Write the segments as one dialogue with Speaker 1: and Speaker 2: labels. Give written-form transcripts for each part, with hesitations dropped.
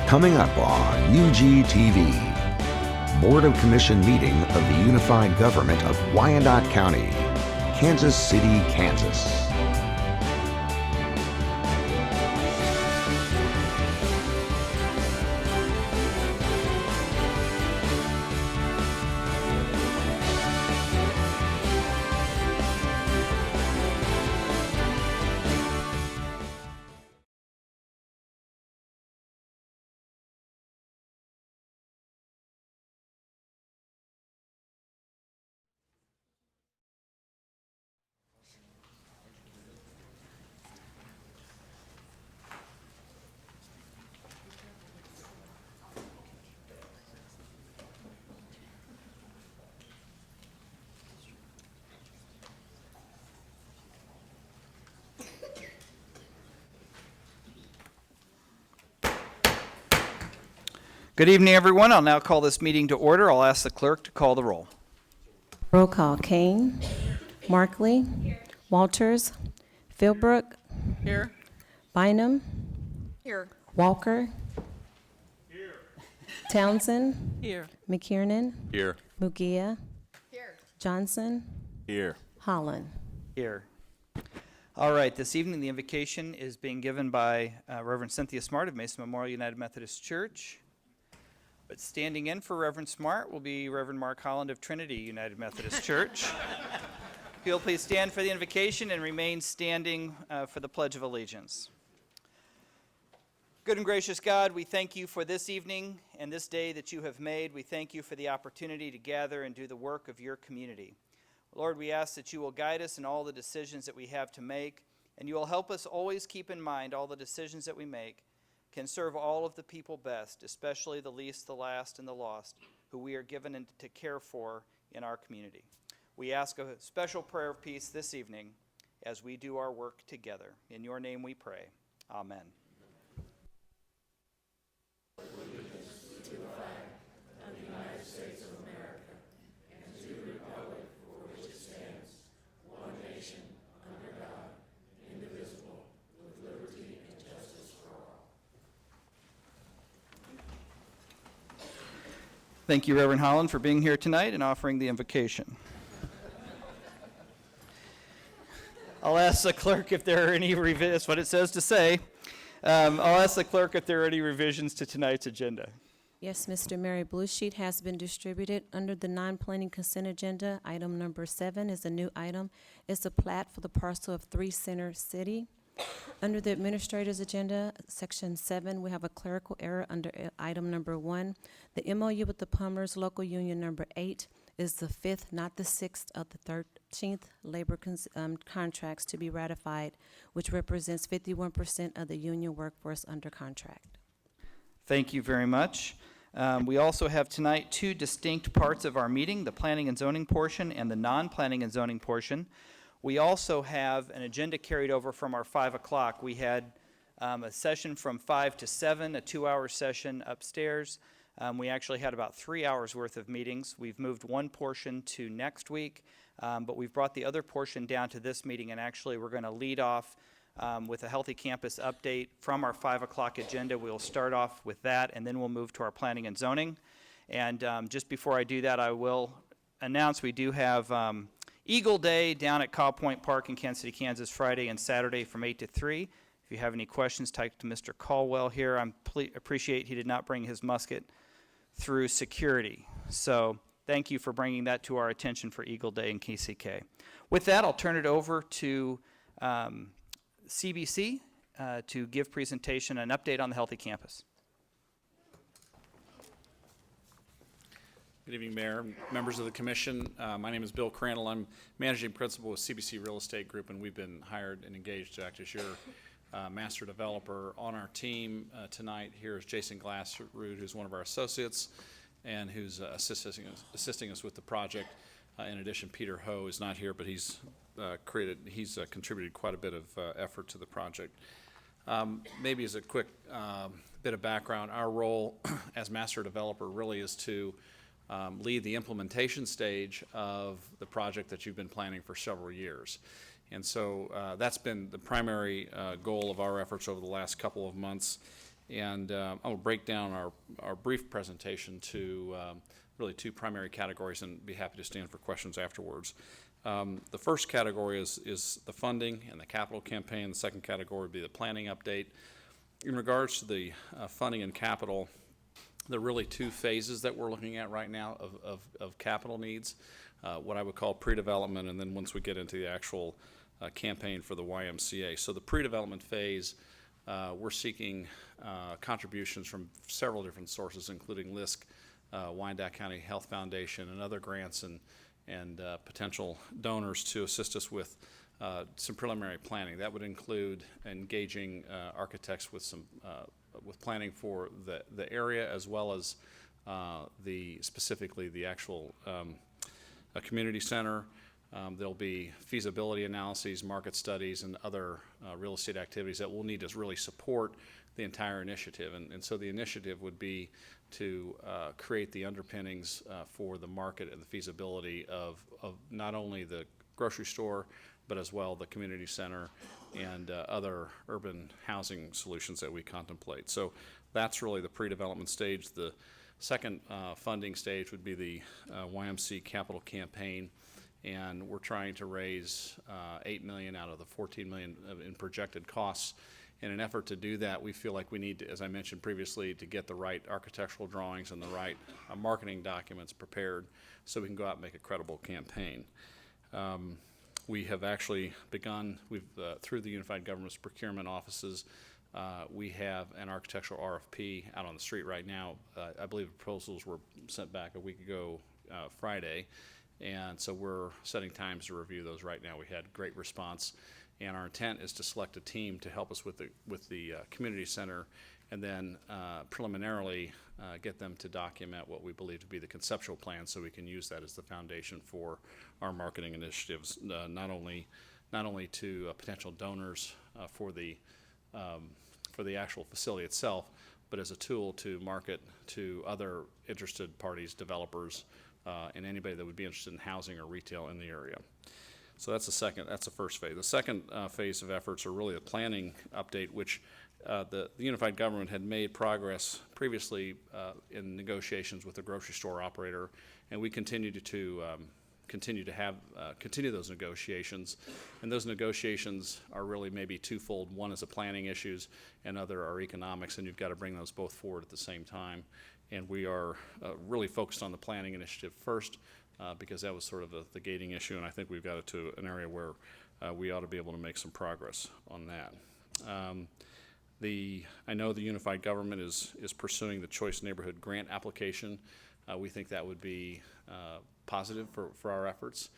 Speaker 1: Coming up on UGTV, Board of Commission meeting of the Unified Government of Wyandotte County, Kansas City, Kansas.
Speaker 2: Good evening, everyone. I'll now call this meeting to order. I'll ask the clerk to call the roll.
Speaker 3: Roll call. Kane. Markley. Walters. Philbrook.
Speaker 4: Here.
Speaker 3: Bynum.
Speaker 4: Here.
Speaker 3: Walker. Here. Townsend.
Speaker 4: Here.
Speaker 3: McKiernan.
Speaker 5: Here.
Speaker 3: Mugia.
Speaker 4: Here.
Speaker 3: Johnson.
Speaker 5: Here.
Speaker 3: Holland.
Speaker 2: Here. All right, this evening the invocation is being given by Reverend Cynthia Smart of Mesa Memorial United Methodist Church. But standing in for Reverend Smart will be Reverend Mark Holland of Trinity United Methodist Church. If you'll please stand for the invocation and remain standing for the Pledge of Allegiance. Good and gracious God, we thank you for this evening and this day that you have made. We thank you for the opportunity to gather and do the work of your community. Lord, we ask that you will guide us in all the decisions that we have to make, and you will help us always keep in mind all the decisions that we make can serve all of the people best, especially the least, the last, and the lost, who we are given to care for in our community. We ask a special prayer of peace this evening as we do our work together. In your name we pray. Amen. Thank you, Reverend Holland, for being here tonight and offering the invocation. I'll ask the clerk if there are any revisions, what it says to say. I'll ask the clerk if there are any revisions to tonight's agenda.
Speaker 3: Yes, Mr. Mayor, a blue sheet has been distributed under the non-planning consent agenda. Item number 7 is a new item. It's a plat for the parcel of 3 Center City. Under the administrator's agenda, section 7, we have a clerical error under item number 1. The MOU with the Plumbers Local Union number 8 is the 5th, not the 6th of the 13th labor contracts to be ratified, which represents 51% of the union workforce under contract.
Speaker 2: Thank you very much. We also have tonight 2 distinct parts of our meeting, the planning and zoning portion and the non-planning and zoning portion. We also have an agenda carried over from our 5 o'clock. We had a session from 5 to 7, a 2-hour session upstairs. We actually had about 3 hours worth of meetings. We've moved one portion to next week, but we've brought the other portion down to this meeting, and actually we're going to lead off with a Healthy Campus update from our 5 o'clock agenda. We'll start off with that, and then we'll move to our planning and zoning. And just before I do that, I will announce we do have Eagle Day down at Cobb Point Park in Kansas City, Kansas, Friday and Saturday from 8 to 3. If you have any questions, type to Mr. Caldwell here. I appreciate he did not bring his musket through security. So thank you for bringing that to our attention for Eagle Day in KCK. With that, I'll turn it over to CBC to give presentation and update on the Healthy Campus.
Speaker 5: Good evening, Mayor, members of the Commission. My name is Bill Crandall. I'm Managing Principal with CBC Real Estate Group, and we've been hired and engaged to act as your master developer. On our team tonight here is Jason Glassroot, who's one of our associates and who's assisting us with the project. In addition, Peter Ho is not here, but he's contributed quite a bit of effort to the project. Maybe as a quick bit of background, our role as master developer really is to lead the implementation stage of the project that you've been planning for several years. And so that's been the primary goal of our efforts over the last couple of months. And I will break down our brief presentation to really two primary categories and be happy to stand for questions afterwards. The first category is the funding and the capital campaign. The second category would be the planning update. In regards to the funding and capital, there are really two phases that we're looking at right now of capital needs, what I would call pre-development, and then once we get into the actual campaign for the YMCA. So the pre-development phase, we're seeking contributions from several different sources, including LISC, Wyandotte County Health Foundation, and other grants and potential donors to assist us with some preliminary planning. That would include engaging architects with some with planning for the area, as well as specifically the actual community center. There'll be feasibility analyses, market studies, and other real estate activities that we'll need to really support the entire initiative. And so the initiative would be to create the underpinnings for the market and the feasibility of not only the grocery store, but as well the community center and other urban housing solutions that we contemplate. So that's really the pre-development stage. The second funding stage would be the YMC capital campaign, and we're trying to raise $8 million out of the $14 million in projected costs. In an effort to do that, we feel like we need to, as I mentioned previously, to get the right architectural drawings and the right marketing documents prepared so we can go out and make a credible campaign. We have actually begun, through the Unified Government's procurement offices, we have an architectural RFP out on the street right now. I believe proposals were sent back a week ago Friday, and so we're setting times to review those right now. We had great response, and our intent is to select a team to help us with the community center, and then preliminarily get them to document what we believe to be the conceptual plan, so we can use that as the foundation for our marketing initiatives, not only to potential donors for the actual facility itself, but as a tool to market to other interested parties, developers, and anybody that would be interested in housing or retail in the area. So that's the first phase. The second phase of efforts are really a planning update, which the Unified Government had made progress previously in negotiations with the grocery store operator, and we continue those negotiations. And those negotiations are really maybe twofold. One is the planning issues, and other are economics, and you've got to bring those both forward at the same time. And we are really focused on the planning initiative first, because that was sort of the gating issue, and I think we've got it to an area where we ought to be able to make some progress on that. I know the Unified Government is pursuing the Choice Neighborhood Grant application. We think that would be positive for our efforts.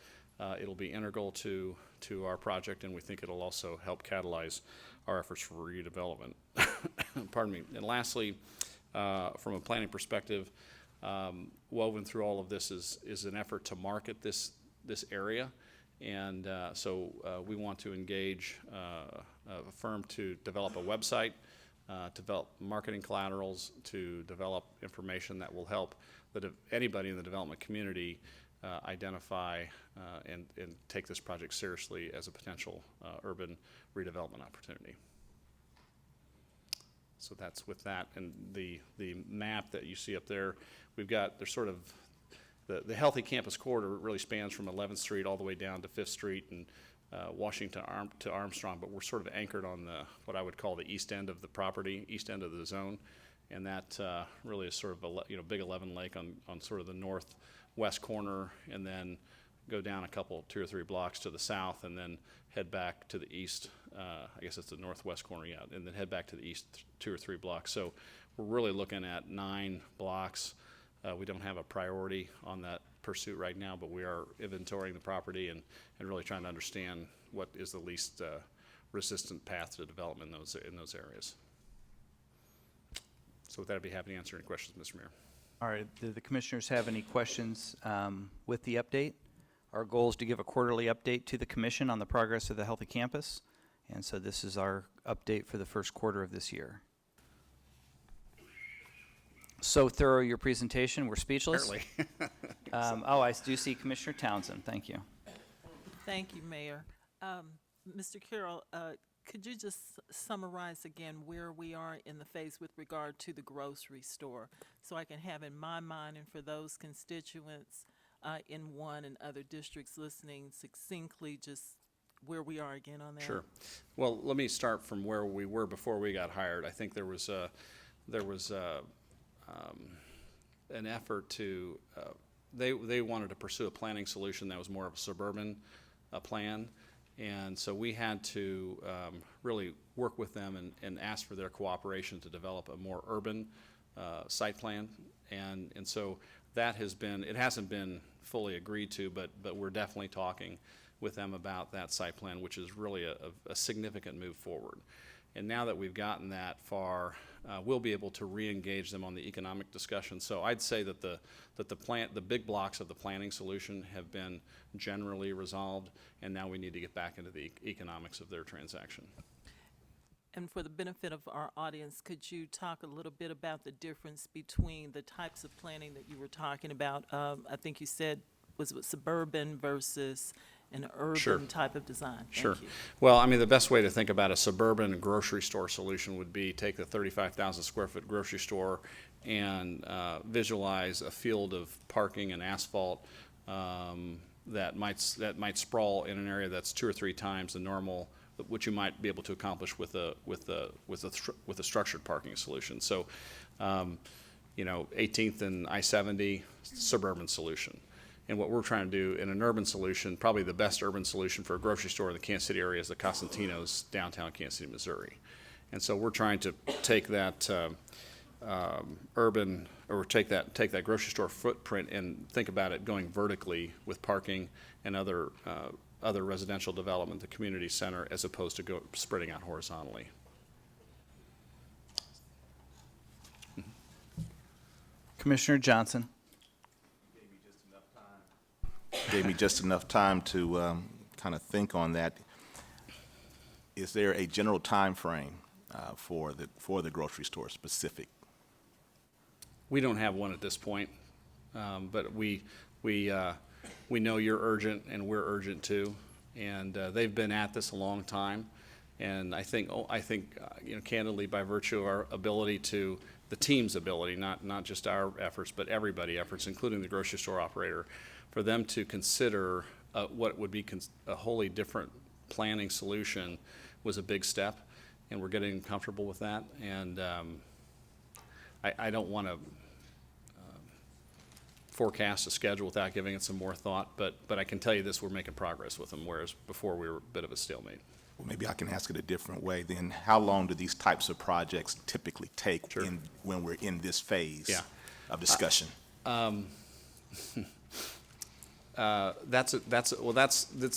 Speaker 5: It'll be integral to our project, and we think it'll also help catalyze our efforts for redevelopment. Pardon me. And lastly, from a planning perspective, woven through all of this is an effort to market this area, and so we want to engage a firm to develop a website, develop marketing collaterals, to develop information that will help anybody in the development community identify and take this project seriously as a potential urban redevelopment opportunity. So that's with that, and the map that you see up there, there's sort of the Healthy Campus Corridor really spans from 11th Street all the way down to 5th Street and Washington to Armstrong, but we're sort of anchored on what I would call the east end of the property, east end of the zone, and that really is sort of Big 11 Lake on sort of the northwest corner, and then go down 2 or 3 blocks to the south, and then head back to the east. I guess it's the northwest corner, yeah, and then head back to the east 2 or 3 blocks. So we're really looking at 9 blocks. We don't have a priority on that pursuit right now, but we are inventorying the property and really trying to understand what is the least resistant path to development in those areas. So with that, I'd be happy to answer any questions, Mr. Mayor.
Speaker 2: All right, do the commissioners have any questions with the update? Our goal is to give a quarterly update to the commission on the progress of the Healthy Campus, and so this is our update for the first quarter of this year. So thorough your presentation, we're speechless.
Speaker 5: Apparently.
Speaker 2: I do see Commissioner Townsend. Thank you.
Speaker 4: Thank you, Mayor. Mr. Carroll, Could you just summarize again where we are in the phase with regard to the grocery store? So I can have in my mind, and for those constituents in one and other districts listening succinctly, just where we are again on that?
Speaker 5: Sure. Well, let me start from where we were before we got hired. I think there was an effort to, they wanted to pursue a planning solution that was more of a suburban plan. And so we had to really work with them and ask for their cooperation to develop a more urban site plan. And so that has been, it hasn't been fully agreed to, but we're definitely talking with them about that site plan, which is really a significant move forward. And now that we've gotten that far, we'll be able to re-engage them on the economic discussion. So I'd say that the big blocks of the planning solution have been generally resolved, and now we need to get back into the economics of their transaction.
Speaker 4: And for the benefit of our audience, could you talk a little bit about the difference between the types of planning that you were talking about? I think you said was it suburban versus an
Speaker 5: Sure.
Speaker 4: urban type of design?
Speaker 5: Sure.
Speaker 4: Thank you.
Speaker 5: Well, I mean, the best way to think about a suburban grocery store solution would be take the 35,000 square foot grocery store and visualize a field of parking and asphalt that might sprawl in an area that's 2 or 3 times the normal, which you might be able to accomplish with a structured parking solution. So, 18th and I-70 suburban solution. And what we're trying to do in an urban solution, probably the best urban solution for a grocery store in the Kansas City area is the Cosentino's downtown Kansas City, Missouri. And so we're trying to take that urban, or take that grocery store footprint and think about it going vertically with parking and other residential development, the community center, as opposed to spreading out horizontally.
Speaker 2: Commissioner Johnson.
Speaker 6: Gave me just enough time to kind of think on that. Is there a general time frame for the grocery store specific?
Speaker 5: We don't have one at this point, but we know you're urgent and we're urgent too, and they've been at this a long time, and I think candidly, by virtue of our ability to, the team's ability, not just our efforts, but everybody's efforts, including the grocery store operator, for them to consider what would be a wholly different planning solution was a big step, and we're getting comfortable with that. And I don't want to forecast a schedule without giving it some more thought, but I can tell you this, we're making progress with them, whereas before we were a bit of a stalemate.
Speaker 6: Well, maybe I can ask it a different way then. How long do these types of projects typically take
Speaker 5: Sure.
Speaker 6: when we're in this phase
Speaker 5: Yeah.
Speaker 6: of discussion?
Speaker 5: That's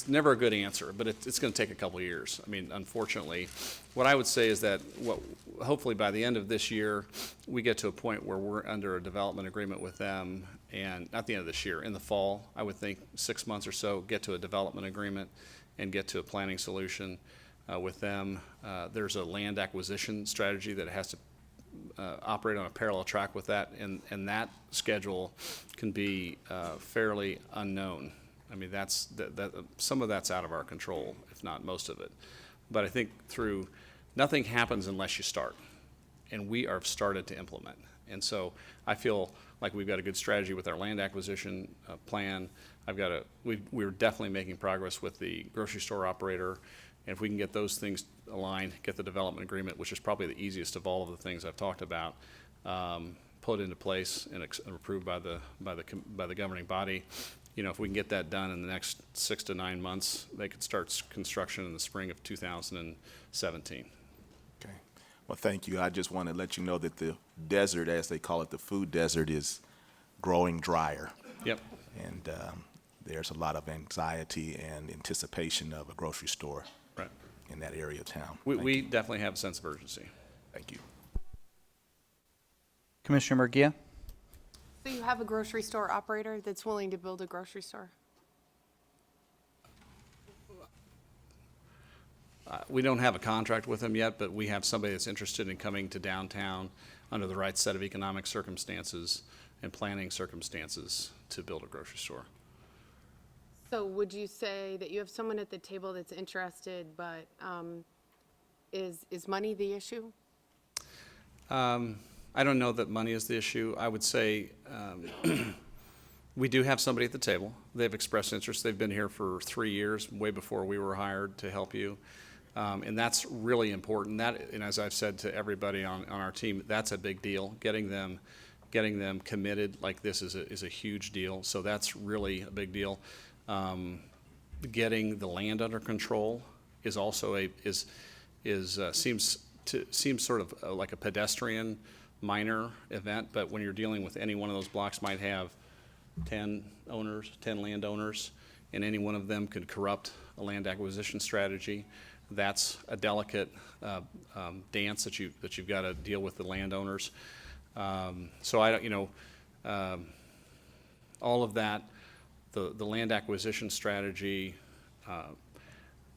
Speaker 5: never a good answer, but it's going to take a couple of years. I mean, unfortunately, what I would say is that hopefully by the end of this year, we get to a point where we're under a development agreement with them, and not the end of this year, in the fall, I would think 6 months or so, get to a development agreement and get to a planning solution with them. There's a land acquisition strategy that has to operate on a parallel track with that, and that schedule can be fairly unknown. I mean, some of that's out of our control, if not most of it. But I think nothing happens unless you start, and we are started to implement. And so I feel like we've got a good strategy with our land acquisition plan. We're definitely making progress with the grocery store operator. And if we can get those things aligned, get the development agreement, which is probably the easiest of all of the things I've talked about, put into place and approved by the governing body. If we can get that done in the next 6 to 9 months, they could start construction in the spring of 2017.
Speaker 6: Okay. Well, thank you. I just want to let you know that the desert, as they call it, the food desert, is growing drier.
Speaker 5: Yep.
Speaker 6: And there's a lot of anxiety and anticipation of a grocery store
Speaker 5: Right.
Speaker 6: in that area of town.
Speaker 5: We definitely have a sense of urgency.
Speaker 6: Thank you.
Speaker 2: Commissioner Murguia.
Speaker 7: So you have a grocery store operator that's willing to build a grocery store?
Speaker 5: We don't have a contract with them yet, but we have somebody that's interested in coming to downtown under the right set of economic circumstances and planning circumstances to build a grocery store.
Speaker 7: So would you say that you have someone at the table that's interested, but Is money the issue?
Speaker 5: I don't know that money is the issue. I would say we do have somebody at the table. They've expressed interest. They've been here for 3 years, way before we were hired to help you. And that's really important. That, and as I've said to everybody on our team, that's a big deal. Getting them committed like this is a huge deal. So that's really a big deal. Getting the land under control is also seems sort of like a pedestrian minor event, but when you're dealing with any one of those blocks might have 10 landowners, and any one of them could corrupt a land acquisition strategy. That's a delicate dance that you've got to deal with the landowners. So I don't, all of that, the land acquisition strategy,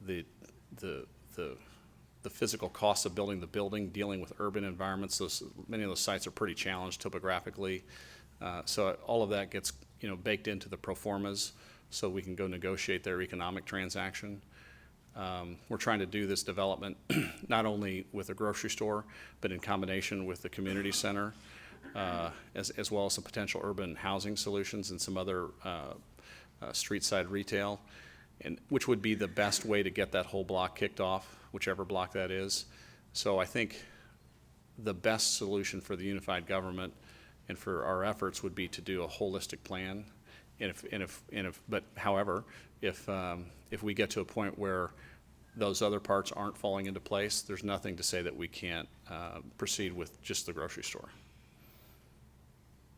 Speaker 5: the physical costs of building the building, dealing with urban environments. Many of those sites are pretty challenged topographically. So all of that gets baked into the pro formas so we can go negotiate their economic transaction. We're trying to do this development not only with a grocery store, but in combination with the community center, as well as some potential urban housing solutions and some other street side retail, and which would be the best way to get that whole block kicked off, whichever block that is. So I think the best solution for the unified government and for our efforts would be to do a holistic plan. But however, if we get to a point where those other parts aren't falling into place, there's nothing to say that we can't proceed with just the grocery store.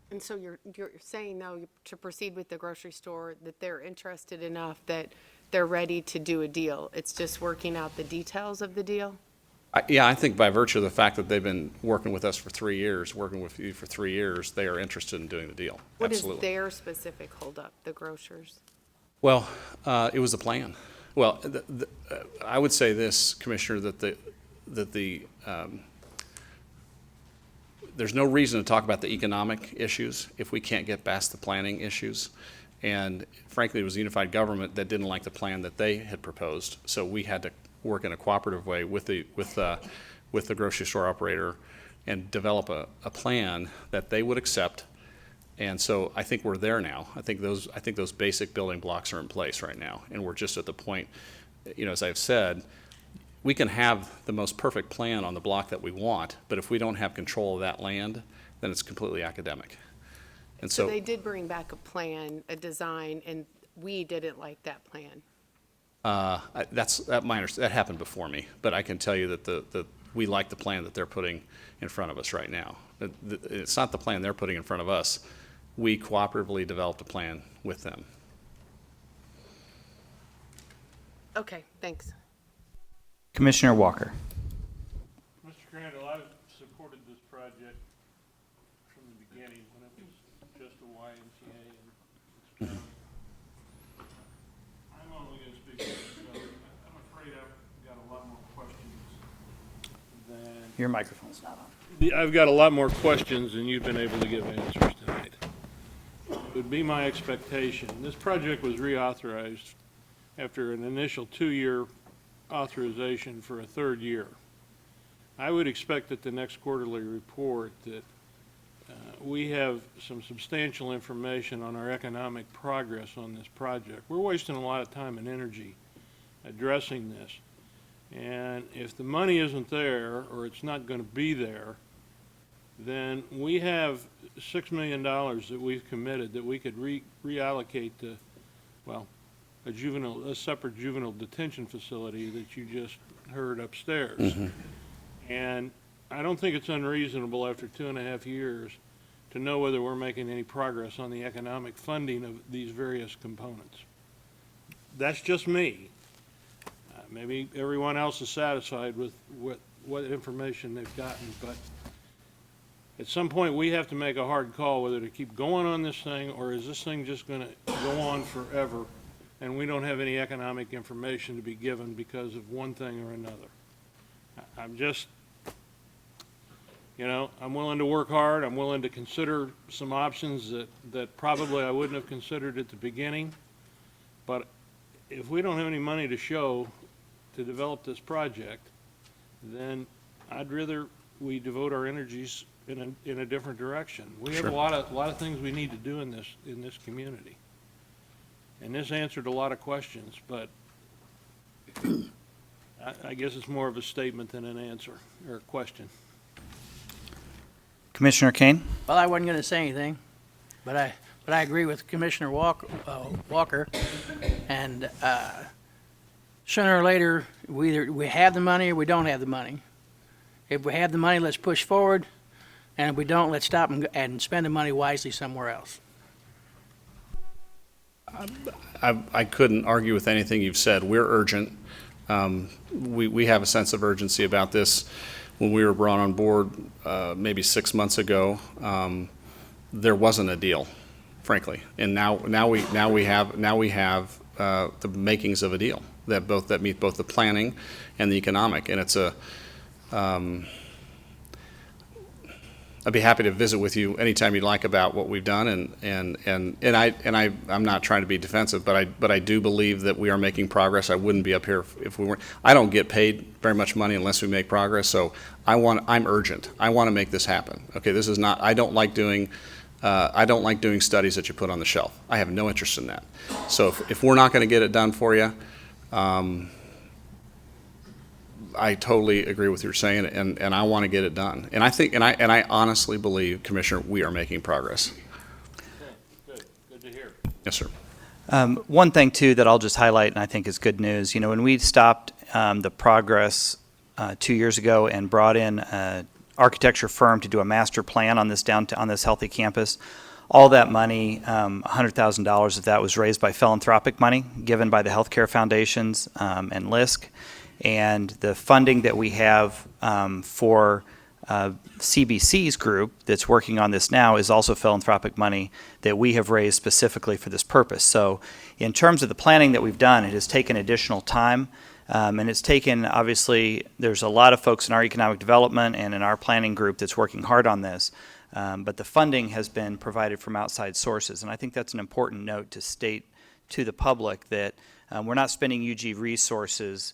Speaker 7: And so you're saying, though, to proceed with the grocery store, that they're interested enough that they're ready to do a deal. It's just working out the details of the deal?
Speaker 5: Yeah, I think by virtue of the fact that they've been working with us for 3 years, working with you for 3 years, they are interested in doing the deal.
Speaker 7: What is
Speaker 5: Absolutely.
Speaker 7: their specific holdup, the grocers?
Speaker 5: Well, it was the plan. Well, I would say this, Commissioner, that there's no reason to talk about the economic issues if we can't get past the planning issues. And frankly, it was the unified government that didn't like the plan that they had proposed. So we had to work in a cooperative way with the grocery store operator and develop a plan that they would accept. And so I think we're there now. I think those basic building blocks are in place right now. And we're just at the point, as I've said, we can have the most perfect plan on the block that we want, but if we don't have control of that land, then it's completely academic. And
Speaker 7: So
Speaker 5: so,
Speaker 7: they did bring back a plan, a design, and we didn't like that plan.
Speaker 5: that happened before me, but I can tell you that we like the plan that they're putting in front of us right now. It's not the plan they're putting in front of us. We cooperatively developed a plan with them.
Speaker 7: Okay, thanks.
Speaker 2: Commissioner Walker.
Speaker 8: Mr. Crandall, I've supported this project from the beginning when it was just a YMCA. And I'm only going to speak for myself. I'm afraid I've got a lot more questions than...
Speaker 2: Your microphone's not on.
Speaker 8: I've got a lot more questions than you've been able to give answers tonight. It would be my expectation. This project was reauthorized after an initial 2-year authorization for a 3rd year. I would expect at the next quarterly report that we have some substantial information on our economic progress on this project. We're wasting a lot of time and energy addressing this. And if the money isn't there, or it's not going to be there, then we have $6 million that we've committed that we could reallocate to, well, a separate juvenile detention facility that you just heard upstairs. Mm-hmm. And I don't think it's unreasonable after 2.5 years to know whether we're making any progress on the economic funding of these various components. That's just me. Maybe everyone else is satisfied with what information they've gotten, but at some point we have to make a hard call whether to keep going on this thing, or is this thing just going to go on forever and we don't have any economic information to be given because of one thing or another. I'm just, I'm willing to work hard. I'm willing to consider some options that probably I wouldn't have considered at the beginning. But if we don't have any money to show to develop this project, then I'd rather we devote our energies in a different direction. We have
Speaker 5: Sure.
Speaker 8: a lot of things we need to do in this community. And this answered a lot of questions, but I guess it's more of a statement than an answer or a question.
Speaker 2: Commissioner Kane?
Speaker 9: Well, I wasn't going to say anything, but I agree with Commissioner Walker. And sooner or later, we have the money or we don't have the money. If we have the money, let's push forward, and if we don't, let's stop and spend the money wisely somewhere else.
Speaker 5: I couldn't argue with anything you've said. We're urgent. We have a sense of urgency about this. When we were brought on board maybe 6 months ago, there wasn't a deal, frankly. And now we have the makings of a deal that meet both the planning and the economic. And it's I'd be happy to visit with you anytime you'd like about what we've done, I'm not trying to be defensive, but I do believe that we are making progress. I wouldn't be up here if we weren't. I don't get paid very much money unless we make progress, so I'm urgent. I want to make this happen. Okay, this is not. I don't like doing studies that you put on the shelf. I have no interest in that. So if we're not going to get it done for you, I totally agree with what you're saying, and I want to get it done. And I think, and I honestly believe, Commissioner, we are making progress.
Speaker 8: Good to hear.
Speaker 5: Yes, sir.
Speaker 2: One thing, too, that I'll just highlight, and I think is good news, when we stopped the progress 2 years ago and brought in an architecture firm to do a master plan on this healthy campus, all that money, $100,000 of that was raised by philanthropic money given by the healthcare foundations and LISC. And the funding that we have for CBC's group that's working on this now is also philanthropic money that we have raised specifically for this purpose. So in terms of the planning that we've done, it has taken additional time, and it's taken, obviously, there's a lot of folks in our economic development and in our planning group that's working hard on this, but the funding has been provided from outside sources. And I think that's an important note to state to the public that we're not spending UG resources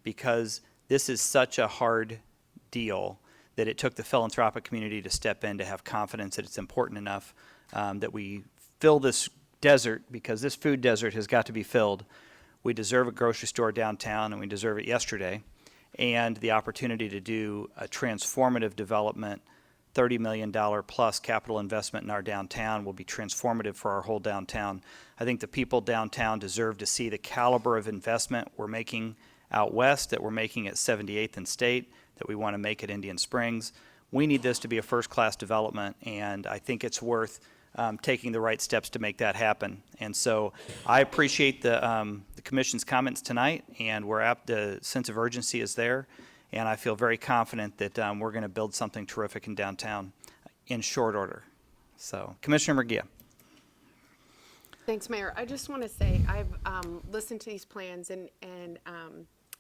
Speaker 2: because this is such a hard deal that it took the philanthropic community to step in to have confidence that it's important enough that we fill this desert, because this food desert has got to be filled. We deserve a grocery store downtown, and we deserve it yesterday, and the opportunity to do a transformative development, $30 million plus capital investment in our downtown will be transformative for our whole downtown. I think the people downtown deserve to see the caliber of investment we're making out west, that we're making at 78th and State, that we want to make at Indian Springs. We need this to be a first-class development, and I think it's worth taking the right steps to make that happen. And so I appreciate the Commission's comments tonight, and the sense of urgency is there, and I feel very confident that we're going to build something terrific in downtown in short order. So, Commissioner Murguia.
Speaker 7: Thanks, Mayor. I just want to say I've listened to these plans, and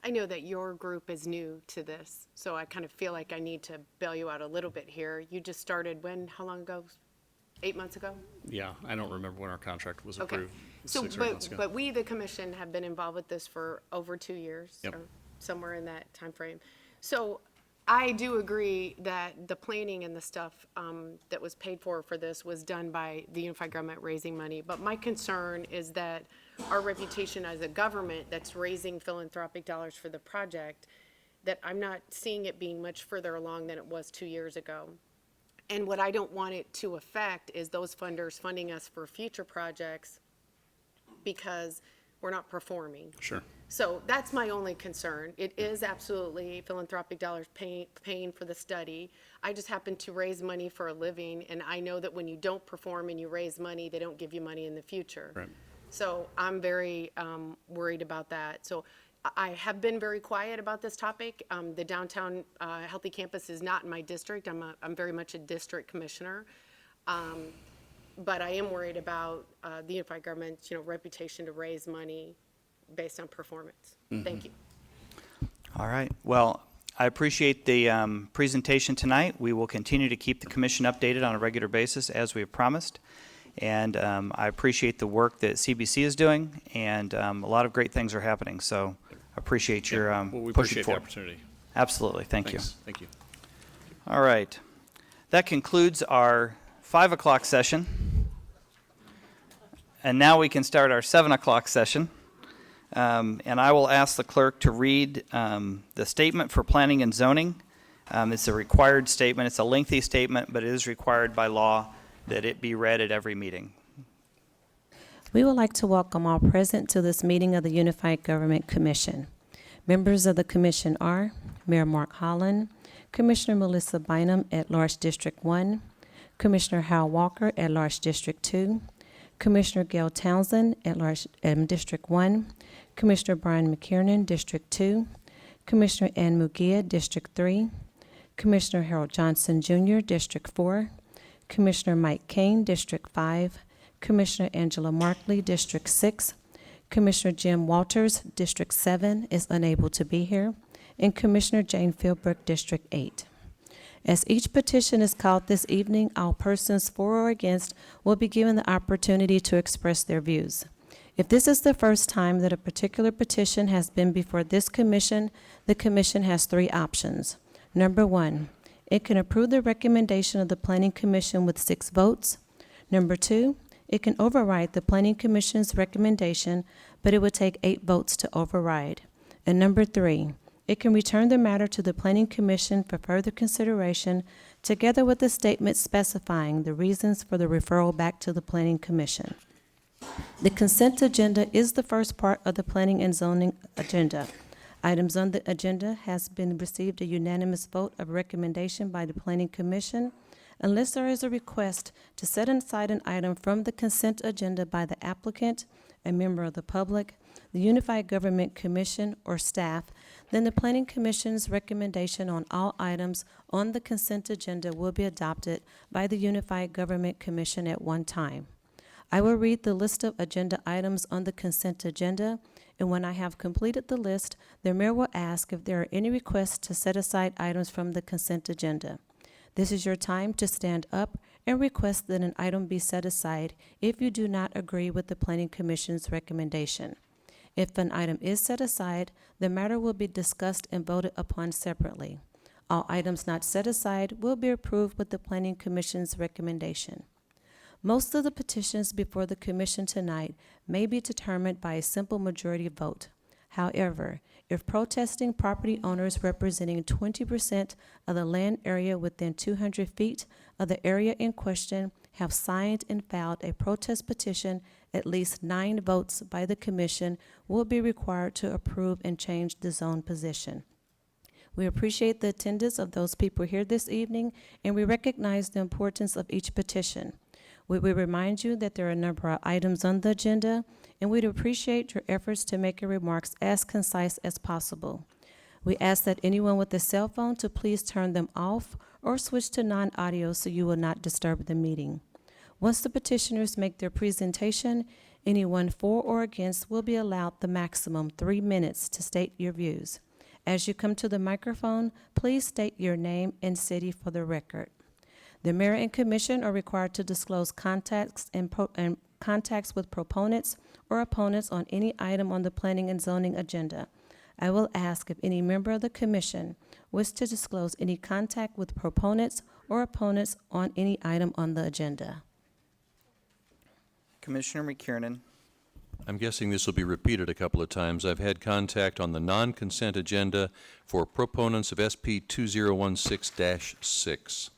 Speaker 7: I know that your group is new to this, so I kind of feel like I need to bail you out a little bit here. You just started when? How long ago? 8 months ago?
Speaker 5: Yeah, I don't remember when our contract was
Speaker 7: Okay.
Speaker 5: approved.
Speaker 7: So,
Speaker 5: 6 or 8 months ago.
Speaker 7: but we, the commission, have been involved with this for over 2 years,
Speaker 5: Yep.
Speaker 7: or somewhere in that time frame. So I do agree that the planning and the stuff that was paid for this was done by the Unified Government raising money. But my concern is that our reputation as a government that's raising philanthropic dollars for the project, that I'm not seeing it being much further along than it was 2 years ago. And what I don't want it to affect is those funders funding us for future projects because we're not performing.
Speaker 5: Sure.
Speaker 7: So that's my only concern. It is absolutely philanthropic dollars paying for the study. I just happen to raise money for a living, and I know that when you don't perform and you raise money, they don't give you money in the future.
Speaker 5: Right.
Speaker 7: So I'm very worried about that. So I have been very quiet about this topic. The downtown healthy campus is not in my district. I'm very much a district commissioner. But I am worried about the Unified Government's, reputation to raise money based on performance. Thank you.
Speaker 2: All right. Well, I appreciate the presentation tonight. We will continue to keep the commission updated on a regular basis as we have promised. And I appreciate the work that CBC is doing, and a lot of great things are happening. So I appreciate your
Speaker 5: Well, we
Speaker 2: pushing
Speaker 5: appreciate the
Speaker 2: forward.
Speaker 5: opportunity.
Speaker 2: Absolutely, thank you.
Speaker 5: Thanks. Thank you.
Speaker 2: All right. That concludes our 5 o'clock session. And now we can start our 7 o'clock session. And I will ask the clerk to read the statement for planning and zoning. It's a required statement. It's a lengthy statement, but it is required by law that it be read at every meeting.
Speaker 3: We would like to welcome all present to this meeting of the Unified Government Commission. Members of the commission are Mayor Mark Holland, Commissioner Melissa Bynum at Large District 1, Commissioner Hal Walker at Large District 2, Commissioner Gail Townsend at Large District 1, Commissioner Brian McKiernan, District 2, Commissioner Ann Mugia, District 3, Commissioner Harold Johnson Jr., District 4, Commissioner Mike Kane, District 5, Commissioner Angela Markley, District 6, Commissioner Jim Walters, District 7, is unable to be here, and Commissioner Jane Philbrook, District 8. As each petition is called this evening, all persons for or against will be given the opportunity to express their views. If this is the first time that a particular petition has been before this commission, the commission has 3 options. Number 1, it can approve the recommendation of the Planning Commission with 6 votes. Number 2, it can override the Planning Commission's recommendation, but it would take 8 votes to override. And number 3, it can return the matter to the Planning Commission for further consideration, together with a statement specifying the reasons for the referral back to the Planning Commission. The consent agenda is the first part of the Planning and Zoning agenda. Items on the agenda has been received a unanimous vote of recommendation by the Planning Commission. Unless there is a request to set aside an item from the consent agenda by the applicant, a member of the public, the Unified Government Commission, or staff, then the Planning Commission's recommendation on all items on the consent agenda will be adopted by the Unified Government Commission at one time. I will read the list of agenda items on the consent agenda, and when I have completed the list, the mayor will ask if there are any requests to set aside items from the consent agenda. This is your time to stand up and request that an item be set aside if you do not agree with the Planning Commission's recommendation. If an item is set aside, the matter will be discussed and voted upon separately. All items not set aside will be approved with the Planning Commission's recommendation. Most of the petitions before the Commission tonight may be determined by a simple majority vote. However, if protesting property owners representing 20% of the land area within 200 feet of the area in question have signed and filed a protest petition, at least 9 votes by the Commission will be required to approve and change the zone position. We appreciate the attendance of those people here this evening, and we recognize the importance of each petition. We remind you that there are a number of items on the agenda, and we'd appreciate your efforts to make your remarks as concise as possible. We ask that anyone with a cell phone to please turn them off or switch to non-audio so you will not disturb the meeting. Once the petitioners make their presentation, anyone for or against will be allowed the maximum 3 minutes to state your views. As you come to the microphone, please state your name and city for the record. The mayor and commission are required to disclose contacts contacts with proponents or opponents on any item on the planning and zoning agenda. I will ask if any member of the commission wishes to disclose any contact with proponents or opponents on any item on the agenda.
Speaker 2: Commissioner McKiernan.
Speaker 10: I'm guessing this will be repeated a couple of times. I've had contact on the non-consent agenda for proponents of SP 2016-6.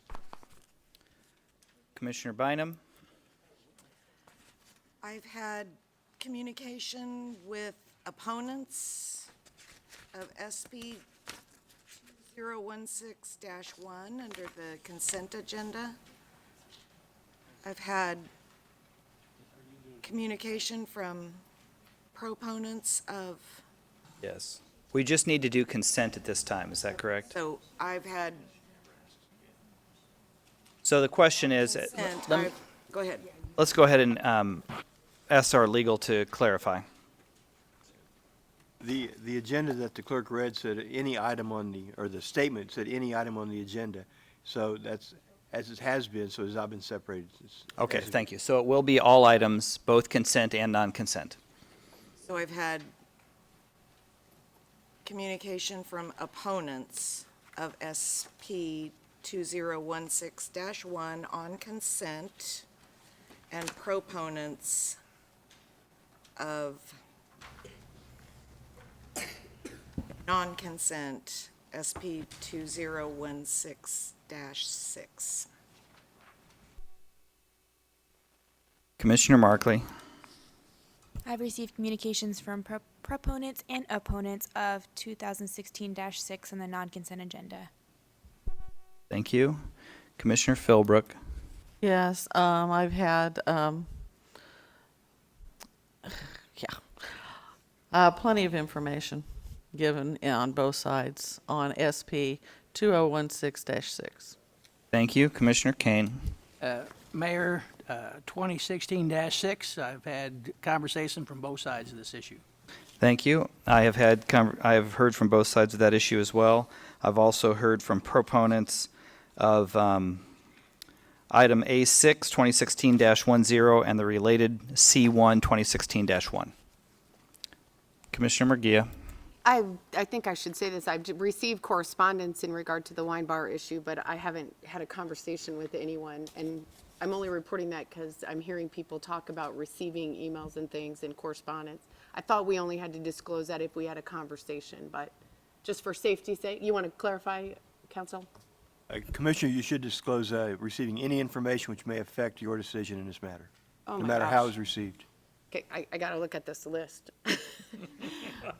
Speaker 2: Commissioner Bynum.
Speaker 11: I've had communication with opponents of SP 2016-1 under the consent agenda. I've had communication from proponents of,
Speaker 2: Yes. We just need to do consent at this time, is that correct?
Speaker 11: so I've had
Speaker 2: So the question is,
Speaker 11: consent.
Speaker 2: let me-
Speaker 11: Go ahead.
Speaker 2: let's go ahead and ask our legal to clarify.
Speaker 12: The agenda that the clerk read said any item on the, or the statement said any item on the agenda. So that's, as it has been, so it has not been separated.
Speaker 2: Okay, thank you. So it will be all items, both consent and non-consent.
Speaker 11: So I've had communication from opponents of SP 2016-1 on consent and proponents of non-consent SP 2016-6.
Speaker 2: Commissioner Markley.
Speaker 13: I've received communications from proponents and opponents of 2016-6 on the non-consent agenda.
Speaker 2: Thank you. Commissioner Philbrook.
Speaker 14: Yes, I've had, plenty of information given on both sides on SP 2016-6.
Speaker 2: Thank you. Commissioner Kane.
Speaker 9: Mayor, 2016-6, I've had conversation from both sides of this issue.
Speaker 2: Thank you. I have heard from both sides of that issue as well. I've also heard from proponents of item A6, 2016-10, and the related C1, 2016-1. Commissioner Murguia.
Speaker 7: I think I should say this. I've received correspondence in regard to the wine bar issue, but I haven't had a conversation with anyone. And I'm only reporting that because I'm hearing people talk about receiving emails and things and correspondence. I thought we only had to disclose that if we had a conversation, but just for safety's sake, you want to clarify, Council?
Speaker 12: Commissioner, you should disclose receiving any information which may affect your decision in this matter,
Speaker 7: Oh
Speaker 12: no
Speaker 7: my
Speaker 12: matter how
Speaker 7: gosh.
Speaker 12: it's received.
Speaker 7: Okay, I got to look at this list.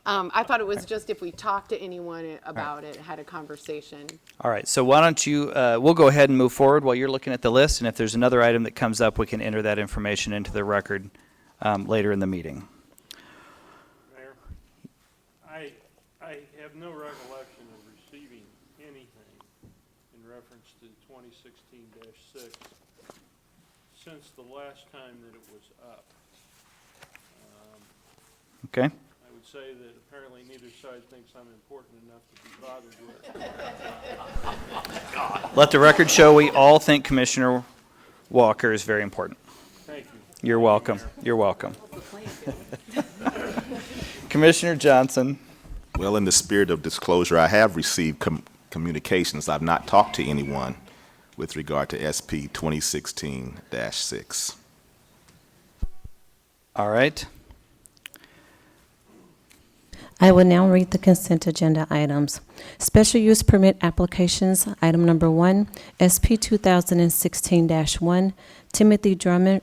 Speaker 7: I thought it was just if we talked to anyone about it, had a conversation.
Speaker 2: All right, so why don't you, we'll go ahead and move forward while you're looking at the list, and if there's another item that comes up, we can enter that information into the record later in the meeting.
Speaker 8: Mayor, I have no recollection of receiving anything in reference to 2016-6 since the last time that it was up.
Speaker 2: Okay?
Speaker 8: I would say that apparently neither side thinks I'm important enough to be bothered with.
Speaker 2: Let the record show we all think Commissioner Walker is very important.
Speaker 8: Thank you.
Speaker 2: You're welcome. You're welcome. Commissioner Johnson.
Speaker 6: Well, in the spirit of disclosure, I have received communications. I've not talked to anyone with regard to SP 2016-6.
Speaker 2: All right.
Speaker 3: I will now read the consent agenda items. Special use permit applications, item number 1, SP 2016-1, Timothy Drummer,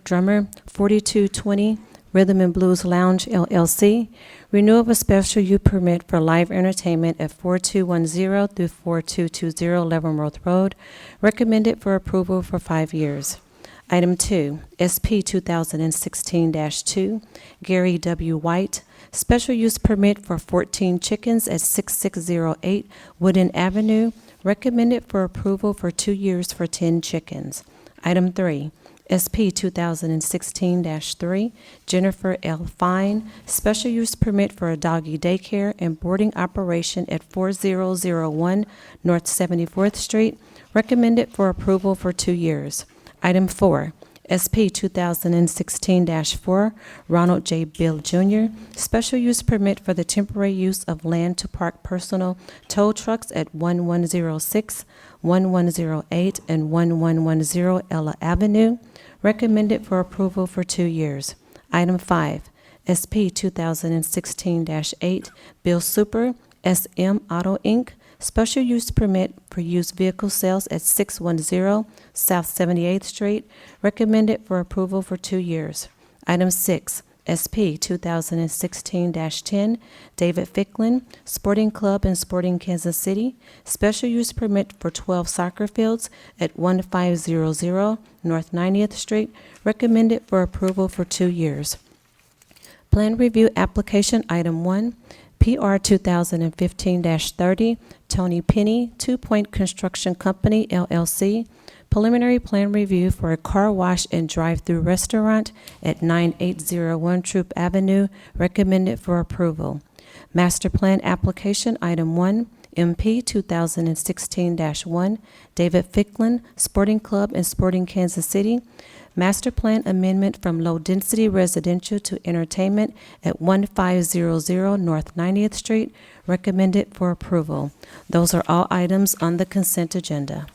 Speaker 3: 4220, Rhythm and Blues Lounge, LLC, renewal of a special use permit for live entertainment at 4210 through 4220 Leavenworth Road, recommended for approval for 5 years. Item 2, SP 2016-2, Gary W. White, special use permit for 14 chickens at 6608 Wooden Avenue, recommended for approval for 2 years for 10 chickens. Item 3, SP 2016-3, Jennifer L. Fine, special use permit for a doggy daycare and boarding operation at 4001 North 74th Street, recommended for approval for 2 years. Item 4, SP 2016-4, Ronald J. Bill Jr., special use permit for the temporary use of land to park personal tow trucks at 1106, 1108, and 1110 Ella Avenue, recommended for approval for 2 years. Item 5, SP 2016-8, Bill Super, SM Auto Inc., special use permit for used vehicle sales at 610 South 78th Street, recommended for approval for 2 years. Item 6, SP 2016-10, David Ficklin, Sporting Club in Sporting Kansas City, special use permit for 12 soccer fields at 1500 North 90th Street, recommended for approval for 2 years. Plan review application item 1, PR 2015-30, Tony Penny, 2 Point Construction Company, LLC, preliminary plan review for a car wash and drive-through restaurant at 9801 Troop Avenue, recommended for approval. Master plan application item 1, MP 2016-1, David Ficklin Sporting Club and Sporting Kansas City, Master Plan Amendment from Low Density Residential to Entertainment at 1500 North 90th Street, recommended for approval. Those are all items on the consent agenda.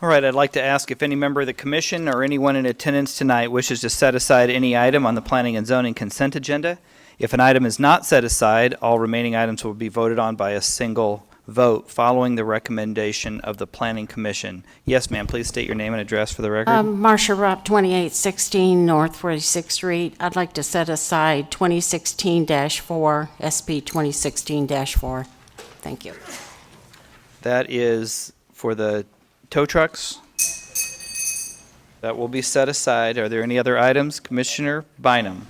Speaker 2: All right, I'd like to ask if any member of the commission or anyone in attendance tonight wishes to set aside any item on the planning and zoning consent agenda. If an item is not set aside, all remaining items will be voted on by a single vote following the recommendation of the planning commission. Yes, ma'am, please state your name and address for the record.
Speaker 15: Marcia Rupp, 2816 North 46th Street. I'd like to set aside 2016-4, SP 2016-4. Thank you.
Speaker 2: That is for the tow trucks. That will be set aside. Are there any other items? Commissioner Bynum.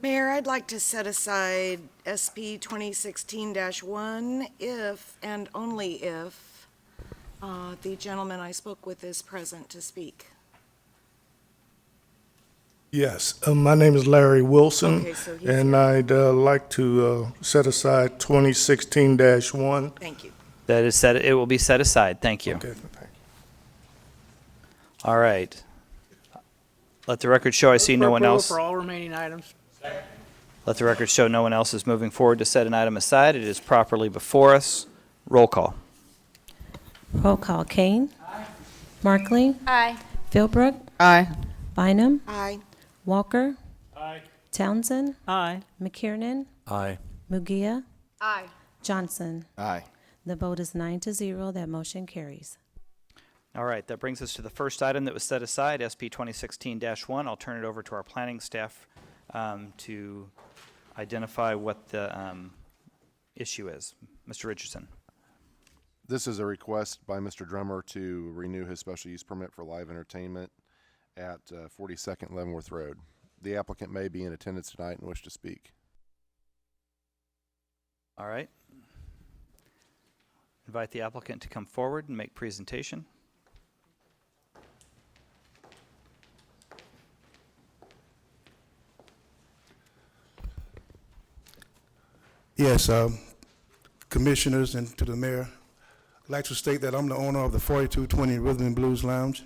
Speaker 11: Mayor, I'd like to set aside SP 2016-1 if and only if the gentleman I spoke with is present to speak.
Speaker 16: Yes, my name is Larry Wilson,
Speaker 11: Okay, so he's
Speaker 16: and I'd like to set aside 2016-1.
Speaker 11: Thank you.
Speaker 2: That is set. It will be set aside. Thank you.
Speaker 16: Okay,
Speaker 2: All right. Let the record show I see no one
Speaker 9: Approval
Speaker 2: else.
Speaker 9: For all remaining items.
Speaker 2: Let the record show no one else is moving forward to set an item aside. It is properly before us. Roll call.
Speaker 3: Roll call. Kane. Markley.
Speaker 13: Aye.
Speaker 3: Philbrook.
Speaker 14: Aye.
Speaker 3: Bynum.
Speaker 11: Aye.
Speaker 3: Walker.
Speaker 8: Aye.
Speaker 3: Townsend.
Speaker 4: Aye.
Speaker 3: McKiernan.
Speaker 10: Aye.
Speaker 3: Mugia.
Speaker 7: Aye.
Speaker 3: Johnson.
Speaker 6: Aye.
Speaker 3: The vote is 9-0. That motion carries.
Speaker 2: All right, that brings us to the first item that was set aside, SP 2016-1. I'll turn it over to our planning staff to identify what the issue is. Mr. Richardson.
Speaker 17: This is a request by Mr. Drummer to renew his special use permit for live entertainment at 42nd Leavenworth Road. The applicant may be in attendance tonight and wish to speak.
Speaker 2: All right. Invite the applicant to come forward and make presentation.
Speaker 16: Yes, commissioners and to the mayor, I'd like to state that I'm the owner of the 4220 Rhythm and Blues Lounge.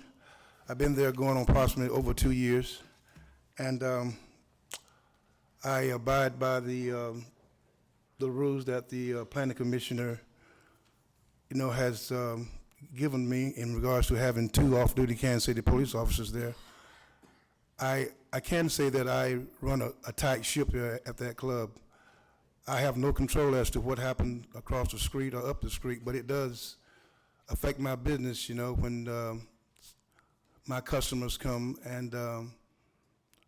Speaker 16: I've been there going on approximately over 2 years, and I abide by the rules that the planning commissioner, has given me in regards to having 2 off-duty Kansas City police officers there. I can say that I run a tight ship there at that club. I have no control as to what happened across the street or up the street, but it does affect my business, when my customers come and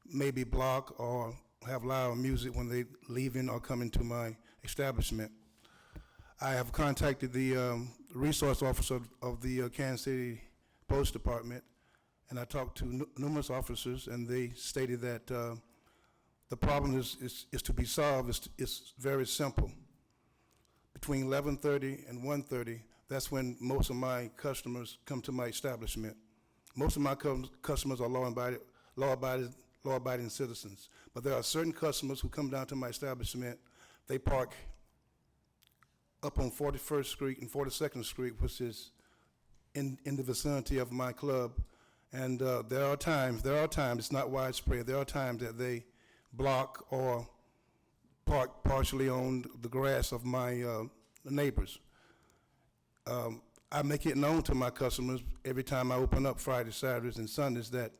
Speaker 16: maybe block or have loud music when they leave in or come into my establishment. I have contacted the resource officer of the Kansas City Police Department, and I talked to numerous officers, and they stated that the problem is to be solved. It's very simple. Between 11:30 and 1:30, that's when most of my customers come to my establishment. Most of my customers are law-abiding citizens, but there are certain customers who come down to my establishment. They park up on 41st Street and 42nd Street, which is in the vicinity of my club. And there are times, it's not widespread, there are times that they block or park partially on the grass of my neighbors. I make it known to my customers every time I open up Fridays, Saturdays, and Sundays that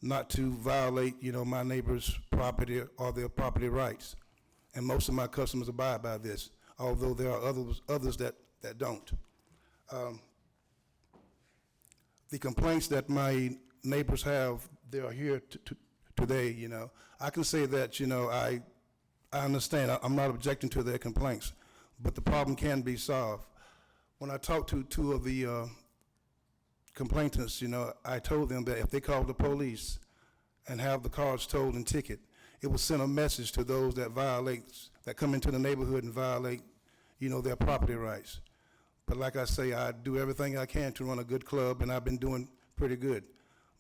Speaker 16: not to violate, my neighbor's property or their property rights. And most of my customers abide by this, although there are others that don't. The complaints that my neighbors have, they are here today, I can say that, I understand. I'm not objecting to their complaints, but the problem can be solved. When I talked to 2 of the complainants, I told them that if they call the police and have the cars towed and ticketed, it will send a message to those that come into the neighborhood and violate, their property rights. But like I say, I do everything I can to run a good club, and I've been doing pretty good.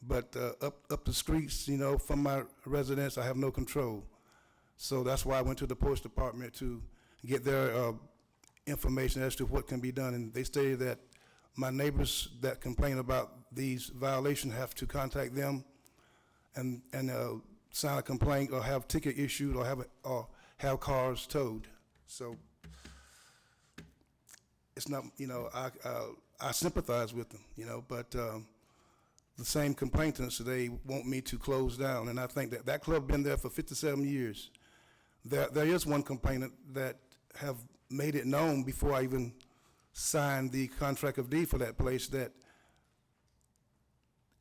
Speaker 16: But up the streets, from my residence, I have no control. So that's why I went to the police department to get their information as to what can be done. And they stated that my neighbors that complain about these violations have to contact them and sign a complaint or have ticket issued or have cars towed. So it's not, I sympathize with them, but the same complainants, they want me to close down, and I think that club been there for 57 years. There is one complainant that have made it known before I even signed the contract of deed for that place that,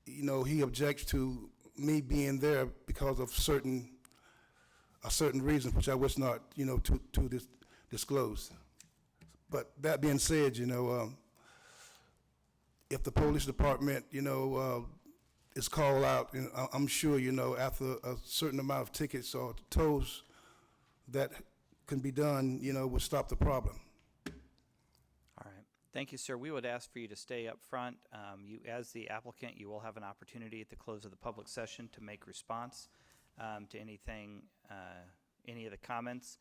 Speaker 16: he objects to me being there because of a certain reason, which I wish not, to disclose. But that being said, if the police department, is called out, I'm sure, after a certain amount of tickets or tows that can be done, will stop the problem.
Speaker 2: All right. Thank you, sir. We would ask for you to stay up front. As the applicant, you will have an opportunity at the close of the public session to make response to anything, any of the comments,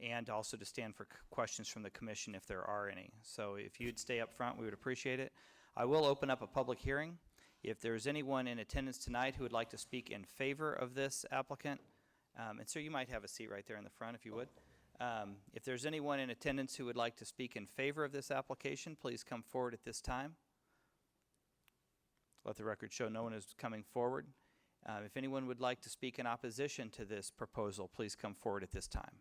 Speaker 2: and also to stand for questions from the commission if there are any. So if you'd stay up front, we would appreciate it. I will open up a public hearing. If there's anyone in attendance tonight who would like to speak in favor of this applicant, and sir, you might have a seat right there in the front if you would. If there's anyone in attendance who would like to speak in favor of this application, please come forward at this time. Let the record show no one is coming forward. If anyone would like to speak in opposition to this proposal, please come forward at this time.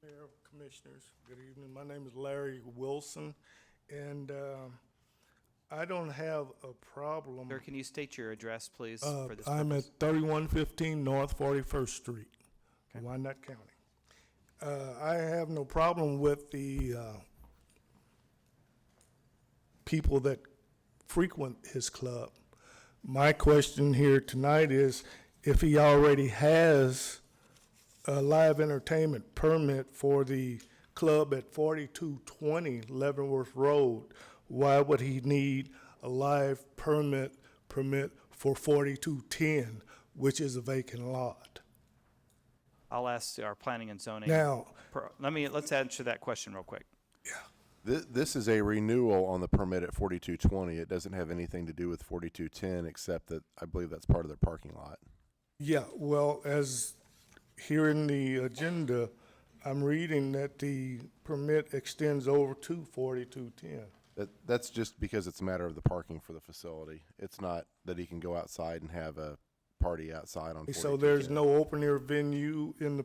Speaker 18: Mayor, Commissioners, good evening. My name is Larry Wilson, and I don't have a problem.
Speaker 2: Sir, can you state your address, please, for this
Speaker 18: I'm
Speaker 2: purpose?
Speaker 18: at 3115 North 41st Street, Wyandotte County. I have no problem with the people that frequent his club. My question here tonight is if he already has a live entertainment permit for the club at 4220 Leavenworth Road, why would he need a live permit for 4210, which is a vacant lot?
Speaker 2: I'll ask our planning and zoning.
Speaker 18: Now,
Speaker 2: let's answer that question real quick.
Speaker 17: This is a renewal on the permit at 4220. It doesn't have anything to do with 4210, except that I believe that's part of their parking lot.
Speaker 18: yeah, well, as here in the agenda, I'm reading that the permit extends over to 4210.
Speaker 17: That's just because it's a matter of the parking for the facility. It's not that he can go outside and have a party outside on 4210.
Speaker 18: So there's no open air venue in the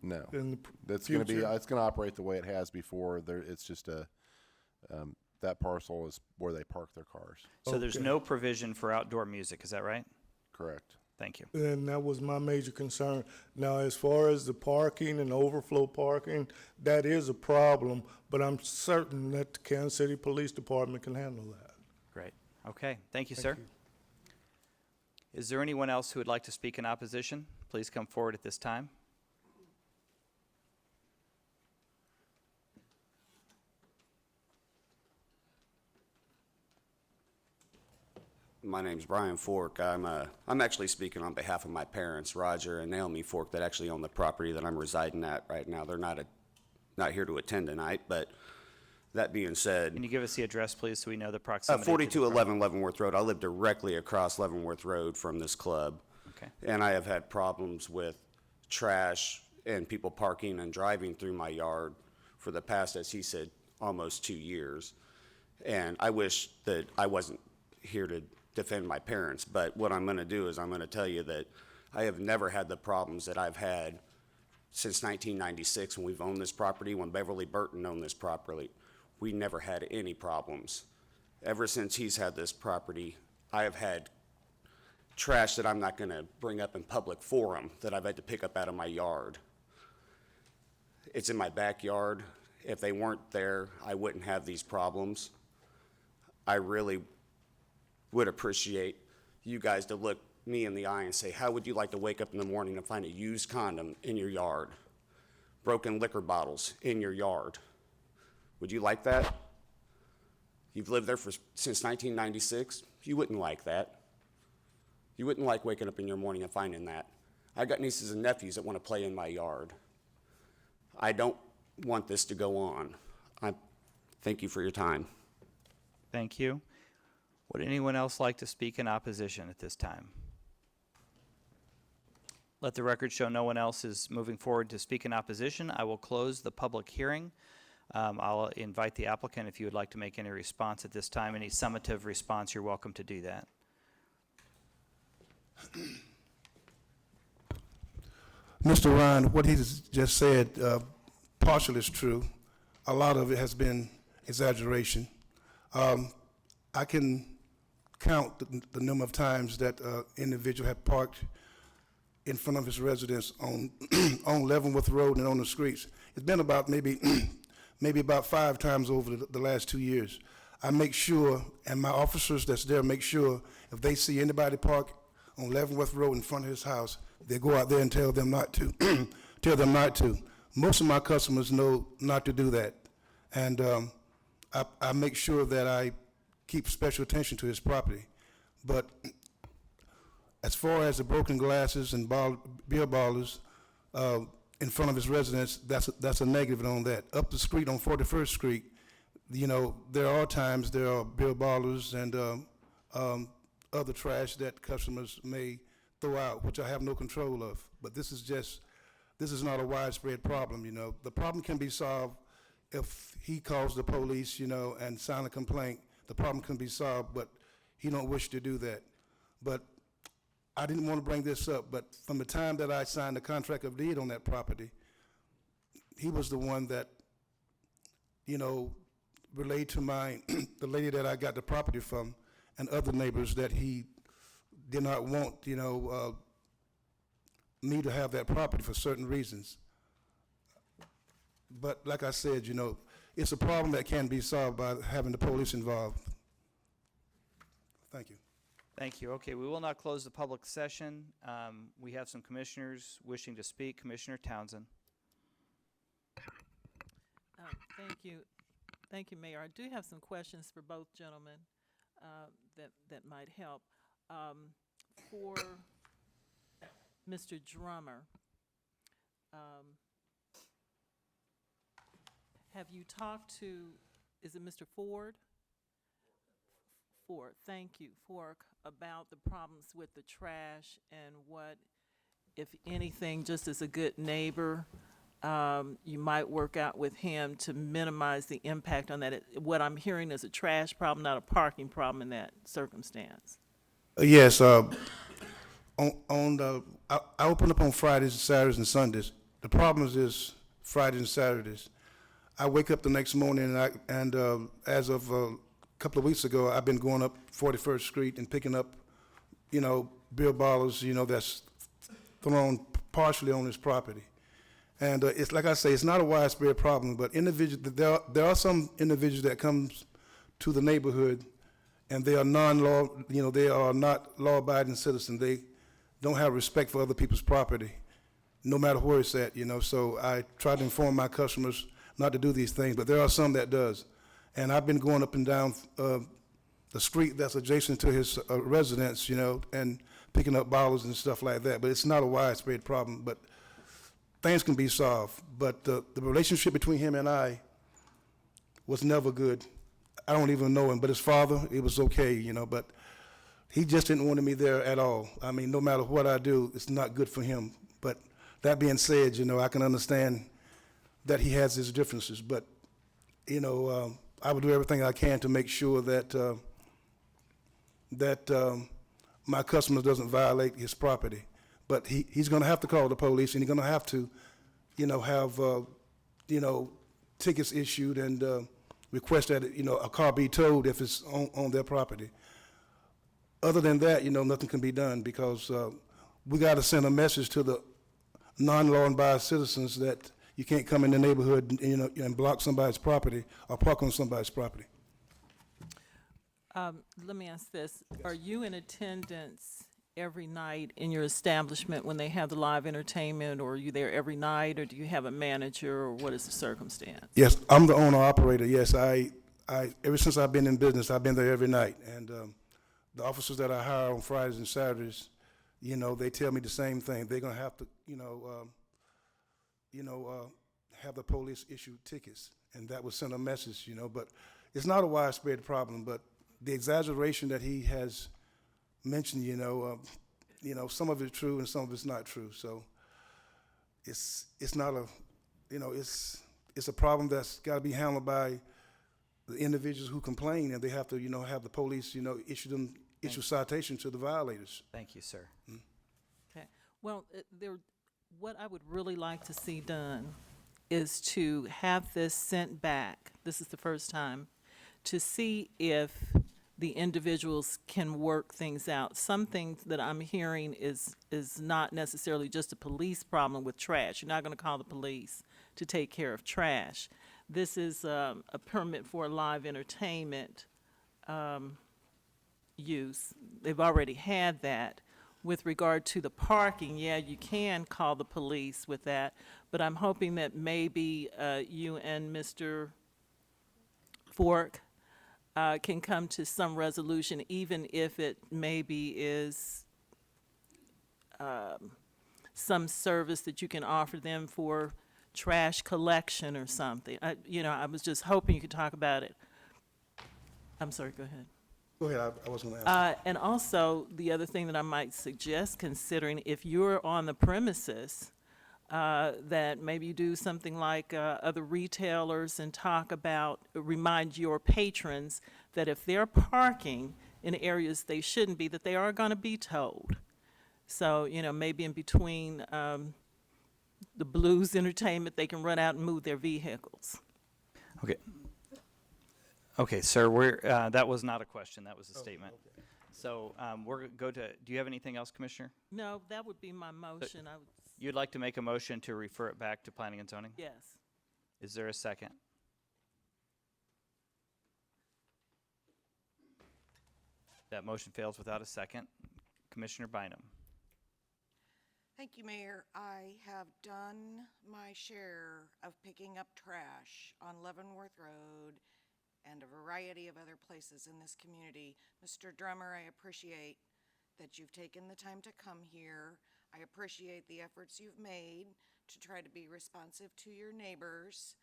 Speaker 17: No.
Speaker 18: in the
Speaker 17: That's going to be,
Speaker 18: future?
Speaker 17: it's going to operate the way it has before. It's just that parcel is where they park their cars.
Speaker 2: So there's no provision for outdoor music, is that right?
Speaker 17: Correct.
Speaker 2: Thank you.
Speaker 18: And that was my major concern. Now, as far as the parking and overflow parking, that is a problem, but I'm certain that the Kansas City Police Department can handle that.
Speaker 2: Great. Okay. Thank you, sir. Is there anyone else who would like to speak in opposition? Please come forward at this time.
Speaker 19: My name's Brian Fork. I'm actually speaking on behalf of my parents, Roger and Naomi Fork, that actually own the property that I'm residing at right now. They're not here to attend tonight, but that being said,
Speaker 2: Can you give us the address, please, so we know the proximity? to the
Speaker 19: 4211 Leavenworth Road. I live directly across Leavenworth Road from this club.
Speaker 2: Okay.
Speaker 19: And I have had problems with trash and people parking and driving through my yard for the past, as he said, almost 2 years. And I wish that I wasn't here to defend my parents, but what I'm going to do is I'm going to tell you that I have never had the problems that I've had since 1996 when we've owned this property, when Beverly Burton owned this property. We never had any problems. Ever since he's had this property, I have had trash that I'm not going to bring up in public forum that I've had to pick up out of my yard. It's in my backyard. If they weren't there, I wouldn't have these problems. I really would appreciate you guys to look me in the eye and say, how would you like to wake up in the morning and find a used condom in your yard? Broken liquor bottles in your yard? Would you like that? You've lived there since 1996. You wouldn't like that. You wouldn't like waking up in your morning and finding that. I've got nieces and nephews that want to play in my yard. I don't want this to go on. Thank you for your time.
Speaker 2: Thank you. Would anyone else like to speak in opposition at this time? Let the record show no one else is moving forward to speak in opposition. I will close the public hearing. I'll invite the applicant if you would like to make any response at this time. Any summative response, you're welcome to do that.
Speaker 16: Mr. Ryan, what he just said partially is true. A lot of it has been exaggeration. I can count the number of times that individual had parked in front of his residence on on Leavenworth Road and on the streets. It's been about maybe about 5 times over the last 2 years. I make sure, and my officers that's there make sure, if they see anybody park on Leavenworth Road in front of his house, they go out there and tell them not to. Tell them not to. Most of my customers know not to do that, and I make sure that I keep special attention to his property. But as far as the broken glasses and beer ballers in front of his residence, that's a negative on that. Up the street on 41st Street, you know, there are times there are beer ballers and other trash that customers may throw out, which I have no control of. But this is not a widespread problem, you know. The problem can be solved if he calls the police, you know, and sign a complaint. The problem can be solved, but he don't wish to do that. But I didn't want to bring this up, but from the time that I signed the contract of deed on that property, he was the one that, you know, relayed to the lady that I got the property from and other neighbors that he did not want, you know, me to have that property for certain reasons. But like I said, you know, it's a problem that can be solved by having the police involved. Thank you.
Speaker 2: Thank you. Okay, we will now close the public session. We have some commissioners wishing to speak. Commissioner Townsend.
Speaker 4: Thank you. Thank you, Mayor. I do have some questions for both gentlemen that might help. For Mr. Drummer, have you talked to, is it Mr. Ford? Ford, thank you, Fork, about the problems with the trash and what, if anything, just as a good neighbor, you might work out with him to minimize the impact on that. What I'm hearing is a trash problem, not a parking problem in that circumstance.
Speaker 16: Yes, I open up on Fridays, Saturdays, and Sundays. The problem is Fridays and Saturdays. I wake up the next morning, and as of a couple of weeks ago, I've been going up 41st Street and picking up, you know, beer bottles, you know, that's thrown partially on his property. And it's like I say, it's not a widespread problem, but there are some individuals that comes to the neighborhood and they are non-law, you know, they are not law-abiding citizens. They don't have respect for other people's property, no matter where it's at, you know. So I try to inform my customers not to do these things, but there are some that does. And I've been going up and down the street that's adjacent to his residence, you know, and picking up bottles and stuff like that. But it's not a widespread problem, but things can be solved. But the relationship between him and I was never good. I don't even know him, but his father, it was okay, you know, but he just didn't want me there at all. I mean, no matter what I do, it's not good for him. But that being said, you know, I can understand that he has his differences, but, you know, I will do everything I can to make sure that my customer doesn't violate his property. But he's going to have to call the police, and he's going to have to, you know, have, you know, tickets issued and request that, you know, a car be towed if it's on their property. Other than that, you know, nothing can be done because we got to send a message to the non-law-abiding citizens that you can't come in the neighborhood, you know, and block somebody's property or park on somebody's property.
Speaker 4: Let me ask this. Are you in attendance every night in your establishment when they have the live entertainment, or are you there every night, or do you have a manager, or what is the circumstance?
Speaker 16: Yes, I'm the owner-operator. Yes, I ever since I've been in business, I've been there every night. And the officers that I hire on Fridays and Saturdays, you know, they tell me the same thing. They're going to have to, have the police issue tickets. And that would send a message, you know. But it's not a widespread problem. But the exaggeration that he has mentioned, some of it's true and some of it's not true. So it's not a, it's a problem that's got to be handled by the individuals who complain, and they have to, have the police, issue citation to the violators.
Speaker 2: Thank you, sir.
Speaker 4: Okay. Well, what I would really like to see done is to have this sent back. This is the first time to see if the individuals can work things out. Some things that I'm hearing is not necessarily just a police problem with trash. You're not going to call the police to take care of trash. This is a permit for live entertainment use. They've already had that. With regard to the parking, yeah, you can call the police with that, but I'm hoping that maybe you and Mr. Fork can come to some resolution, even if it maybe is some service that you can offer them for trash collection or something. I was just hoping you could talk about it. I'm sorry, go ahead.
Speaker 16: Go ahead, I was going to ask.
Speaker 4: And also, the other thing that I might suggest considering, if you're on the premises, that maybe you do something like other retailers and remind your patrons that if they're parking in areas they shouldn't be, that they are going to be towed. So, maybe in between the Blues Entertainment, they can run out and move their vehicles.
Speaker 2: Okay. Okay, sir, that was not a question, that was a statement.
Speaker 16: Okay.
Speaker 2: So we're going to go to, do you have anything else, Commissioner?
Speaker 4: No, that would be my motion.
Speaker 2: You'd like to make a motion to refer it back to Planning and Zoning?
Speaker 4: Yes.
Speaker 2: Is there a second? That motion fails without a second. Commissioner Bynum.
Speaker 11: Thank you, Mayor. I have done my share of picking up trash on Leavenworth Road and a variety of other places in this community. Mr. Drummer, I appreciate that you've taken the time to come here. I appreciate the efforts you've made to try to be responsive to your neighbors.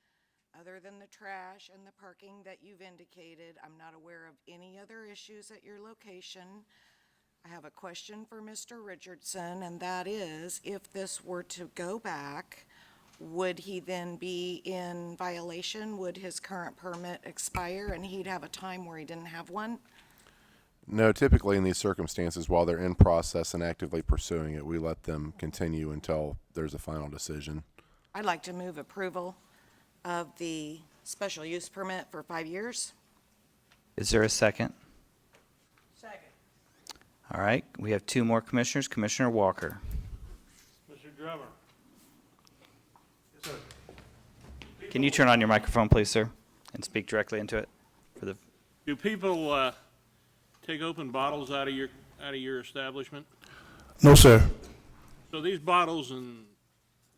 Speaker 11: Other than the trash and the parking that you've indicated, I'm not aware of any other issues at your location. I have a question for Mr. Richardson, and that is, if this were to go back, would he then be in violation? Would his current permit expire and he'd have a time where he didn't have one?
Speaker 17: No, typically in these circumstances, while they're in process and actively pursuing it, we let them continue until there's a final decision.
Speaker 11: I'd like to move approval of the special use permit for 5 years.
Speaker 2: Is there a second?
Speaker 11: Second.
Speaker 2: All right, we have two more commissioners. Commissioner Walker.
Speaker 8: Mr. Drummer.
Speaker 2: Can you turn on your microphone, please, sir, and speak directly into it?
Speaker 8: Do people take open bottles out of your establishment?
Speaker 16: No, sir.
Speaker 8: So these bottles and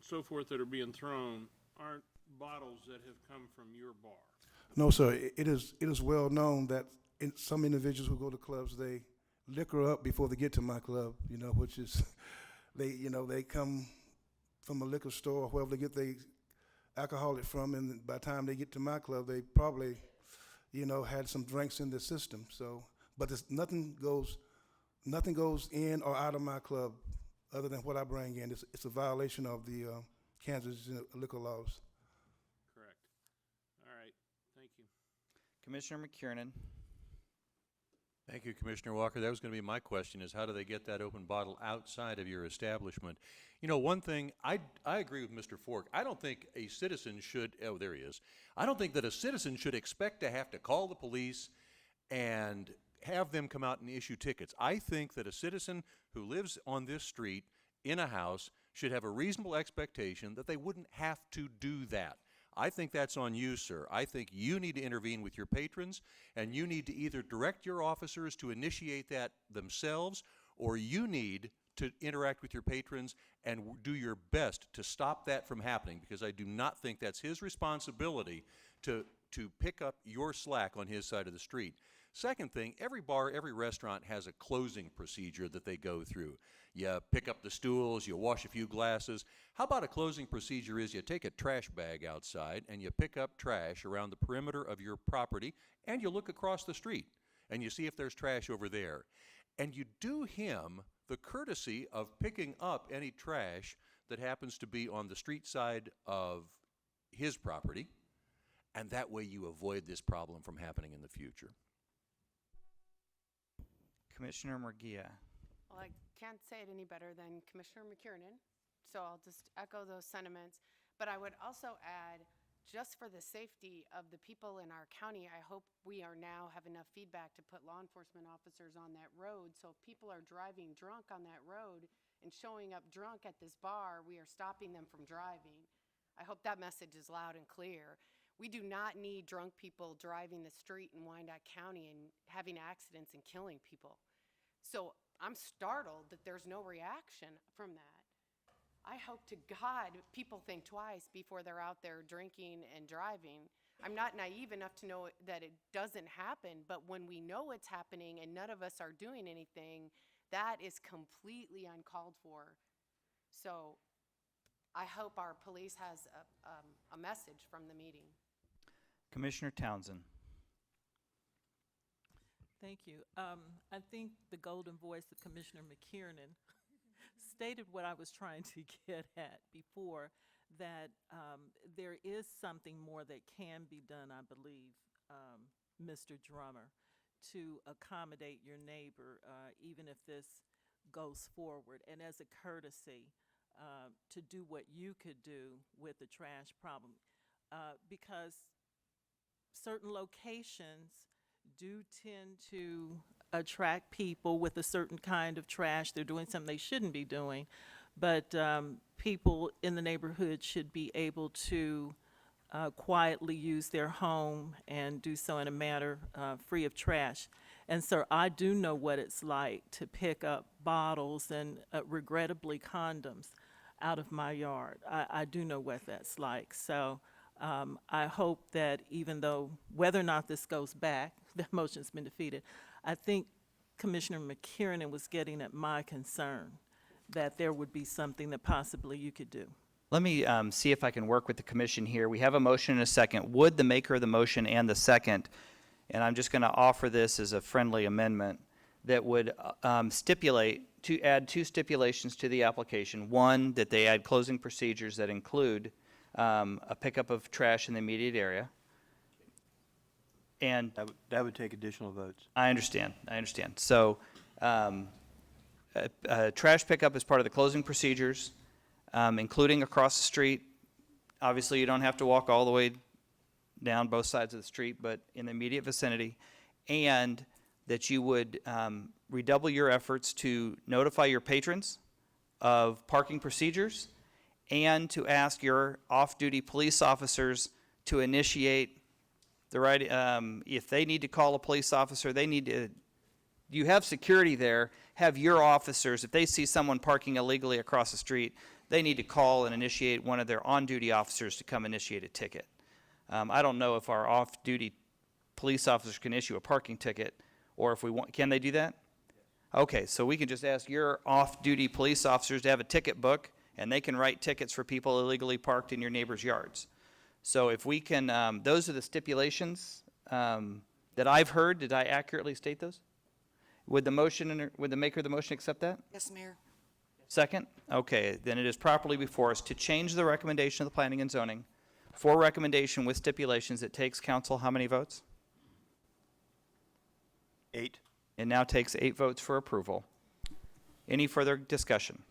Speaker 8: so forth that are being thrown aren't bottles that have come from your bar?
Speaker 16: No, sir. It is well known that some individuals who go to clubs, they liquor up before they get to my club, which is, they come from a liquor store, wherever they get their alcoholic from, and by the time they get to my club, they probably, had some drinks in their system. So, but nothing goes in or out of my club other than what I bring in. It's a violation of the Kansas liquor laws.
Speaker 8: Correct. All right. Thank you.
Speaker 2: Commissioner McKiernan.
Speaker 10: Thank you, Commissioner Walker. That was going to be my question, is how do they get that open bottle outside of your establishment? One thing, I agree with Mr. Fork. I don't think a citizen should, oh, there he is. I don't think that a citizen should expect to have to call the police and have them come out and issue tickets. I think that a citizen who lives on this street in a house should have a reasonable expectation that they wouldn't have to do that. I think that's on you, sir. I think you need to intervene with your patrons, and you need to either direct your officers to initiate that themselves, or you need to interact with your patrons and do your best to stop that from happening, because I do not think that's his responsibility to to pick up your slack on his side of the street. Second thing, every bar, every restaurant has a closing procedure that they go through. You pick up the stools, you wash a few glasses. How about a closing procedure is you take a trash bag outside and you pick up trash around the perimeter of your property and you look across the street and you see if there's trash over there. And you do him the courtesy of picking up any trash that happens to be on the street side of his property, and that way you avoid this problem from happening in the future.
Speaker 2: Commissioner Murguia.
Speaker 7: Well, I can't say it any better than Commissioner McKiernan, so I'll just echo those sentiments. But I would also add, just for the safety of the people in our county, I hope we are now have enough feedback to put law enforcement officers on that road. So if people are driving drunk on that road and showing up drunk at this bar, we are stopping them from driving. I hope that message is loud and clear. We do not need drunk people driving the street in Wyandotte County and having accidents and killing people. So I'm startled that there's no reaction from that. I hope to God people think twice before they're out there drinking and driving. I'm not naive enough to know that it doesn't happen, but when we know it's happening and none of us are doing anything, that is completely uncalled for. So I hope our police has a message from the meeting.
Speaker 2: Commissioner Townsend.
Speaker 4: Thank you. I think the golden voice of Commissioner McKiernan stated what I was trying to get at before, that there is something more that can be done, I believe, Mr. Drummer, to accommodate your neighbor, even if this goes forward. And as a courtesy, to do what you could do with the trash problem, because certain locations do tend to attract people with a certain kind of trash. They're doing something they shouldn't be doing, but people in the neighborhood should be able to quietly use their home and do so in a manner free of trash. And so I do know what it's like to pick up bottles and regrettably condoms out of my yard. I do know what that's like. So I hope that even though, whether or not this goes back, the motion's been defeated, I think Commissioner McKiernan was getting at my concern that there would be something that possibly you could do.
Speaker 2: Let me see if I can work with the commission here. We have a motion and a second. Would the maker of the motion and the second, and I'm just going to offer this as a friendly amendment, that would stipulate, to add two stipulations to the application. One, that they add closing procedures that include a pickup of trash in the immediate area. And
Speaker 12: That would take additional votes.
Speaker 2: I understand. So, trash pickup is part of the closing procedures, including across the street. Obviously, you don't have to walk all the way down both sides of the street, but in the immediate vicinity. And that you would redouble your efforts to notify your patrons of parking procedures and to ask your off-duty police officers to initiate the right, if they need to call a police officer, they need to, you have security there, have your officers, if they see someone parking illegally across the street, they need to call and initiate one of their on-duty officers to come initiate a ticket. I don't know if our off-duty police officers can issue a parking ticket, or if we want, can they do that? Okay, so we can just ask your off-duty police officers to have a ticket book, and they can write tickets for people illegally parked in your neighbor's yards. So if we can, those are the stipulations that I've heard. Did I accurately state those? Would the motion, would the maker of the motion accept that?
Speaker 11: Yes, Mayor.
Speaker 2: Second? Okay, then it is properly before us to change the recommendation of the planning and zoning for recommendation with stipulations. It takes council how many votes?
Speaker 12: 8.
Speaker 2: It now takes 8 votes for approval. Any further discussion?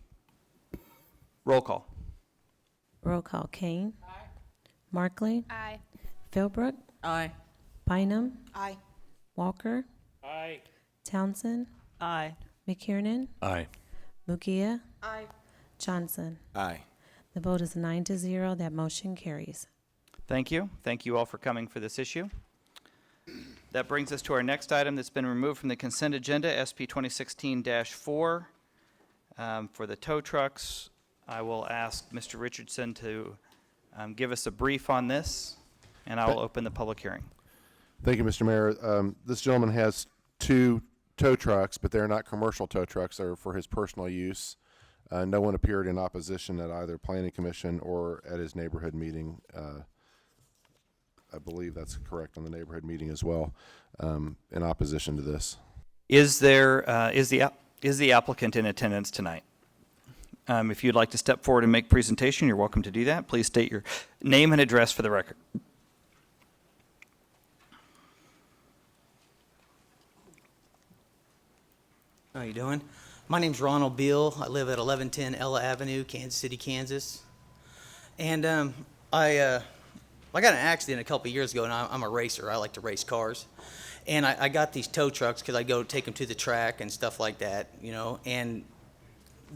Speaker 2: Roll call.
Speaker 3: Roll call. Kane. Aye. Markley.
Speaker 13: Aye.
Speaker 3: Philbrook.
Speaker 14: Aye.
Speaker 3: Bynum.
Speaker 11: Aye.
Speaker 3: Walker.
Speaker 8: Aye.
Speaker 3: Townsend.
Speaker 4: Aye.
Speaker 3: McKiernan.
Speaker 10: Aye.
Speaker 3: Mugia.
Speaker 11: Aye.
Speaker 3: Johnson.
Speaker 6: Aye.
Speaker 3: The vote is 9-0. That motion carries.
Speaker 2: Thank you. Thank you all for coming for this issue. That brings us to our next item that's been removed from the consent agenda, SP 2016-4. For the tow trucks, I will ask Mr. Richardson to give us a brief on this. And I will open the public hearing.
Speaker 17: Thank you, Mr. Mayor. This gentleman has 2 tow trucks, but they're not commercial tow trucks. They're for his personal use. No one appeared in opposition at either planning commission or at his neighborhood meeting. I believe that's correct on the neighborhood meeting as well, in opposition to this.
Speaker 2: Is the applicant in attendance tonight? If you'd like to step forward and make presentation, you're welcome to do that. Please state your name and address for the record.
Speaker 20: How you doing? My name's Ronald Beal. I live at 1110 Ella Avenue, Kansas City, Kansas. And I got in an accident a couple years ago, and I'm a racer. I like to race cars. And I got these tow trucks because I go take them to the track and stuff like that, you know. And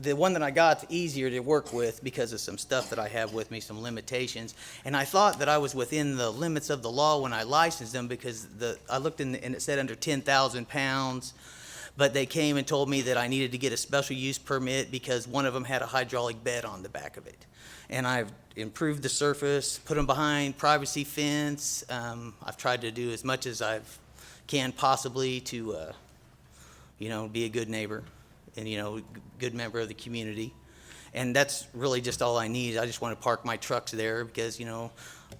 Speaker 20: the one that I got's easier to work with because of some stuff that I have with me, some limitations. And I thought that I was within the limits of the law when I licensed them because I looked and it said under 10,000 pounds. But they came and told me that I needed to get a special use permit because one of them had a hydraulic bed on the back of it. And I've improved the surface, put them behind privacy fence. I've tried to do as much as I can possibly to, you know, be a good neighbor and, you know, good member of the community. And that's really just all I need. I just want to park my trucks there because, you know,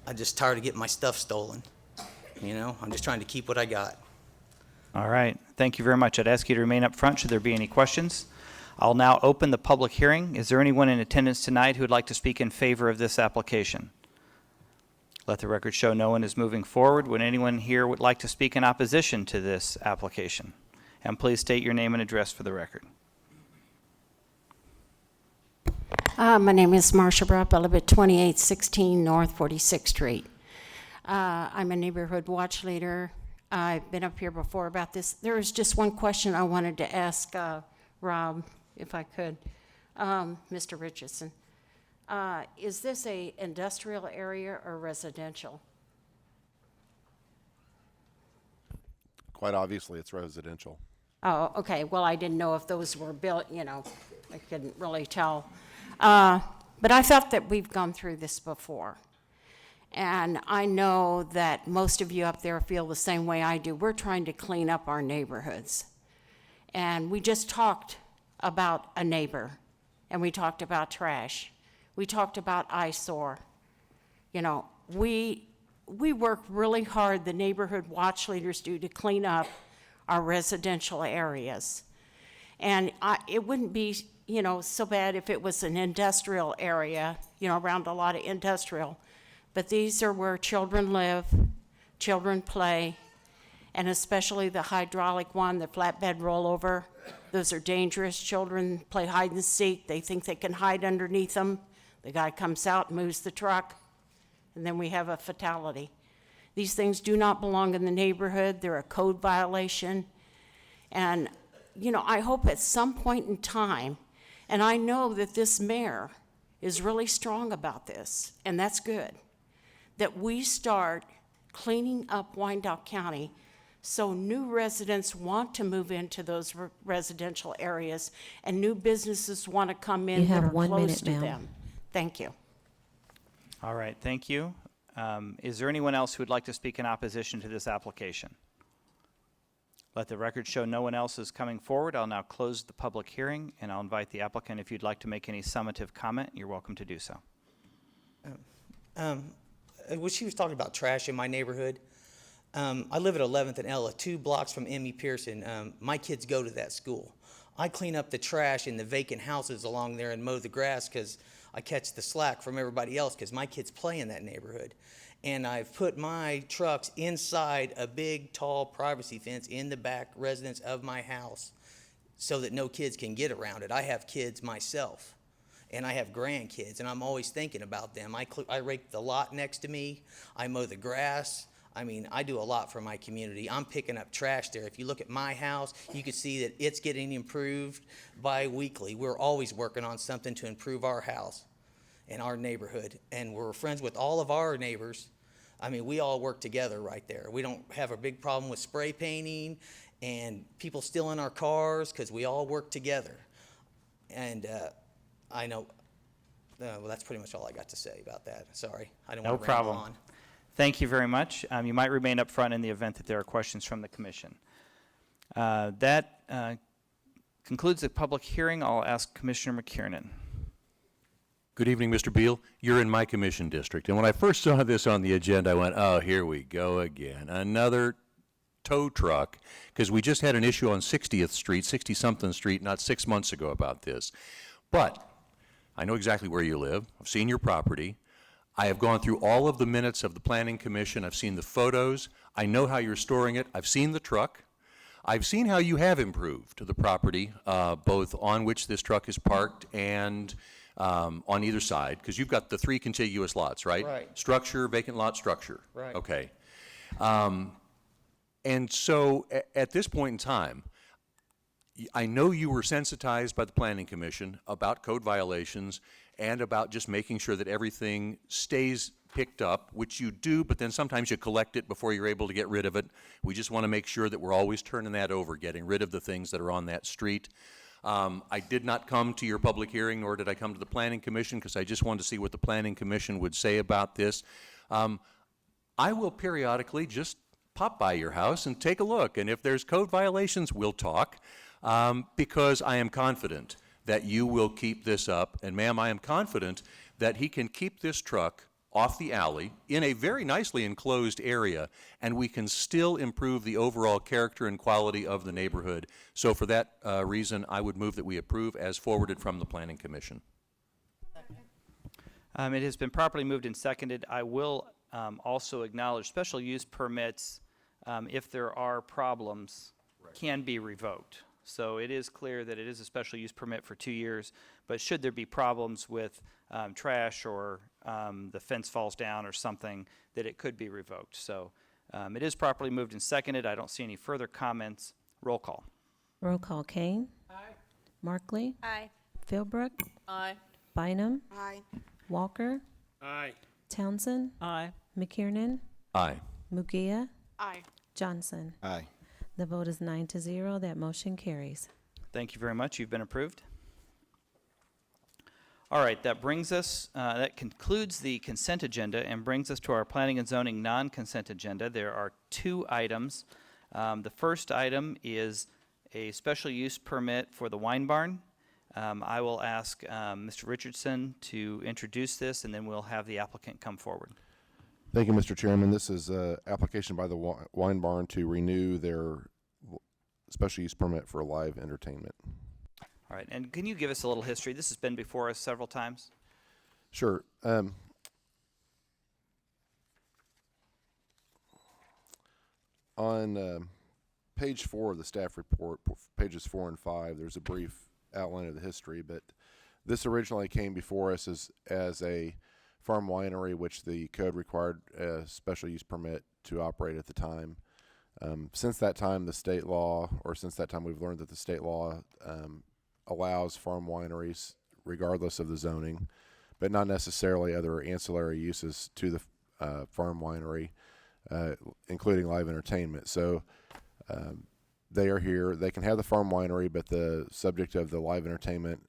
Speaker 20: I'm just tired of getting my stuff stolen. You know, I'm just trying to keep what I got.
Speaker 2: All right. Thank you very much. I'd ask you to remain up front should there be any questions. I'll now open the public hearing. Is there anyone in attendance tonight who would like to speak in favor of this application? Let the record show no one is moving forward. Would anyone here would like to speak in opposition to this application? And please state your name and address for the record.
Speaker 15: My name is Marcia Rupp. I live at 2816 North 46th Street. I'm a neighborhood watch leader. I've been up here before about this. There was just one question I wanted to ask Rob, if I could. Mr. Richardson, is this a industrial area or residential?
Speaker 17: Quite obviously, it's residential.
Speaker 15: Oh, okay. Well, I didn't know if those were built, you know, I couldn't really tell. But I thought that we've gone through this before. And I know that most of you up there feel the same way I do. We're trying to clean up our neighborhoods. And we just talked about a neighbor, and we talked about trash. We talked about eyesore. You know, we work really hard, the neighborhood watch leaders do, to clean up our residential areas. And it wouldn't be, you know, so bad if it was an industrial area, you know, around a lot of industrial. But these are where children live, children play, and especially the hydraulic one, the flatbed rollover. Those are dangerous. Children play hide and seek. They think they can hide underneath them. The guy comes out, moves the truck, and then we have a fatality. These things do not belong in the neighborhood. They're a code violation. And, you know, I hope at some point in time, and I know that this mayor is really strong about this, and that's good, that we start cleaning up Wyandotte County so new residents want to move into those residential areas and new businesses want to come in that are close to them. Thank you.
Speaker 2: All right, thank you. Is there anyone else who would like to speak in opposition to this application? Let the record show no one else is coming forward. I'll now close the public hearing, and I'll invite the applicant, if you'd like to make any summative comment, you're welcome to do so.
Speaker 20: When she was talking about trash in my neighborhood, I live at 11th and Ella, 2 blocks from Emmy Pearson. My kids go to that school. I clean up the trash in the vacant houses along there and mow the grass because I catch the slack from everybody else because my kids play in that neighborhood. And I've put my trucks inside a big, tall privacy fence in the back residence of my house so that no kids can get around it. I have kids myself. And I have grandkids, and I'm always thinking about them. I rake the lot next to me. I mow the grass. I mean, I do a lot for my community. I'm picking up trash there. If you look at my house, you can see that it's getting improved bi-weekly. We're always working on something to improve our house and our neighborhood. And we're friends with all of our neighbors. I mean, we all work together right there. We don't have a big problem with spray painting and people stealing our cars because we all work together. And I know, well, that's pretty much all I got to say about that. Sorry, I didn't want to ramble on.
Speaker 2: Thank you very much. You might remain up front in the event that there are questions from the commission. That concludes the public hearing. I'll ask Commissioner McKiernan.
Speaker 10: Good evening, Mr. Beal. You're in my commission district. And when I first saw this on the agenda, I went, oh, here we go again. Another tow truck, because we just had an issue on 60th Street, 60-something Street, not 6 months ago about this. But I know exactly where you live. I've seen your property. I have gone through all of the minutes of the Planning Commission. I've seen the photos. I know how you're storing it. I've seen the truck. I've seen how you have improved the property, both on which this truck is parked and on either side, because you've got the 3 contiguous lots, right?
Speaker 2: Right.
Speaker 10: Structure, vacant lot, structure.
Speaker 2: Right.
Speaker 10: Okay. And so at this point in time, I know you were sensitized by the Planning Commission about code violations and about just making sure that everything stays picked up, which you do, but then sometimes you collect it before you're able to get rid of it. We just want to make sure that we're always turning that over, getting rid of the things that are on that street. I did not come to your public hearing, nor did I come to the Planning Commission, because I just wanted to see what the Planning Commission would say about this. I will periodically just pop by your house and take a look, and if there's code violations, we'll talk, because I am confident that you will keep this up. And ma'am, I am confident that he can keep this truck off the alley in a very nicely enclosed area, and we can still improve the overall character and quality of the neighborhood. So for that reason, I would move that we approve as forwarded from the Planning Commission.
Speaker 2: It has been properly moved and seconded. I will also acknowledge special use permits, if there are problems, can be revoked. So it is clear that it is a special use permit for 2 years, but should there be problems with trash or the fence falls down or something, that it could be revoked. So it is properly moved and seconded. I don't see any further comments. Roll call.
Speaker 3: Roll call. Kane.
Speaker 11: Aye.
Speaker 3: Markley.
Speaker 13: Aye.
Speaker 3: Philbrook.
Speaker 11: Aye.
Speaker 3: Bynum.
Speaker 11: Aye.
Speaker 3: Walker.
Speaker 8: Aye.
Speaker 3: Townsend.
Speaker 4: Aye.
Speaker 3: McKiernan.
Speaker 10: Aye.
Speaker 3: Mugia.
Speaker 7: Aye.
Speaker 3: Johnson.
Speaker 6: Aye.
Speaker 3: The vote is 9-0. That motion carries.
Speaker 2: Thank you very much. You've been approved. All right, that brings us, that concludes the consent agenda and brings us to our planning and zoning non-consent agenda. There are 2 items. The first item is a special use permit for the wine barn. I will ask Mr. Richardson to introduce this, and then we'll have the applicant come forward.
Speaker 17: Thank you, Mr. Chairman. This is an application by the Wine Barn to renew their special use permit for live entertainment.
Speaker 2: All right, and can you give us a little history? This has been before us several times.
Speaker 17: Sure. On page 4 of the staff report, pages 4 and 5, there's a brief outline of the history, but this originally came before us as a farm winery, which the code required a special use permit to operate at the time. Since that time, we've learned that the state law allows farm wineries, regardless of the zoning, but not necessarily other ancillary uses to the farm winery, including live entertainment. So they are here. They can have the farm winery, but the subject of the live entertainment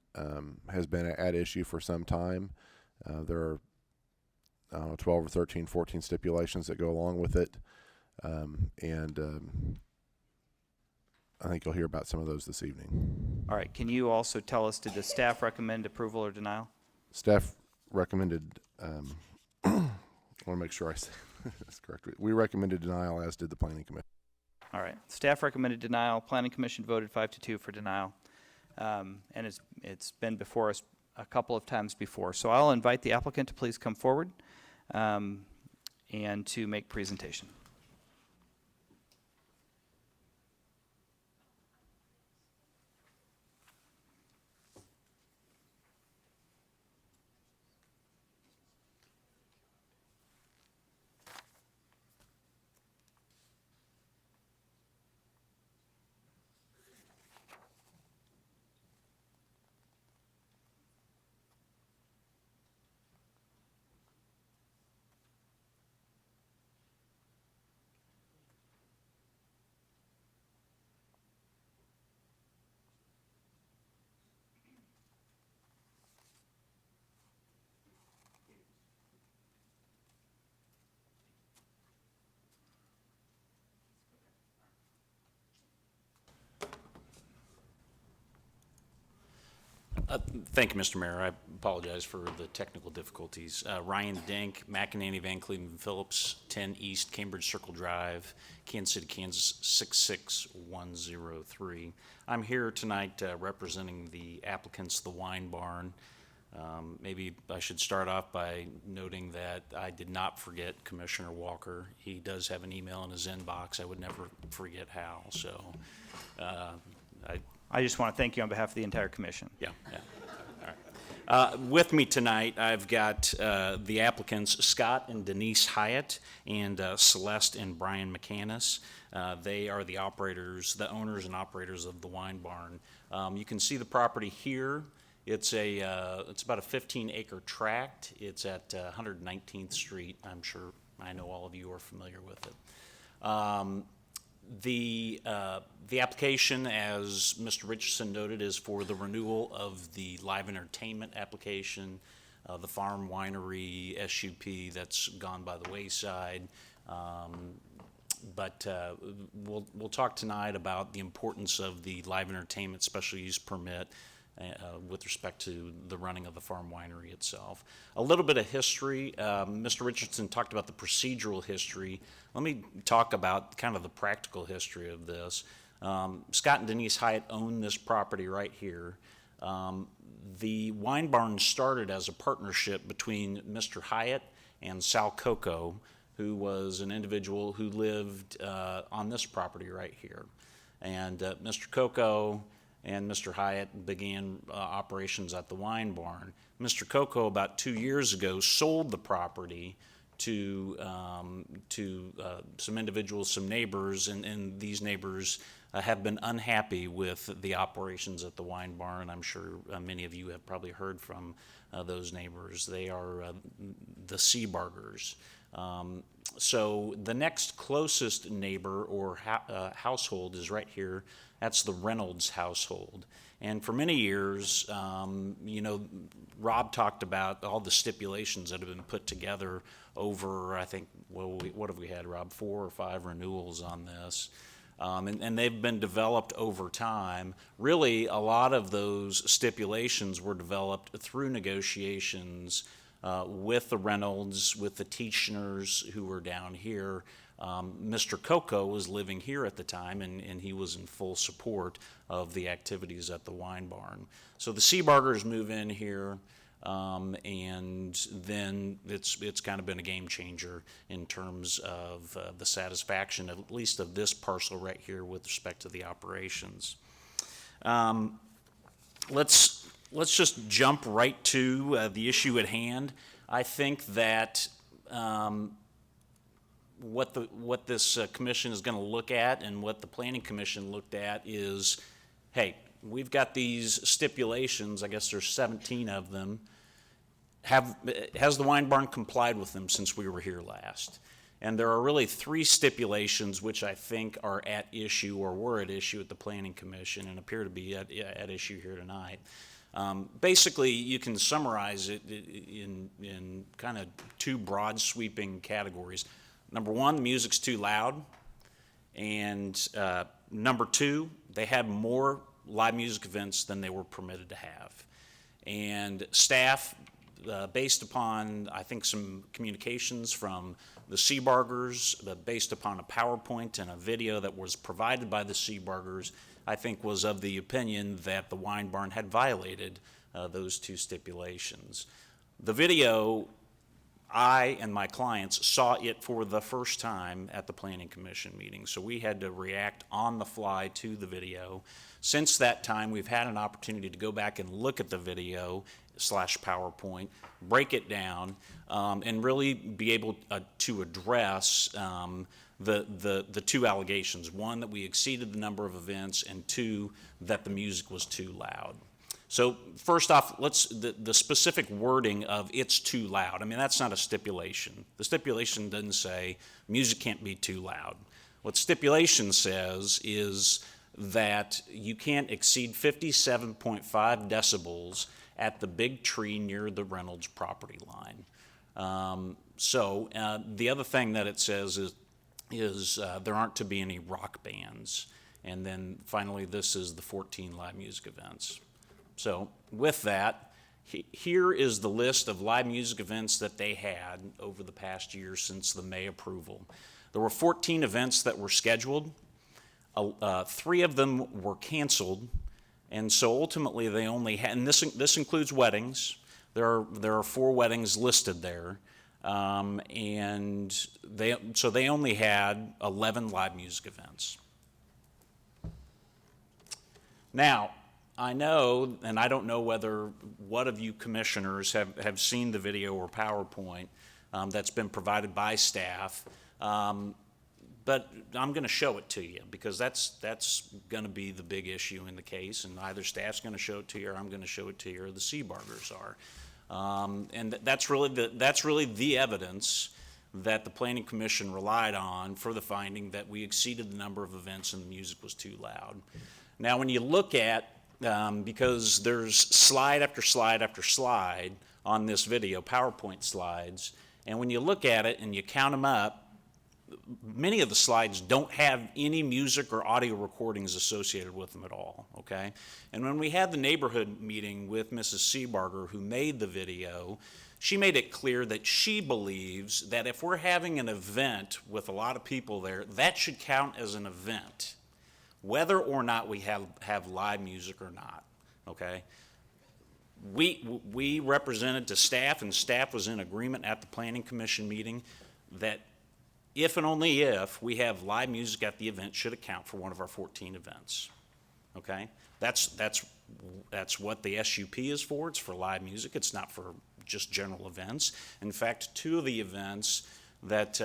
Speaker 17: has been at issue for some time. There are 12 or 13, 14 stipulations that go along with it. I think you'll hear about some of those this evening.
Speaker 2: All right, can you also tell us, did the staff recommend approval or denial?
Speaker 17: Staff recommended, I want to make sure I say this correctly. We recommended denial, as did the Planning Commission.
Speaker 2: All right, staff recommended denial. Planning Commission voted 5-2 for denial. And it's been before us a couple of times before. So I'll invite the applicant to please come forward and to make presentation.
Speaker 5: Thank you, Mr. Mayor. I apologize for the technical difficulties. Ryan Dink, McEnany, Van Cleveland Phillips, 10 East Cambridge Circle Drive, Kansas City, Kansas 66103. I'm here tonight representing the applicants, the Wine Barn. Maybe I should start off by noting that I did not forget Commissioner Walker. He does have an email in his inbox. I would never forget Hal. So
Speaker 2: I just want to thank you on behalf of the entire commission.
Speaker 5: yeah. All right. With me tonight, I've got the applicants Scott and Denise Hyatt and Celeste and Brian McCannis. They are the operators, the owners and operators of the Wine Barn. You can see the property here. It's about a 15-acre tract. It's at 119th Street. I know all of you are familiar with it. The application, as Mr. Richardson noted, is for the renewal of the live entertainment application, the farm winery SUP that's gone by the wayside. But we'll talk tonight about the importance of the live entertainment special use permit with respect to the running of the farm winery itself. A little bit of history. Mr. Richardson talked about the procedural history. Let me talk about kind of the practical history of this. Scott and Denise Hyatt own this property right here. The Wine Barn started as a partnership between Mr. Hyatt and Sal Coco, who was an individual who lived on this property right here. And Mr. Coco and Mr. Hyatt began operations at the Wine Barn. Mr. Coco, about 2 years ago, sold the property to some individuals, some neighbors, and these neighbors have been unhappy with the operations at the Wine Barn. I'm sure many of you have probably heard from those neighbors. They are the Seabargers. So the next closest neighbor or household is right here. That's the Reynolds household. And for many years, Rob talked about all the stipulations that have been put together over, I think, what have we had, Rob? 4 or 5 renewals on this. And they've been developed over time. Really, a lot of those stipulations were developed through negotiations with the Reynolds, with the Teachners who were down here. Mr. Coco was living here at the time, and he was in full support of the activities at the Wine Barn. So the Seabargers move in here, and then it's kind of been a game changer in terms of the satisfaction, at least of this parcel right here with respect to the operations. Let's just jump right to the issue at hand. I think that what this commission is going to look at and what the Planning Commission looked at is, hey, we've got these stipulations, I guess there's 17 of them. Has the Wine Barn complied with them since we were here last? And there are really 3 stipulations which I think are at issue or were at issue at the Planning Commission and appear to be at issue here tonight. Basically, you can summarize it in kind of 2 broad sweeping categories. Number 1, the music's too loud. And number 2, they had more live music events than they were permitted to have. And staff, based upon, I think, some communications from the Seabargers, based upon a PowerPoint and a video that was provided by the Seabargers, I think was of the opinion that the Wine Barn had violated those 2 stipulations. The video, I and my clients saw it for the first time at the Planning Commission meeting, so we had to react on the fly to the video. Since that time, we've had an opportunity to go back and look at the video / PowerPoint, break it down, and really be able to address the 2 allegations. 1, that we exceeded the number of events, and 2, that the music was too loud. So first off, the specific wording of it's too loud. I mean, that's not a stipulation. The stipulation doesn't say music can't be too loud. What stipulation says is that you can't exceed 57.5 decibels at the big tree near the Reynolds property line. The other thing that it says is there aren't to be any rock bands. And then finally, this is the 14 live music events. So with that, here is the list of live music events that they had over the past year since the May approval. There were 14 events that were scheduled. 3 of them were canceled, and so ultimately they only had, and this includes weddings. There are 4 weddings listed there, and they only had 11 live music events. Now, I know, and I don't know what of you commissioners have seen the video or PowerPoint that's been provided by staff, but I'm going to show it to you because that's going to be the big issue in the case, and either staff's going to show it to you, or I'm going to show it to you, or the Seabargers are. And that's really the evidence that the Planning Commission relied on for the finding that we exceeded the number of events and the music was too loud. Now, when you look at, because there's slide after slide after slide on this video, PowerPoint slides, and when you look at it and you count them up, many of the slides don't have any music or audio recordings associated with them at all, okay? And when we had the neighborhood meeting with Mrs. Seabarger, who made the video, she made it clear that she believes that if we're having an event with a lot of people there, that should count as an event, whether or not we have live music or not, okay? We represented to staff, and staff was in agreement at the Planning Commission meeting that if and only if we have live music at the event, should account for one of our 14 events, okay? That's what the SUP is for. It's for live music. It's not for just general events. In fact, 2 of the events that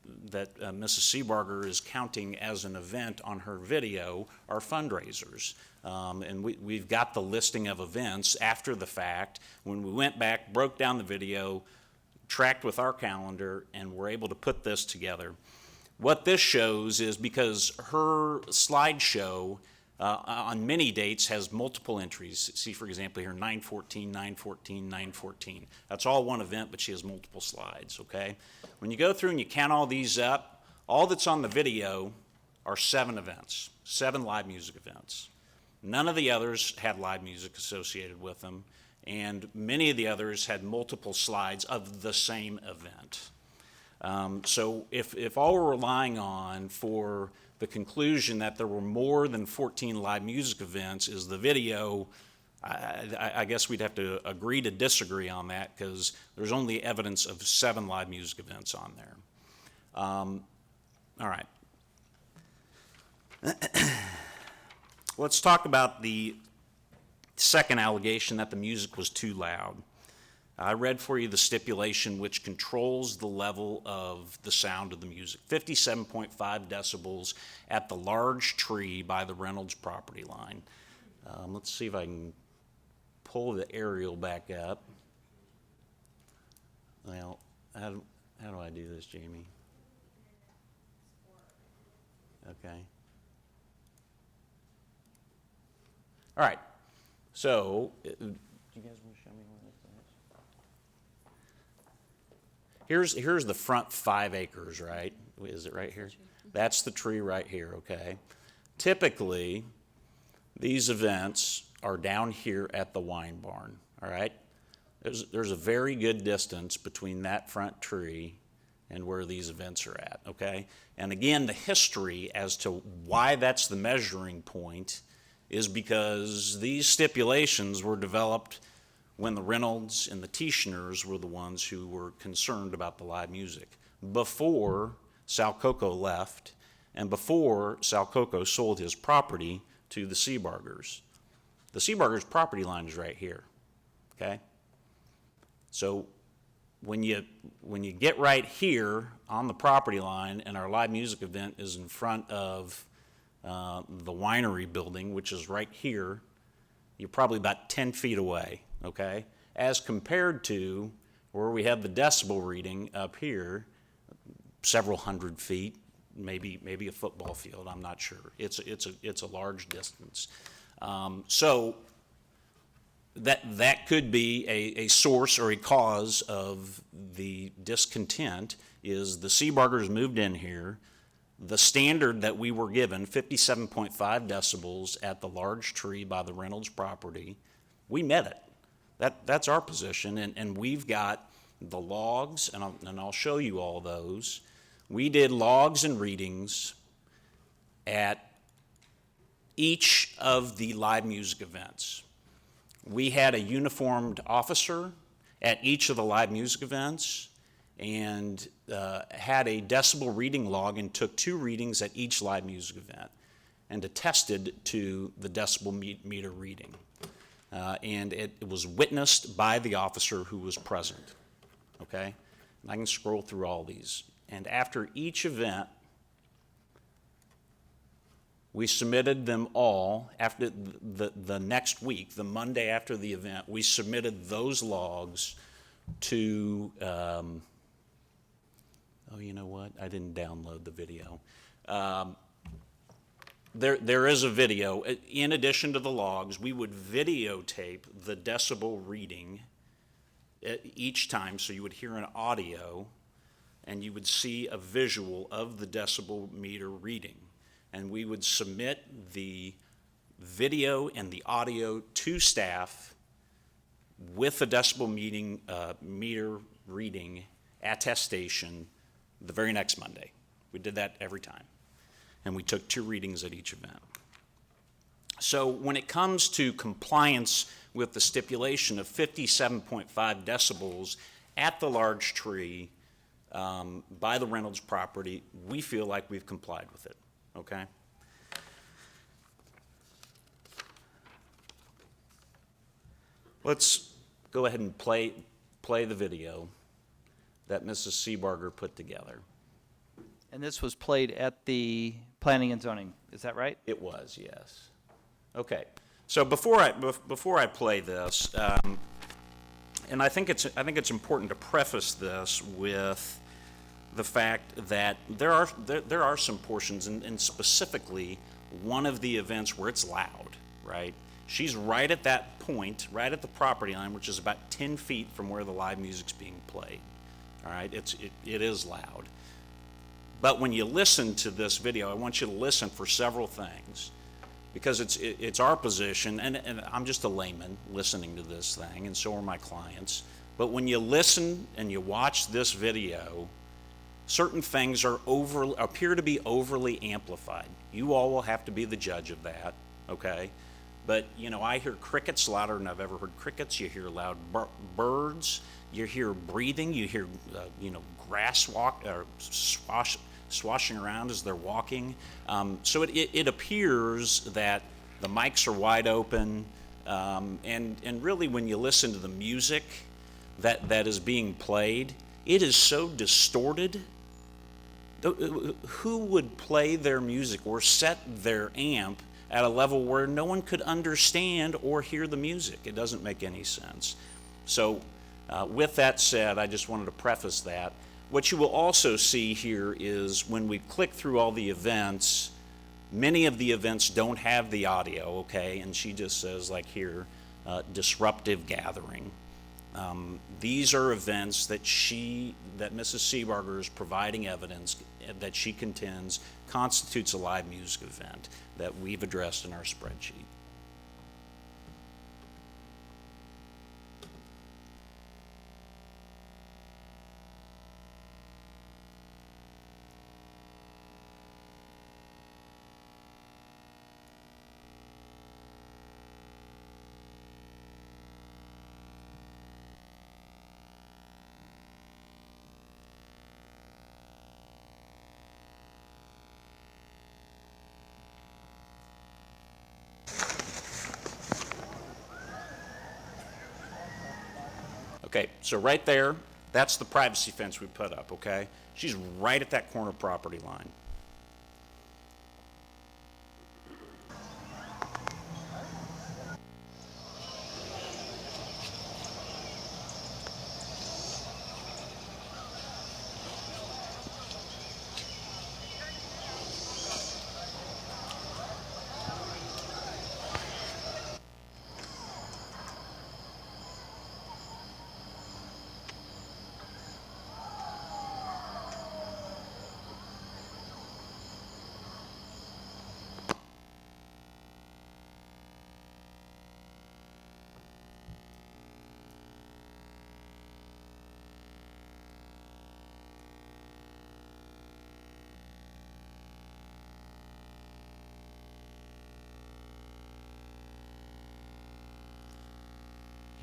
Speaker 5: Mrs. Seabarger is counting as an event on her video are fundraisers. And we've got the listing of events after the fact. When we went back, broke down the video, tracked with our calendar, and were able to put this together. What this shows is because her slideshow on many dates has multiple entries. See, for example, here, 9/14, 9/14, 9/14. That's all one event, but she has multiple slides, okay? When you go through and you count all these up, all that's on the video are 7 events, 7 live music events. None of the others had live music associated with them, and many of the others had multiple slides of the same event. So if all we're relying on for the conclusion that there were more than 14 live music events is the video, I guess we'd have to agree to disagree on that because there's only evidence of 7 live music events on there. All right. Let's talk about the second allegation that the music was too loud. I read for you the stipulation which controls the level of the sound of the music. 57.5 decibels at the large tree by the Reynolds property line. Let's see if I can pull the aerial back up. Well, how do I do this, Jamie? Okay. All right. So, do you guys want to show me where this is? Here's the front 5 acres, right? Is it right here? That's the tree right here, okay? Typically, these events are down here at the wine barn, all right? There's a very good distance between that front tree and where these events are at, okay? And again, the history as to why that's the measuring point is because these stipulations were developed when the Reynolds and the Tischners were the ones who were concerned about the live music, before Sal Coco left and before Sal Coco sold his property to the Seabargers. The Seabargers' property line is right here, okay? So when you get right here on the property line and our live music event is in front of the winery building, which is right here, you're probably about 10 feet away, okay? As compared to where we have the decibel reading up here, several hundred feet, maybe a football field, I'm not sure. It's a large distance. So that could be a source or a cause of the discontent is the Seabargers moved in here. The standard that we were given, 57.5 decibels at the large tree by the Reynolds property,
Speaker 21: We met it. That's our position, and we've got the logs, and I'll show you all those. We did logs and readings at each of the live music events. We had a uniformed officer at each of the live music events and had a decibel reading log and took 2 readings at each live music event and attested to the decibel meter reading. And it was witnessed by the officer who was present, okay? And I can scroll through all these. And after each event, we submitted them all. After the next week, the Monday after the event, we submitted those logs to, oh, you know what? I didn't download the video. There is a video. In addition to the logs, we would videotape the decibel reading each time, so you would hear an audio and you would see a visual of the decibel meter reading. And we would submit the video and the audio to staff with the decibel meter reading attestation the very next Monday. We did that every time. And we took 2 readings at each event. So when it comes to compliance with the stipulation of 57.5 decibels at the large tree by the Reynolds property, we feel like we've complied with it, okay? Let's go ahead and play the video that Mrs. Seabarger put together.
Speaker 2: And this was played at the Planning and Zoning, is that right?
Speaker 21: It was, yes. Okay, so before I play this, and I think it's important to preface this with the fact that there are some portions, and specifically one of the events where it's loud, right? She's right at that point, right at the property line, which is about 10 feet from where the live music's being played. All right, it is loud. But when you listen to this video, I want you to listen for several things, because it's our position, and I'm just a layman listening to this thing, and so are my clients. But when you listen and you watch this video, certain things appear to be overly amplified. You all will have to be the judge of that, okay? But, you know, I hear crickets louder than I've ever heard crickets. You hear loud birds. You hear breathing. You hear, grass swashing around as they're walking. So it appears that the mics are wide open. And really, when you listen to the music that is being played, it is so distorted. Who would play their music or set their amp at a level where no one could understand or hear the music? It doesn't make any sense. So with that said, I just wanted to preface that. What you will also see here is when we click through all the events, many of the events don't have the audio, okay? And she just says, like here, disruptive gathering. These are events that Mrs. Seabarger is providing evidence that she contends constitutes a live music event that we've addressed in our spreadsheet. Okay, so right there, that's the privacy fence we put up, okay? She's right at that corner property line.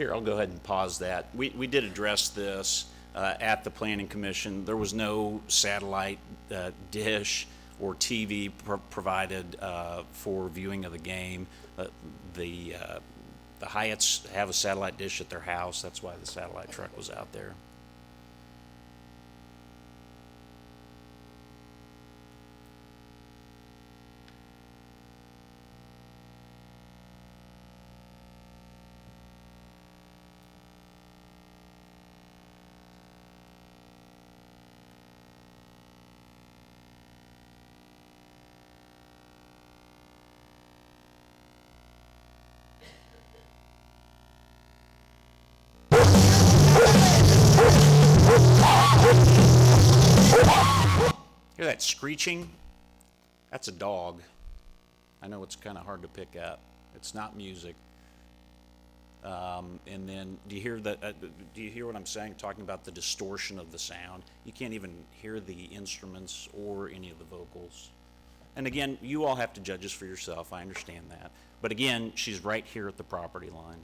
Speaker 21: Here, I'll go ahead and pause that. We did address this at the Planning Commission. There was no satellite dish or TV provided for viewing of the game. The Hyatts have a satellite dish at their house. That's why the satellite truck was out there. Hear that screeching? That's a dog. I know it's kind of hard to pick up. It's not music. And then, do you hear that? Do you hear what I'm saying? Talking about the distortion of the sound. You can't even hear the instruments or any of the vocals. And again, you all have to judge this for yourself. I understand that. But again, she's right here at the property line.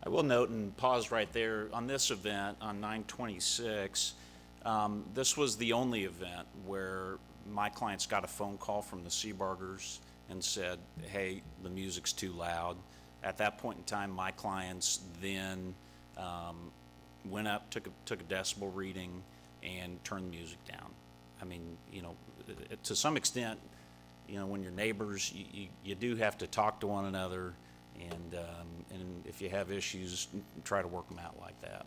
Speaker 21: I will note and pause right there on this event on 9/26. This was the only event where my clients got a phone call from the Seabargers and said, hey, the music's too loud. At that point in time, my clients then went up, took a decibel reading, and turned the music down. I mean, you know, to some extent, you know, when you're neighbors, you do have to talk to one another, and if you have issues, try to work them out like that.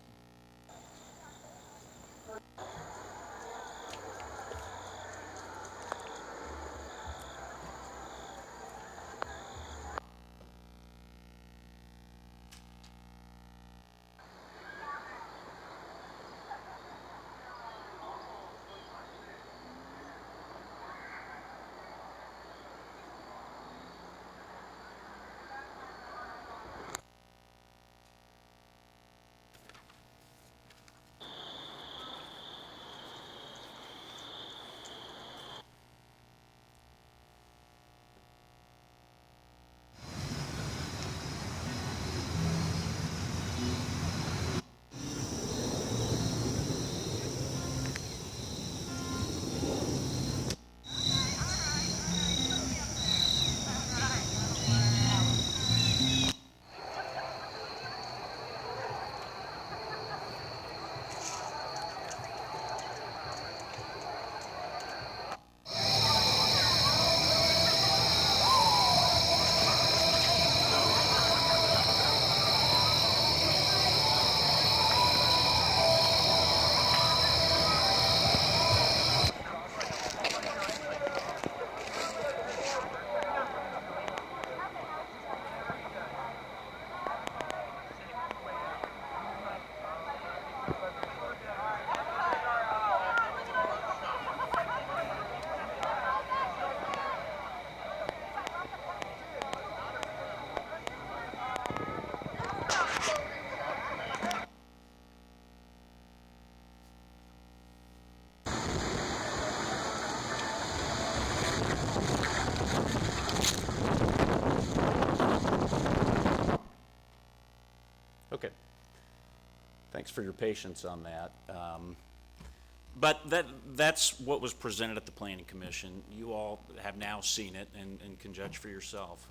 Speaker 21: Thanks for your patience on that. But that's what was presented at the Planning Commission. You all have now seen it and can judge for yourself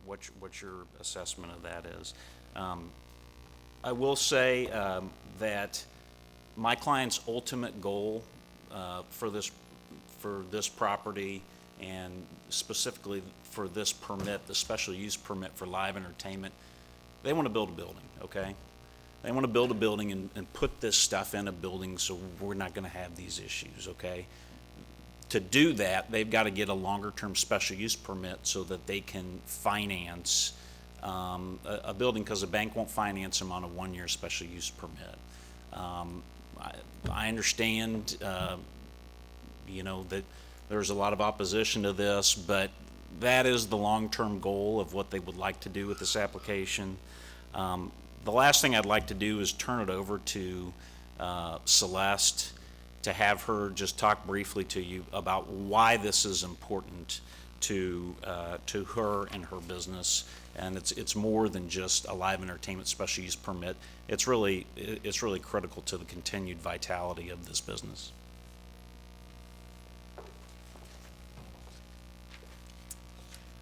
Speaker 21: what your assessment of that is. I will say that my client's ultimate goal for this property, and specifically for this permit, the special use permit for live entertainment, they want to build a building, okay? They want to build a building and put this stuff in a building so we're not going to have these issues, okay? To do that, they've got to get a longer-term special use permit so that they can finance a building, because the bank won't finance them on a one-year special use permit. I understand, that there's a lot of opposition to this, but that is the long-term goal of what they would like to do with this application. The last thing I'd like to do is turn it over to Celeste to have her just talk briefly to you about why this is important to her and her business. And it's more than just a live entertainment special use permit. It's really critical to the continued vitality of this business.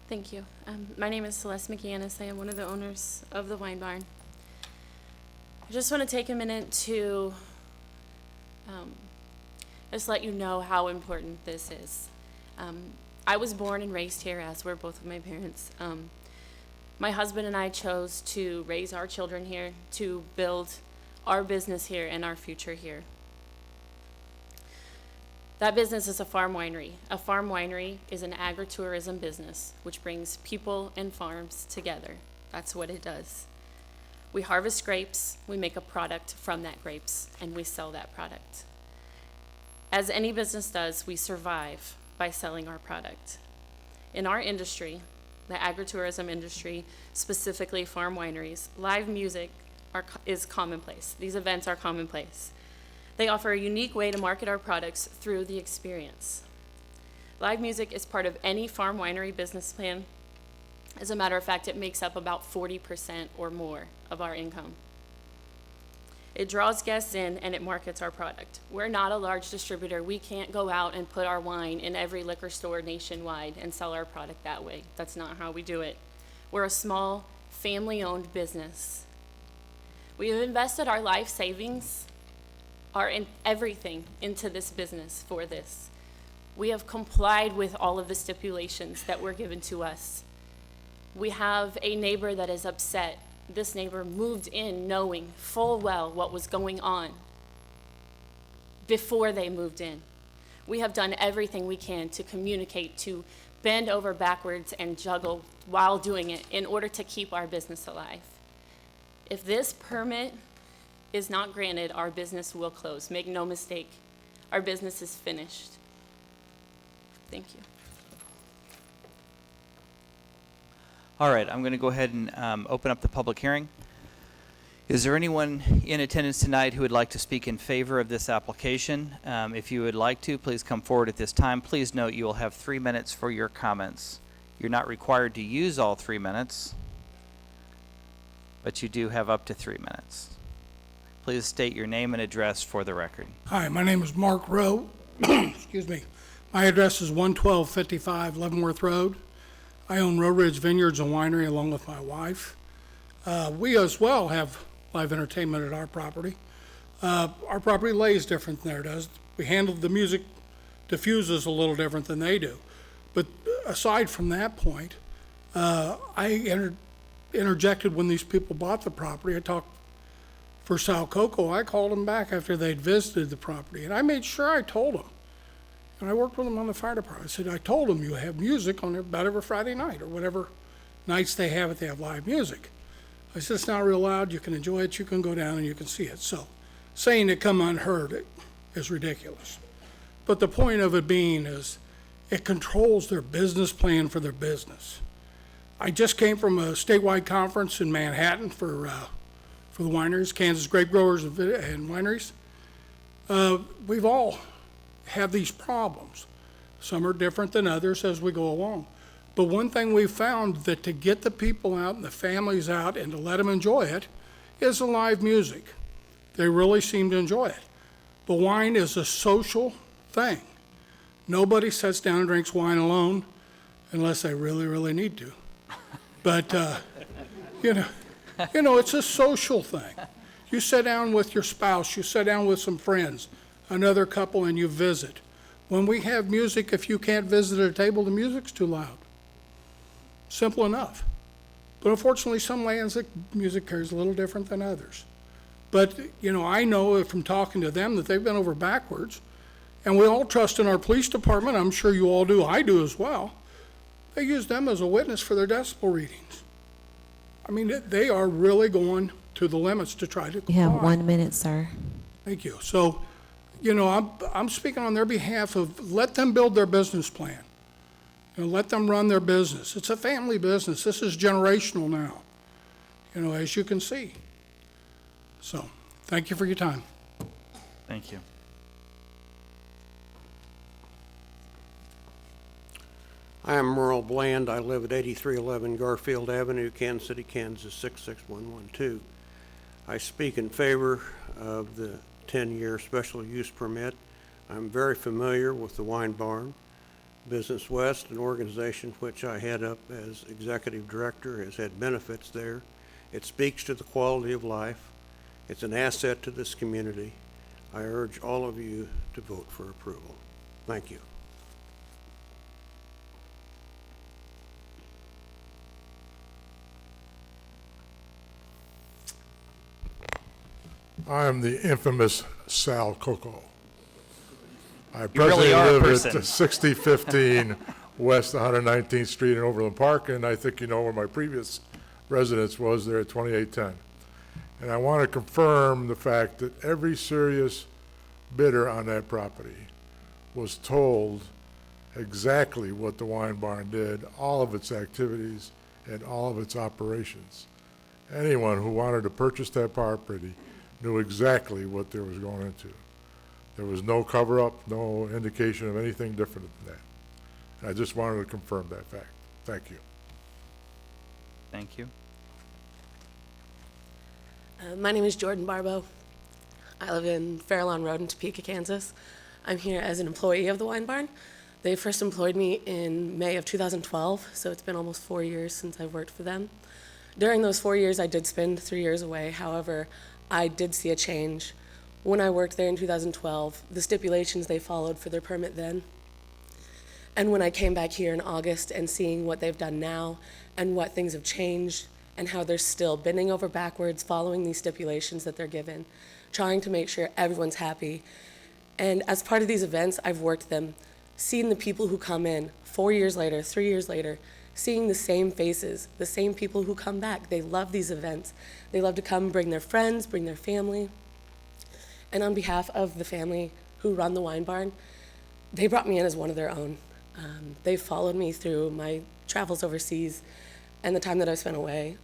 Speaker 1: Thank you. My name is Celeste McAnnis. I am one of the owners of the Wine Barn. I just want to take a minute to just let you know how important this is. I was born and raised here, as were both of my parents. My husband and I chose to raise our children here, to build our business here and our future here. That business is a farm winery. A farm winery is an agritourism business which brings people and farms together. That's what it does. We harvest grapes, we make a product from that grapes, and we sell that product. As any business does, we survive by selling our product. In our industry, the agritourism industry, specifically farm wineries, live music is commonplace. These events are commonplace. They offer a unique way to market our products through the experience. Live music is part of any farm winery business plan. As a matter of fact, it makes up about 40% or more of our income. It draws guests in and it markets our product. We're not a large distributor. We can't go out and put our wine in every liquor store nationwide and sell our product that way. That's not how we do it. We're a small, family-owned business. We have invested our life savings, everything into this business for this. We have complied with all of the stipulations that were given to us. We have a neighbor that is upset. This neighbor moved in knowing full well what was going on before they moved in. We have done everything we can to communicate, to bend over backwards and juggle while doing it in order to keep our business alive. If this permit is not granted, our business will close. Make no mistake, our business is finished. Thank you.
Speaker 2: All right, I'm going to go ahead and open up the public hearing. Is there anyone in attendance tonight who would like to speak in favor of this application? If you would like to, please come forward at this time. Please note you will have 3 minutes for your comments. You're not required to use all 3 minutes, but you do have up to 3 minutes. Please state your name and address for the record.
Speaker 22: Hi, my name is Mark Rowe. Excuse me. My address is 11255 Leavenworth Road. I own Row Ridge Vineyards and Winery along with my wife. We as well have live entertainment at our property. Our property lays different than theirs does. We handle the music diffuses a little different than they do. But aside from that point, I interjected when these people bought the property. I talked for Sal Coco. I called them back after they'd visited the property, and I made sure I told them. And I worked with them on the fire department. I said, I told them you have music on about every Friday night or whatever nights they have it, they have live music. I said, it's not real loud. You can enjoy it. You can go down and you can see it. So saying it come unheard is ridiculous. But the point of it being is it controls their business plan for their business. I just came from a statewide conference in Manhattan for the wineries, Kansas Grape Growers and Wineries. We've all have these problems. Some are different than others as we go along. But one thing we've found that to get the people out and the families out and to let them enjoy it is the live music. They really seem to enjoy it. But wine is a social thing. Nobody sits down and drinks wine alone unless they really, really need to. But, you know, it's a social thing. You sit down with your spouse, you sit down with some friends, another couple, and you visit. When we have music, if you can't visit at a table, the music's too loud. Simple enough. But unfortunately, some lands, the music carries a little different than others. But, you know, I know from talking to them that they've been over backwards, and we all trust in our police department. I'm sure you all do. I do as well. They use them as a witness for their decibel readings. I mean, they are really going to the limits to try to comply.
Speaker 3: You have 1 minute, sir.
Speaker 22: Thank you. So, you know, I'm speaking on their behalf of let them build their business plan. You know, let them run their business. It's a family business. This is generational now, you know, as you can see. So, thank you for your time.
Speaker 2: Thank you.
Speaker 9: I am Merle Bland. I live at 8311 Garfield Avenue, Kansas City, Kansas 66112. I speak in favor of the 10-year special use permit. I'm very familiar with the Wine Barn. Business West, an organization which I head up as executive director, has had benefits there. It speaks to the quality of life. It's an asset to this community. I urge all of you to vote for approval. Thank you.
Speaker 18: I am the infamous Sal Coco. I
Speaker 2: You
Speaker 18: presently
Speaker 2: really are a
Speaker 18: live
Speaker 2: person.
Speaker 18: at 6015 West 119th Street in Overland Park, and I think you know where my previous residence was there at 2810. And I want to confirm the fact that every serious bidder on that property was told exactly what the Wine Barn did, all of its activities, and all of its operations. Anyone who wanted to purchase that property knew exactly what they was going into. There was no cover-up, no indication of anything different than that. And I just wanted to confirm that fact. Thank you.
Speaker 2: Thank you.
Speaker 23: My name is Jordan Barbeau. I live in Fairlawn Road in Topeka, Kansas. I'm here as an employee of the Wine Barn. They first employed me in May of 2012, so it's been almost 4 years since I've worked for them. During those 4 years, I did spend 3 years away. However, I did see a change. When I worked there in 2012, the stipulations they followed for their permit then, and when I came back here in August and seeing what they've done now and what things have changed and how they're still bending over backwards following these stipulations that they're given, trying to make sure everyone's happy. And as part of these events, I've worked them, seen the people who come in 4 years later, 3 years later, seeing the same faces, the same people who come back. They love these events. They love to come bring their friends, bring their family. And on behalf of the family who run the Wine Barn, they brought me in as one of their own. They followed me through my travels overseas and the time that I spent away.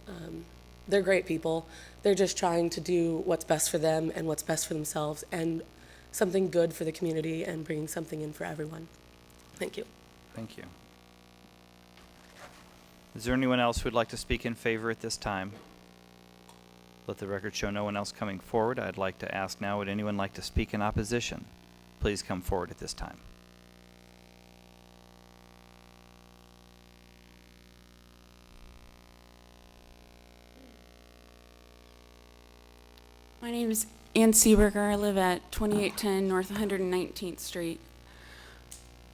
Speaker 23: They're great people. They're just trying to do what's best for them and what's best for themselves and something good for the community and bringing something in for everyone. Thank you.
Speaker 2: Thank you. Is there anyone else who would like to speak in favor at this time? Let the record show no one else coming forward. I'd like to ask now, would anyone like to speak in opposition? Please come forward at this time.
Speaker 24: My name is Ann Seeberger. I live at 2810 North 119th Street.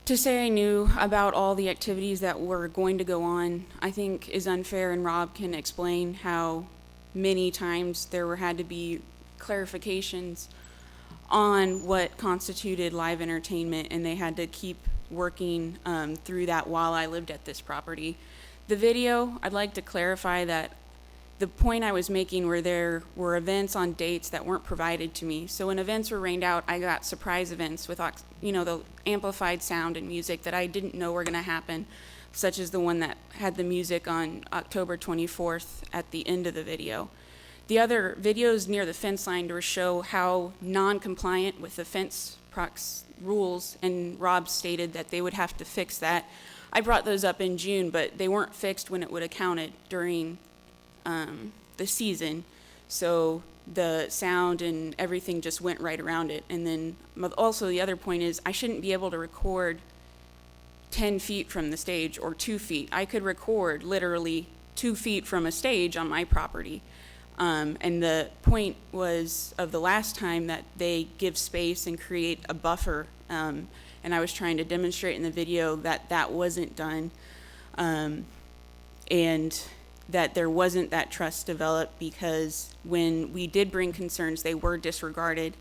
Speaker 24: To say I knew about all the activities that were going to go on, I think is unfair, and Rob can explain how many times there had to be clarifications on what constituted live entertainment, and they had to keep working through that while I lived at this property. The video, I'd like to clarify that the point I was making were there were events on dates that weren't provided to me. So when events were rained out, I got surprise events with, you know, the amplified sound and music that I didn't know were going to happen, such as the one that had the music on October 24th at the end of the video. The other videos near the fence line to show how non-compliant with the fence prox rules, and Rob stated that they would have to fix that. I brought those up in June, but they weren't fixed when it would have counted during the season. So the sound and everything just went right around it. And then also the other point is I shouldn't be able to record 10 feet from the stage or 2 feet. I could record literally 2 feet from a stage on my property. And the point was of the last time that they give space and create a buffer. And I was trying to demonstrate in the video that that wasn't done. And that there wasn't that trust developed, because when we did bring concerns, they were disregarded.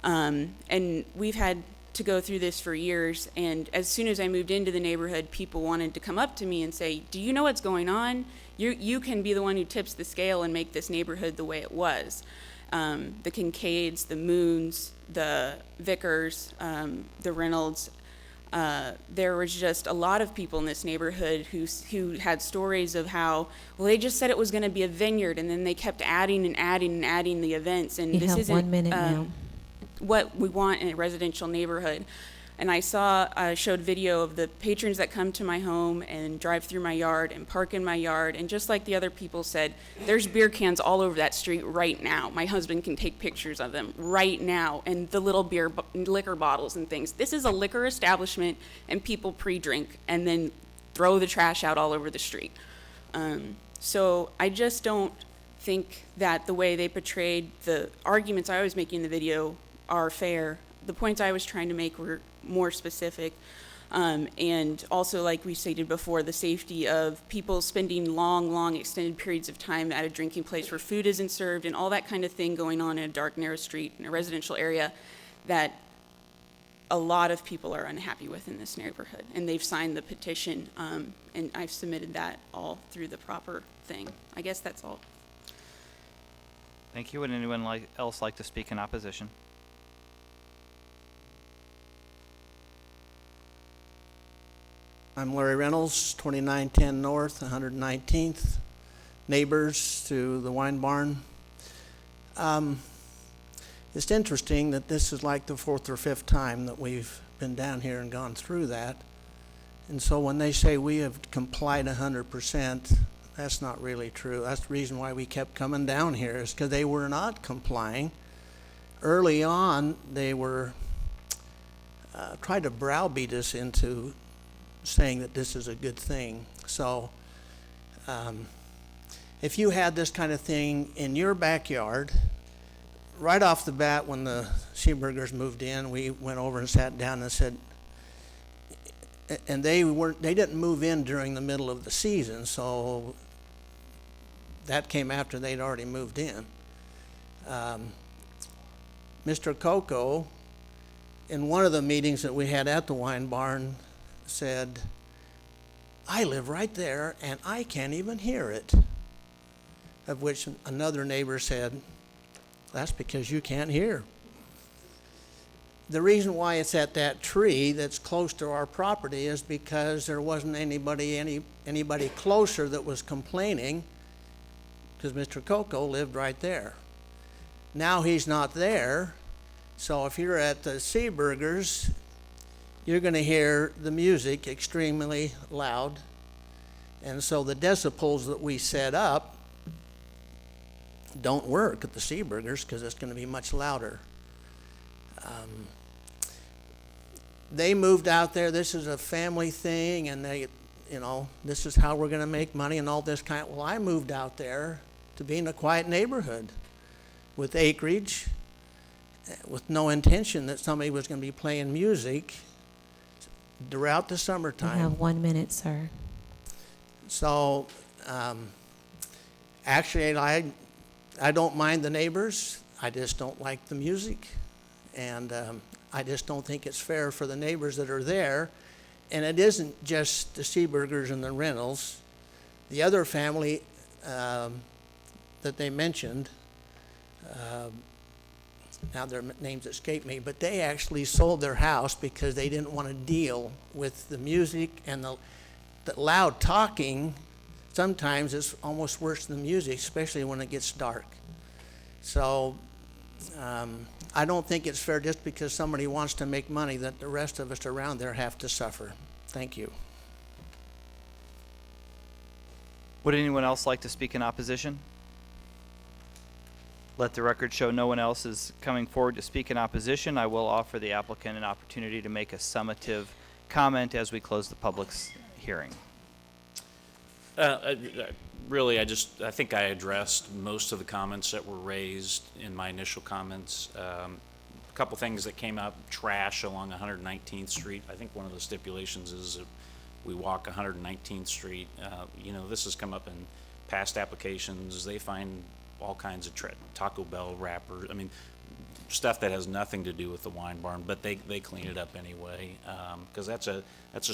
Speaker 24: And we've had to go through this for years, and as soon as I moved into the neighborhood, people wanted to come up to me and say, do you know what's going on? You can be the one who tips the scale and make this neighborhood the way it was. The Kincaids, the Moons, the Vickers, the Reynolds, there was just a lot of people in this neighborhood who had stories of how, well, they just said it was going to be a vineyard, and then they kept adding and adding and adding the events, and
Speaker 3: You
Speaker 24: this
Speaker 3: have
Speaker 24: isn't
Speaker 3: 1 minute now.
Speaker 24: what we want in a residential neighborhood. And I showed video of the patrons that come to my home and drive through my yard and park in my yard, and just like the other people said, there's beer cans all over that street right now. My husband can take pictures of them right now, and the little liquor bottles and things. This is a liquor establishment, and people pre-drink and then throw the trash out all over the street. So I just don't think that the way they portrayed the arguments I was making in the video are fair. The points I was trying to make were more specific. And also, like we stated before, the safety of people spending long extended periods of time at a drinking place where food isn't served, and all that kind of thing going on in a dark, narrow street in a residential area that a lot of people are unhappy with in this neighborhood. And they've signed the petition, and I've submitted that all through the proper thing. I guess that's all.
Speaker 2: Thank you. Would anyone else like to speak in opposition?
Speaker 12: I'm Larry Reynolds, 2910 North, 119th, neighbors to the wine barn. It's interesting that this is like the 4th or 5th time that we've been down here and gone through that. And so when they say we have complied 100%, that's not really true. That's the reason why we kept coming down here, is because they were not complying. Early on, they were tried to browbeat us into saying that this is a good thing. So if you had this kind of thing in your backyard, right off the bat when the Seaburgers moved in, we went over and sat down and said, and they didn't move in during the middle of the season, so that came after they'd already moved in. Mr. Coco, in one of the meetings that we had at the wine barn, said, I live right there and I can't even hear it. Of which another neighbor said, that's because you can't hear. The reason why it's at that tree that's close to our property is because there wasn't anybody closer that was complaining, because Mr. Coco lived right there. Now he's not there, so if you're at the Seaburgers, you're going to hear the music extremely loud. And so the decibels that we set up don't work at the Seaburgers because it's going to be much louder. They moved out there. This is a family thing, and they, this is how we're going to make money and all this kind. Well, I moved out there to be in a quiet neighborhood with acreage, with no intention that somebody was going to be playing music throughout the summertime.
Speaker 3: You have 1 minute, sir.
Speaker 12: So, actually, I don't mind the neighbors. I just don't like the music. And I just don't think it's fair for the neighbors that are there. And it isn't just the Seaburgers and the Reynolds. The other family that they mentioned, now their names escape me, but they actually sold their house because they didn't want to deal with the music, and the loud talking sometimes is almost worse than the music, especially when it gets dark. So I don't think it's fair just because somebody wants to make money that the rest of us around there have to suffer. Thank you.
Speaker 2: Would anyone else like to speak in opposition? Let the record show no one else is coming forward to speak in opposition. I will offer the applicant an opportunity to make a summative comment as we close the public's hearing.
Speaker 5: Really, I think I addressed most of the comments that were raised in my initial comments. A couple things that came up, trash along 119th Street. I think one of the stipulations is that we walk 119th Street. You know, this has come up in past applications. They find all kinds of Taco Bell wrappers. I mean, stuff that has nothing to do with the wine barn, but they clean it up anyway, because that's a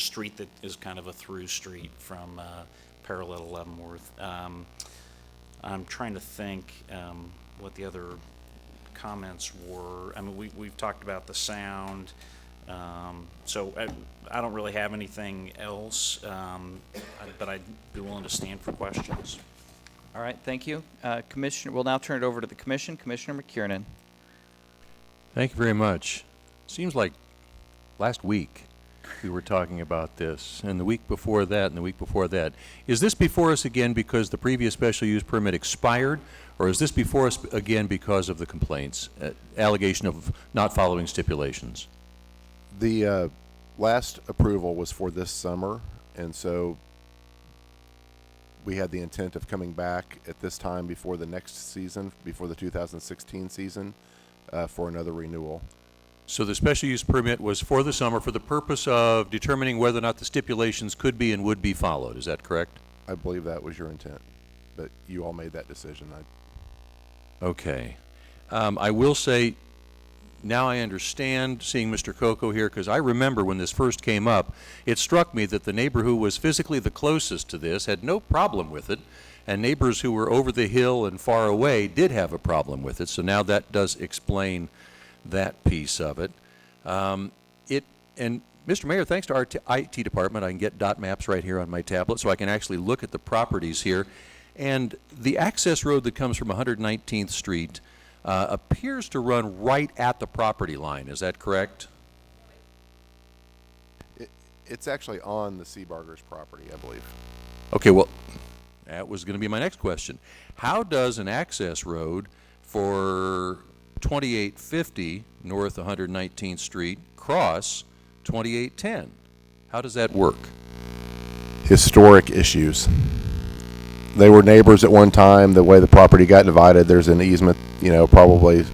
Speaker 5: street that is kind of a through street from parallel Leavenworth. I'm trying to think what the other comments were. I mean, we've talked about the sound, so I don't really have anything else, but I'd be willing to stand for questions.
Speaker 2: All right, thank you. Commissioner, we'll now turn it over to the commission. Commissioner McKiernan.
Speaker 10: Thank you very much. Seems like last week we were talking about this, and the week before that, and the week before that. Is this before us again because the previous special use permit expired, or is this before us again because of the complaints, allegation of not following stipulations?
Speaker 17: The last approval was for this summer, and so we had the intent of coming back at this time before the next season, before the 2016 season, for another renewal.
Speaker 10: So the special use permit was for the summer for the purpose of determining whether or not the stipulations could be and would be followed. Is that correct?
Speaker 17: I believe that was your intent, but you all made that decision.
Speaker 10: Okay. I will say, now I understand seeing Mr. Coco here, because I remember when this first came up, it struck me that the neighbor who was physically the closest to this had no problem with it, and neighbors who were over the hill and far away did have a problem with it. So now that does explain that piece of it. And Mr. Mayor, thanks to our IT department, I can get dot maps right here on my tablet, so I can actually look at the properties here. And the access road that comes from 119th Street appears to run right at the property line. Is that correct?
Speaker 17: It's actually on the Seabargers property, I believe.
Speaker 10: Okay, well, that was going to be my next question. How does an access road for 2850 North 119th Street cross 2810? How does that work?
Speaker 17: Historic issues. They were neighbors at one time. The way the property got divided, there's an easement, you know, probably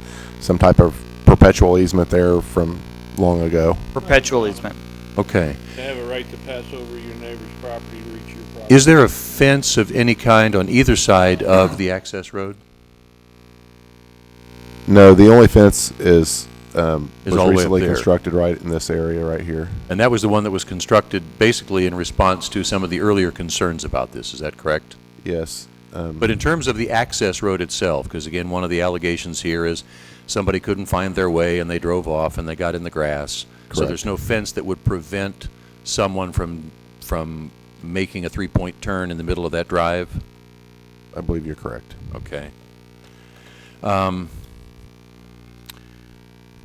Speaker 17: some type of perpetual easement there from long ago.
Speaker 2: Perpetual easement.
Speaker 10: Okay.
Speaker 8: They have a right to pass over your neighbor's property to reach your property.
Speaker 10: Is there a fence of any kind on either side of the access road?
Speaker 17: No, the only fence was
Speaker 10: all the way up
Speaker 17: recently
Speaker 10: there.
Speaker 17: constructed right in this area right here.
Speaker 10: And that was the one that was constructed basically in response to some of the earlier concerns about this. Is that correct?
Speaker 17: Yes.
Speaker 10: But in terms of the access road itself, because again, one of the allegations here is somebody couldn't find their way and they drove off and they got in the grass. So
Speaker 17: Correct.
Speaker 10: there's no fence that would prevent someone from making a three-point turn in the middle of that drive?
Speaker 17: I believe you're correct.
Speaker 10: Okay.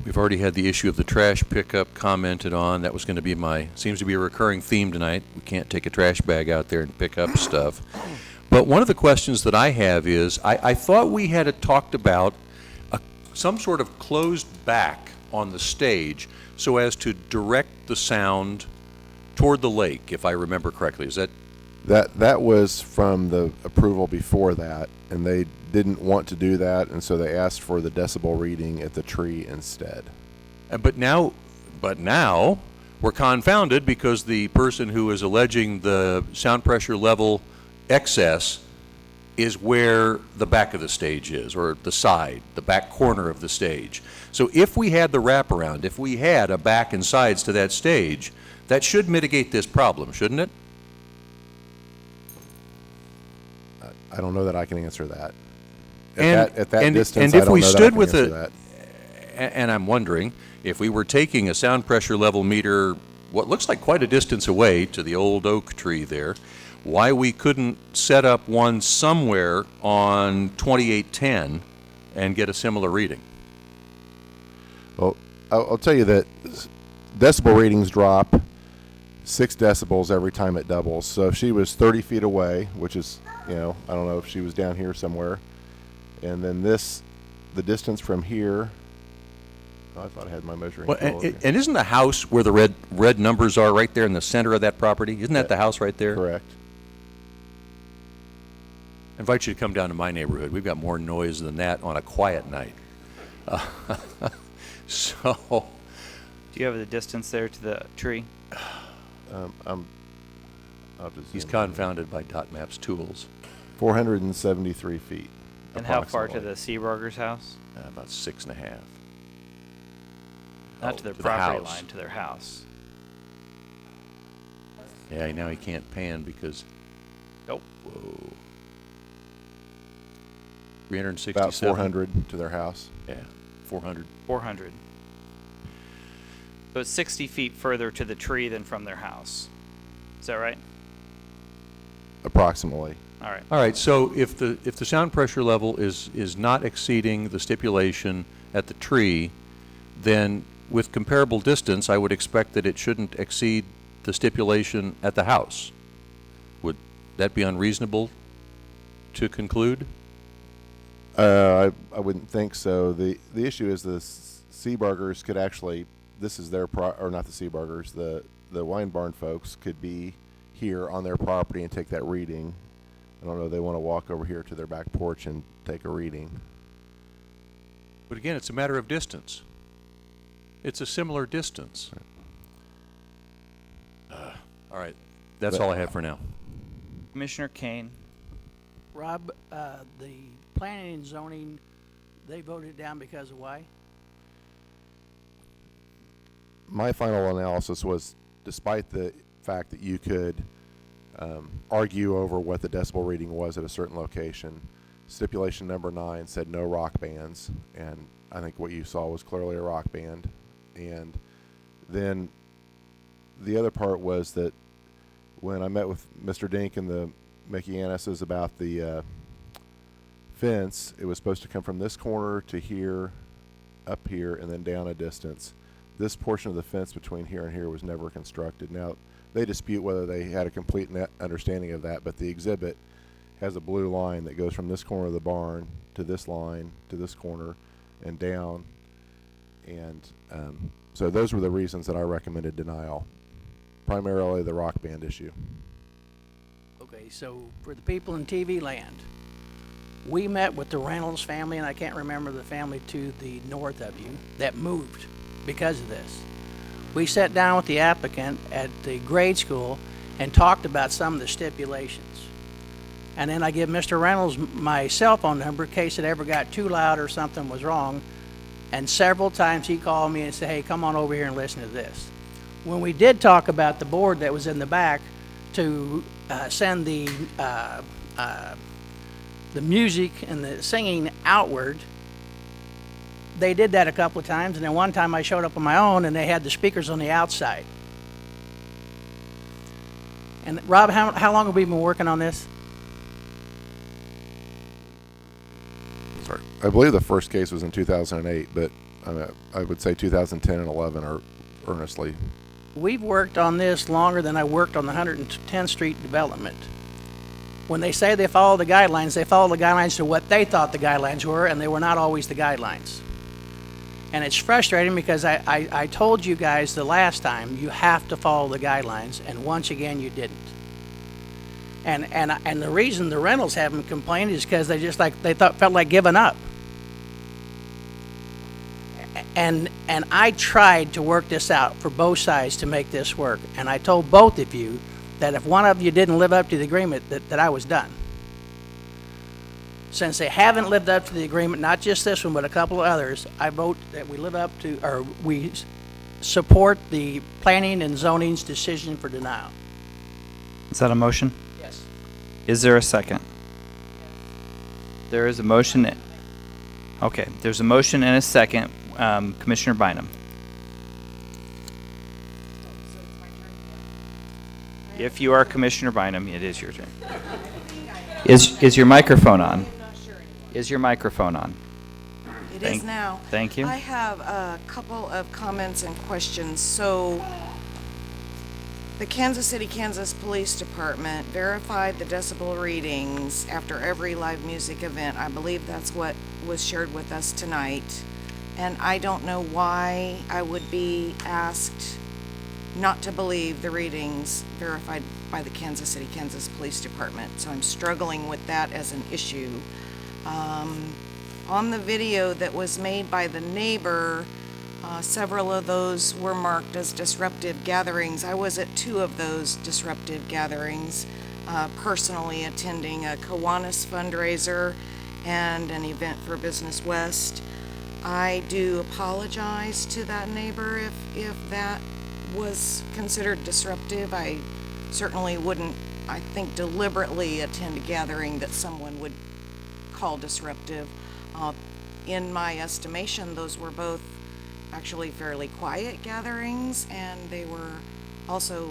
Speaker 10: We've already had the issue of the trash pickup commented on. That was going to be seems to be a recurring theme tonight. We can't take a trash bag out there and pick up stuff. But one of the questions that I have is, I thought we had talked about some sort of closed back on the stage so as to direct the sound toward the lake, if I remember correctly. Is that?
Speaker 17: That was from the approval before that, and they didn't want to do that, and so they asked for the decibel reading at the tree instead.
Speaker 10: But now we're confounded because the person who is alleging the sound pressure level excess is where the back of the stage is, or the side, the back corner of the stage. So if we had the wraparound, if we had a back and sides to that stage, that should mitigate this problem, shouldn't it?
Speaker 17: I don't know that I can answer that.
Speaker 10: At
Speaker 17: that distance,
Speaker 10: and
Speaker 17: I
Speaker 10: if
Speaker 17: don't
Speaker 10: we
Speaker 17: know that I
Speaker 10: stood
Speaker 17: can
Speaker 10: with
Speaker 17: answer that.
Speaker 10: and I'm wondering if we were taking a sound pressure level meter, what looks like quite a distance away to the old oak tree there, why we couldn't set up one somewhere on 2810 and get a similar reading.
Speaker 17: Well, I'll tell you that decibel readings drop 6 decibels every time it doubles. So if she was 30 feet away, which is, I don't know if she was down here somewhere, and then this the distance from here, oh, I thought I had my measuring
Speaker 10: Well,
Speaker 17: tool.
Speaker 10: and isn't the house where the red numbers are right there in the center of that property? Isn't that the house right there?
Speaker 17: Correct.
Speaker 10: I invite you to come down to my neighborhood. We've got more noise than that on a quiet night. So,
Speaker 2: Do you have the distance there to the tree?
Speaker 17: I'll just
Speaker 10: he's
Speaker 17: zoom in.
Speaker 10: confounded by Dot Maps tools.
Speaker 17: 473 feet.
Speaker 2: And how far to
Speaker 17: approximately.
Speaker 2: the Seaburgers' house?
Speaker 10: About 6.5.
Speaker 2: Not
Speaker 10: Oh,
Speaker 2: to their
Speaker 10: to the
Speaker 2: property
Speaker 10: house.
Speaker 2: line, to their house.
Speaker 10: Yeah, now he can't pan because,
Speaker 2: Nope.
Speaker 10: whoa. 367?
Speaker 17: About 400 to their house.
Speaker 10: Yeah, 400.
Speaker 2: 400. So it's 60 feet further to the tree than from their house. Is that right?
Speaker 17: Approximately.
Speaker 2: All right.
Speaker 10: All right, so if the sound pressure level is not exceeding the stipulation at the tree, then with comparable distance, I would expect that it shouldn't exceed the stipulation at the house. Would that be unreasonable to conclude?
Speaker 17: I wouldn't think so. The issue is the Seaburgers could actually, this is their or not the Seaburgers, the Wine Barn folks could be here on their property and take that reading. I don't know, they want to walk over here to their back porch and take a reading.
Speaker 10: But again, it's a matter of distance. It's a similar distance. All right, that's all I have for now.
Speaker 2: Commissioner Kane.
Speaker 14: Rob, the planning and zoning, they voted down because of why?
Speaker 17: My final analysis was, despite the fact that you could argue over what the decibel reading was at a certain location, stipulation number 9 said no rock bands, and I think what you saw was clearly a rock band. And then the other part was that when I met with Mr. Dink and the McIannises about the fence, it was supposed to come from this corner to here, up here, and then down a distance. This portion of the fence between here and here was never constructed. Now, they dispute whether they had a complete understanding of that, but the exhibit has a blue line that goes from this corner of the barn to this line, to this corner, and down. And so those were the reasons that I recommended denial, primarily the rock band issue.
Speaker 14: Okay, so for the people in TV land, we met with the Reynolds family, and I can't remember the family to the north of you, that moved because of this. We sat down with the applicant at the grade school and talked about some of the stipulations. And then I give Mr. Reynolds my cell phone number in case it ever got too loud or something was wrong. And several times he called me and said, hey, come on over here and listen to this. When we did talk about the board that was in the back to send the music and the singing outward, they did that a couple of times, and then one time I showed up on my own and they had the speakers on the outside. And Rob, how long have we been working on this?
Speaker 17: I believe the first case was in 2008, but I would say 2010 and 11 are earnestly.
Speaker 14: We've worked on this longer than I worked on the 110th Street development. When they say they follow the guidelines, they follow the guidelines to what they thought the guidelines were, and they were not always the guidelines. And it's frustrating because I told you guys the last time, you have to follow the guidelines, and once again, you didn't. And the reason the Reynolds haven't complained is because they just felt like giving up. And I tried to work this out for both sides to make this work, and I told both of you that if one of you didn't live up to the agreement, that I was done. Since they haven't lived up to the agreement, not just this one, but a couple of others, I vote that we live up to, or we support the planning and zoning's decision for denial.
Speaker 2: Is that a motion?
Speaker 14: Yes.
Speaker 2: Is there a second? There is a motion. Okay, there's a motion and a second. Commissioner Bynum. If you are Commissioner Bynum, it is your turn. Is your microphone on? Is your microphone on?
Speaker 11: It is now.
Speaker 2: Thank you.
Speaker 11: I have a couple of comments and questions. So The Kansas City, Kansas Police Department verified the decibel readings after every live music event. I believe that's what was shared with us tonight. And I don't know why I would be asked not to believe the readings verified by the Kansas City, Kansas Police Department. So I'm struggling with that as an issue. On the video that was made by the neighbor, several of those were marked as disruptive gatherings. I was at 2 of those disruptive gatherings, personally attending a Kiwanis fundraiser and an event for Business West. I do apologize to that neighbor if that was considered disruptive. I certainly wouldn't, I think, deliberately attend a gathering that someone would call disruptive. In my estimation, those were both actually fairly quiet gatherings, and they were also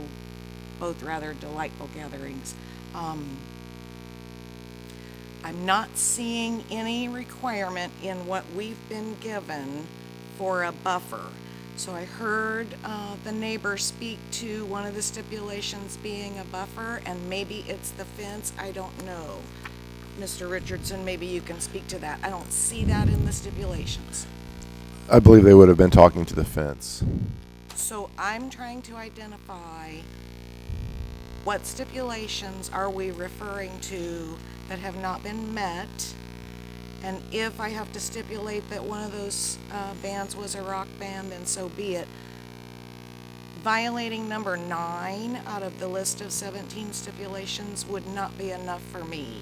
Speaker 11: both rather delightful gatherings. I'm not seeing any requirement in what we've been given for a buffer. So I heard the neighbor speak to one of the stipulations being a buffer, and maybe it's the fence, I don't know. Mr. Richardson, maybe you can speak to that. I don't see that in the stipulations.
Speaker 17: I believe they would have been talking to the fence.
Speaker 11: So I'm trying to identify what stipulations are we referring to that have not been met, and if I have to stipulate that one of those bands was a rock band, then so be it. Violating number 9 out of the list of 17 stipulations would not be enough for me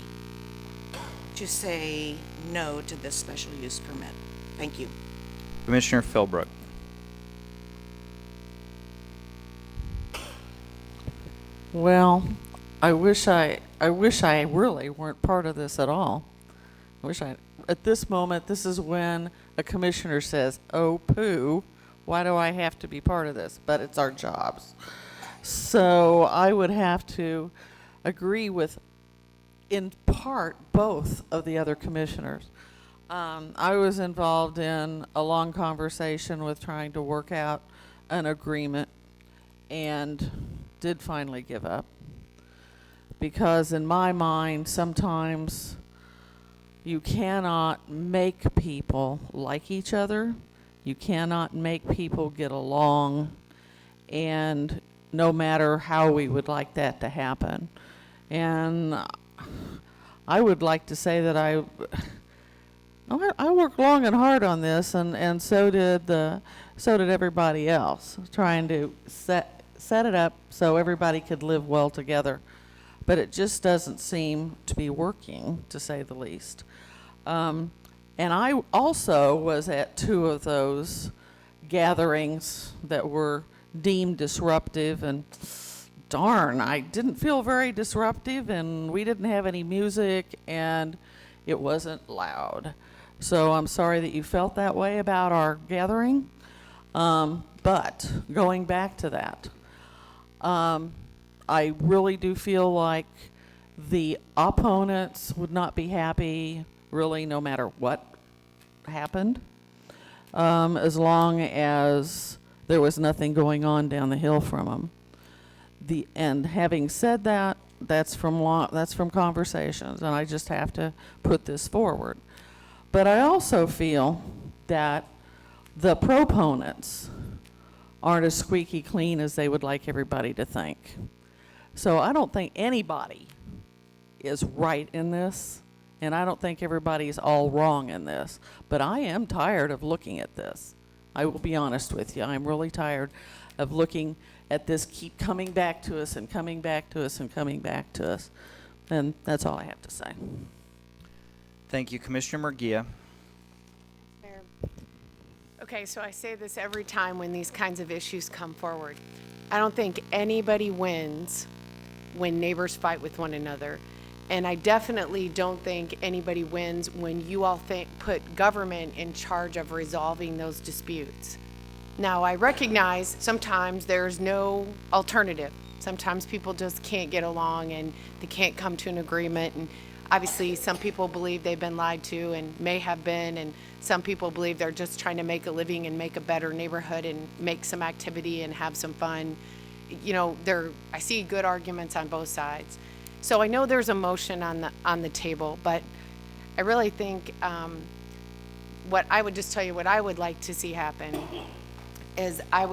Speaker 11: to say no to this special use permit. Thank you.
Speaker 2: Commissioner Philbrook.
Speaker 15: Well, I wish I really weren't part of this at all. At this moment, this is when a commissioner says, "Oh, poo, why do I have to be part of this?" But it's our jobs. So I would have to agree with, in part, both of the other commissioners. I was involved in a long conversation with trying to work out an agreement and did finally give up. Because in my mind, sometimes you cannot make people like each other. You cannot make people get along, and no matter how we would like that to happen. And I would like to say that I worked long and hard on this, and so did everybody else, trying to set it up so everybody could live well together. But it just doesn't seem to be working, to say the least. And I also was at 2 of those gatherings that were deemed disruptive, and darn, I didn't feel very disruptive, and we didn't have any music, and it wasn't loud. So I'm sorry that you felt that way about our gathering. But going back to that, I really do feel like the opponents would not be happy, really, no matter what happened, as long as there was nothing going on down the hill from them. And having said that, that's from conversations, and I just have to put this forward. But I also feel that the proponents aren't as squeaky clean as they would like everybody to think. So I don't think anybody is right in this, and I don't think everybody's all wrong in this. But I am tired of looking at this. I will be honest with you. I'm really tired of looking at this keep coming back to us and coming back to us and coming back to us. And that's all I have to say.
Speaker 2: Thank you. Commissioner Murguia.
Speaker 7: Okay, so I say this every time when these kinds of issues come forward. I don't think anybody wins when neighbors fight with one another. And I definitely don't think anybody wins when you all put government in charge of resolving those disputes. Now, I recognize sometimes there's no alternative. Sometimes people just can't get along and they can't come to an agreement. And obviously, some people believe they've been lied to and may have been, and some people believe they're just trying to make a living and make a better neighborhood and make some activity and have some fun. you know, I see good arguments on both sides. So I know there's a motion on the table, but I really think, what I would just tell you, what I would like to see happen is I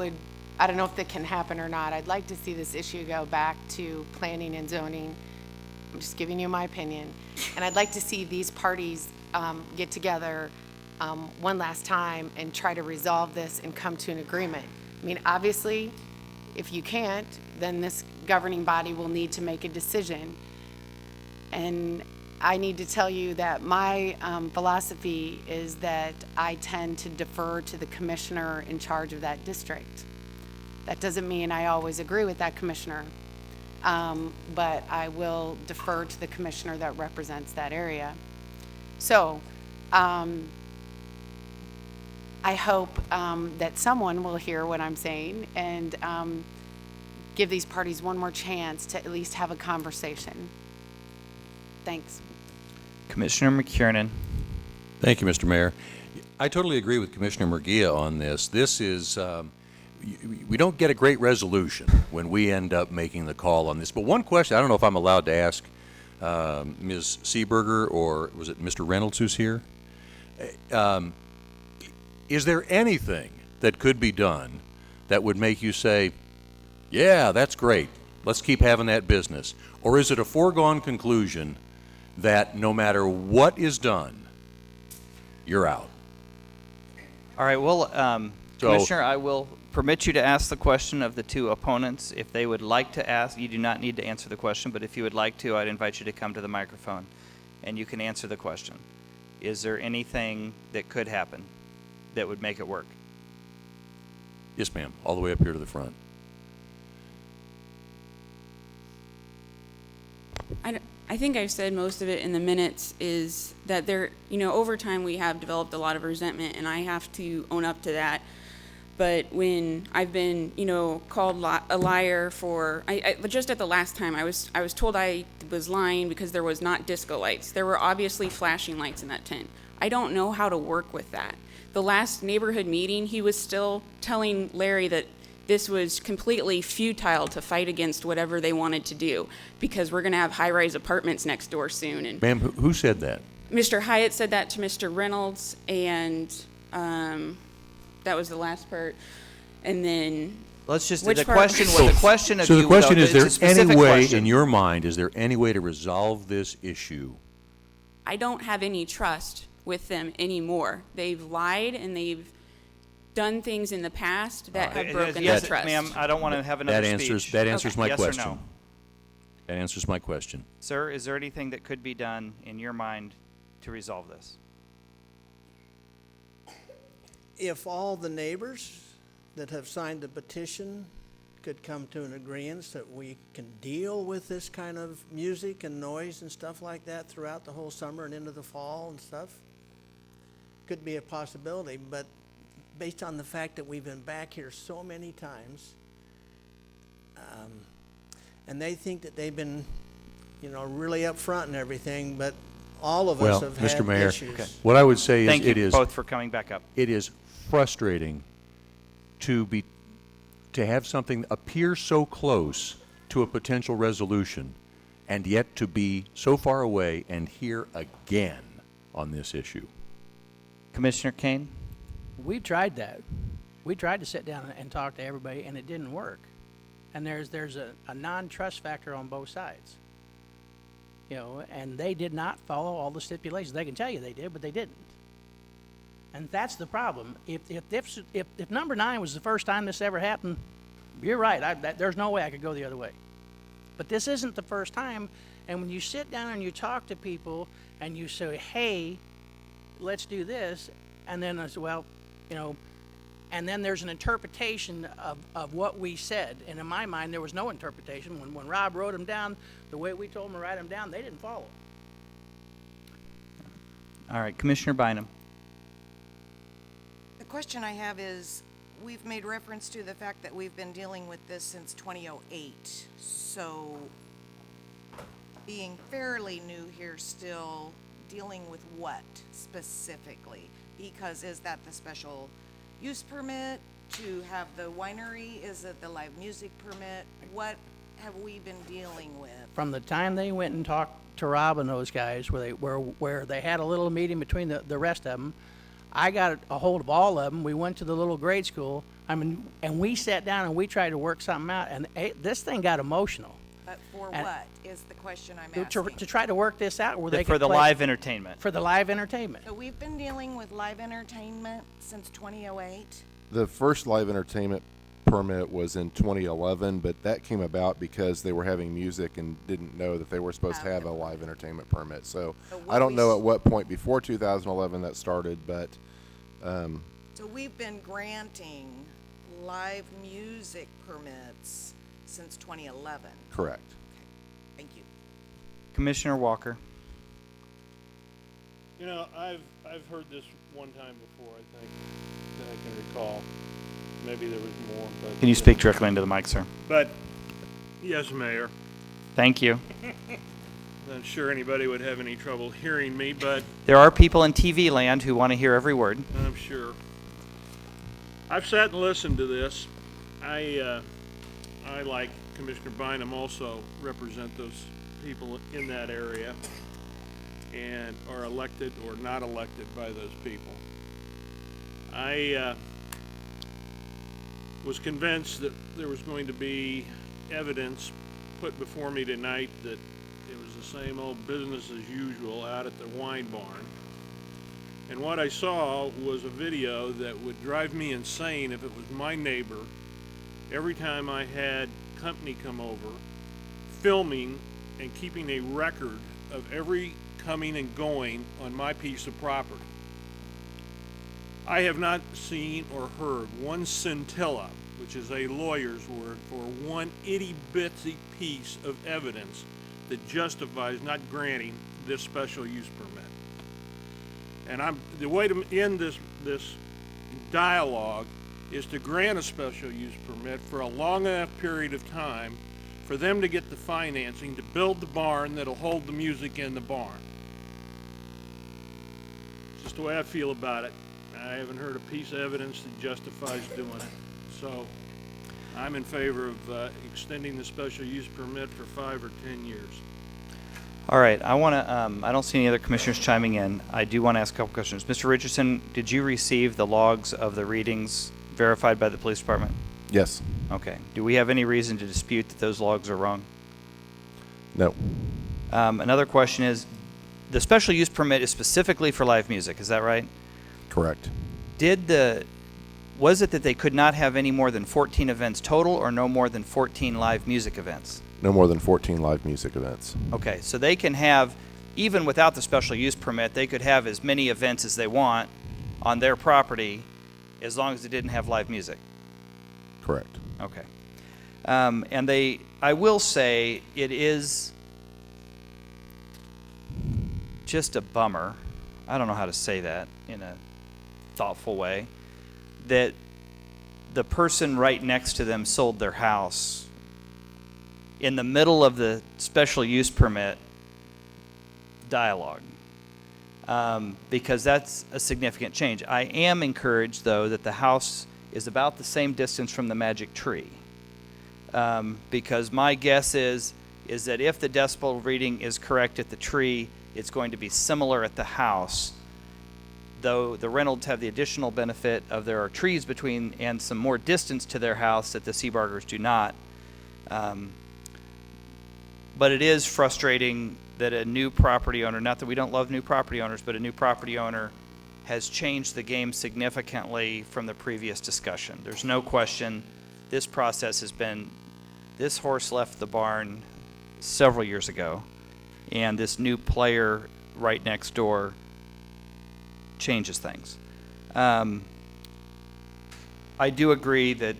Speaker 7: don't know if that can happen or not. I'd like to see this issue go back to planning and zoning. I'm just giving you my opinion. And I'd like to see these parties get together one last time and try to resolve this and come to an agreement. I mean, obviously, if you can't, then this governing body will need to make a decision. And I need to tell you that my philosophy is that I tend to defer to the commissioner in charge of that district. That doesn't mean I always agree with that commissioner, but I will defer to the commissioner that represents that area. So I hope that someone will hear what I'm saying and give these parties one more chance to at least have a conversation. Thanks.
Speaker 2: Commissioner McKiernan.
Speaker 10: Thank you, Mr. Mayor. I totally agree with Commissioner Murguia on this. This is, we don't get a great resolution when we end up making the call on this. But one question, I don't know if I'm allowed to ask Ms. Seeberger, or was it Mr. Reynolds who's here? Is there anything that could be done that would make you say, yeah, that's great, let's keep having that business? Or is it a foregone conclusion that no matter what is done, you're out?
Speaker 2: All right, well, Commissioner, I will permit you to ask the question of the two opponents. If they would like to ask, you do not need to answer the question, but if you would like to, I'd invite you to come to the microphone and you can answer the question. Is there anything that could happen that would make it work?
Speaker 10: Yes, ma'am, all the way up here to the front.
Speaker 24: I think I've said most of it in the minutes, is that there, you know, over time we have developed a lot of resentment, and I have to own up to that. But when I've been, you know, called a liar for, just at the last time, I was told I was lying because there was not disco lights. There were obviously flashing lights in that tent. I don't know how to work with that. The last neighborhood meeting, he was still telling Larry that this was completely futile to fight against whatever they wanted to do, because we're going to have high-rise apartments next door soon. And
Speaker 10: Ma'am, who said that?
Speaker 24: Mr. Hyatt said that to Mr. Reynolds, and that was the last part. And then
Speaker 2: let's just
Speaker 24: which
Speaker 2: the
Speaker 24: part?
Speaker 2: question was the question of
Speaker 10: So the
Speaker 2: you,
Speaker 10: question
Speaker 2: though,
Speaker 10: is,
Speaker 2: it's a
Speaker 10: there any
Speaker 2: specific
Speaker 10: way
Speaker 2: question.
Speaker 10: in your mind, is there any way to resolve this issue?
Speaker 24: I don't have any trust with them anymore. They've lied and they've done things in the past that have broken
Speaker 2: yes,
Speaker 24: that trust.
Speaker 2: ma'am, I don't want to have another speech.
Speaker 10: That answers my
Speaker 2: yes
Speaker 10: question.
Speaker 2: Or no?
Speaker 10: That answers my question.
Speaker 2: Sir, is there anything that could be done in your mind to resolve this?
Speaker 12: If all the neighbors that have signed the petition could come to an agreement that we can deal with this kind of music and noise and stuff like that throughout the whole summer and into the fall and stuff, could be a possibility. But based on the fact that we've been back here so many times, and they think that they've been, you know, really upfront and everything, but all of us have
Speaker 10: Mr.
Speaker 12: had
Speaker 10: Mayor,
Speaker 12: issues.
Speaker 10: what I would say is
Speaker 2: Thank
Speaker 10: it
Speaker 2: you
Speaker 10: is
Speaker 2: both for coming back up.
Speaker 10: It is frustrating to have something appear so close to a potential resolution, and yet to be so far away and here again on this issue.
Speaker 2: Commissioner Kane?
Speaker 14: We tried that. We tried to sit down and talk to everybody, and it didn't work. And there's a non-trust factor on both sides. You know, and they did not follow all the stipulations. They can tell you they did, but they didn't. And that's the problem. If number 9 was the first time this ever happened, you're right. There's no way I could go the other way. But this isn't the first time. And when you sit down and you talk to people and you say, hey, let's do this, and then as well, you know, and then there's an interpretation of what we said. And in my mind, there was no interpretation. When Rob wrote them down, the way we told him to write them down, they didn't follow.
Speaker 2: All right, Commissioner Bynum.
Speaker 11: The question I have is, we've made reference to the fact that we've been dealing with this since 2008. So being fairly new here still, dealing with what specifically? Because is that the special use permit to have the winery? Is it the live music permit? What have we been dealing with?
Speaker 14: From the time they went and talked to Rob and those guys, where they had a little meeting between the rest of them, I got a hold of all of them. We went to the little grade school. And we sat down and we tried to work something out. And this thing got emotional.
Speaker 11: But for
Speaker 14: And-
Speaker 11: what is the question I'm
Speaker 14: To
Speaker 11: asking?
Speaker 14: try to work this out where they
Speaker 2: For
Speaker 14: could
Speaker 2: the
Speaker 14: play-
Speaker 2: live entertainment.
Speaker 14: For the live entertainment.
Speaker 11: So we've been dealing with live entertainment since 2008?
Speaker 17: The first live entertainment permit was in 2011, but that came about because they were having music and didn't know that they were supposed to have a live entertainment permit. So I don't know at what point before 2011 that started, but
Speaker 11: So we've been granting live music permits since 2011?
Speaker 17: correct.
Speaker 11: Thank you.
Speaker 2: Commissioner Walker.
Speaker 8: You know, I've heard this one time before, I think, that I can recall. Maybe there was more, but.
Speaker 2: Can you speak directly into the mic, sir?
Speaker 8: But, yes, Mayor.
Speaker 2: Thank you.
Speaker 8: Not sure anybody would have any trouble hearing me, but
Speaker 2: There are people in TV land who want to hear every word.
Speaker 8: I'm sure. I've sat and listened to this. I like Commissioner Bynum, also represent those people in that area and are elected or not elected by those people. I was convinced that there was going to be evidence put before me tonight that it was the same old business as usual out at the wine barn. And what I saw was a video that would drive me insane if it was my neighbor every time I had company come over, filming and keeping a record of every coming and going on my piece of property. I have not seen or heard one scintilla, which is a lawyer's word for one itty-bitsy piece of evidence that justifies not granting this special use permit. And the way to end this dialogue is to grant a special use permit for a long enough period of time for them to get the financing to build the barn that'll hold the music in the barn. It's just the way I feel about it. I haven't heard a piece of evidence that justifies doing it. So I'm in favor of extending the special use permit for 5 or 10 years.
Speaker 2: All right, I want to, I don't see any other commissioners chiming in. I do want to ask a couple questions. Mr. Richardson, did you receive the logs of the readings verified by the police department?
Speaker 17: Yes.
Speaker 2: Okay. Do we have any reason to dispute that those logs are wrong?
Speaker 17: No.
Speaker 2: Another question is, the special use permit is specifically for live music, is that right?
Speaker 17: Correct.
Speaker 2: Was it that they could not have any more than 14 events total or no more than 14 live music events?
Speaker 17: No more than 14 live music events.
Speaker 2: Okay, so they can have, even without the special use permit, they could have as many events as they want on their property as long as it didn't have live music.
Speaker 17: Correct.
Speaker 2: Okay. And I will say, it is just a bummer, I don't know how to say that in a thoughtful way, that the person right next to them sold their house in the middle of the special use permit dialogue, because that's a significant change. I am encouraged, though, that the house is about the same distance from the magic tree, because my guess is that if the decibel reading is correct at the tree, it's going to be similar at the house, though the Reynolds have the additional benefit of there are trees between and some more distance to their house that the Seabargers do not. But it is frustrating that a new property owner, not that we don't love new property owners, but a new property owner has changed the game significantly from the previous discussion. There's no question this process has been, this horse left the barn several years ago, and this new player right next door changes things. I do agree that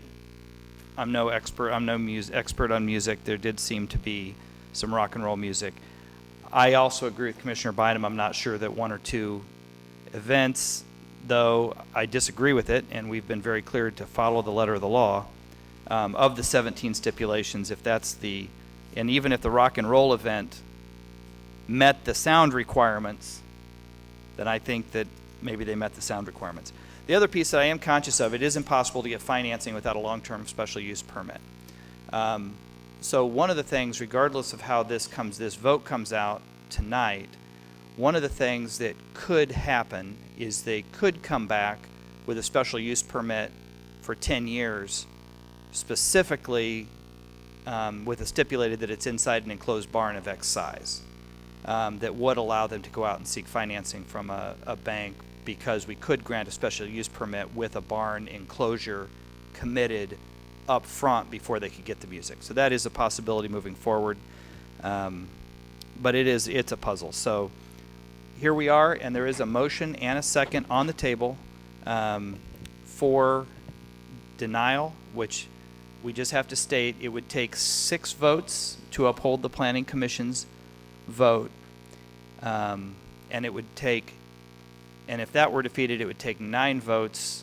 Speaker 2: I'm no expert on music. There did seem to be some rock and roll music. I also agree with Commissioner Bynum. I'm not sure that one or two events, though I disagree with it, and we've been very clear to follow the letter of the law, of the 17 stipulations, if that's and even if the rock and roll event met the sound requirements, then I think that maybe they met the sound requirements. The other piece that I am conscious of, it is impossible to get financing without a long-term special use permit. So one of the things, regardless of how this vote comes out tonight, one of the things that could happen is they could come back with a special use permit for 10 years, specifically with a stipulated that it's inside an enclosed barn of X size. That would allow them to go out and seek financing from a bank, because we could grant a special use permit with a barn enclosure committed up front before they could get the music. So that is a possibility moving forward. But it's a puzzle. So here we are, and there is a motion and a second on the table for denial, which we just have to state it would take 6 votes to uphold the Planning Commission's vote. And it would take, and if that were defeated, it would take 9 votes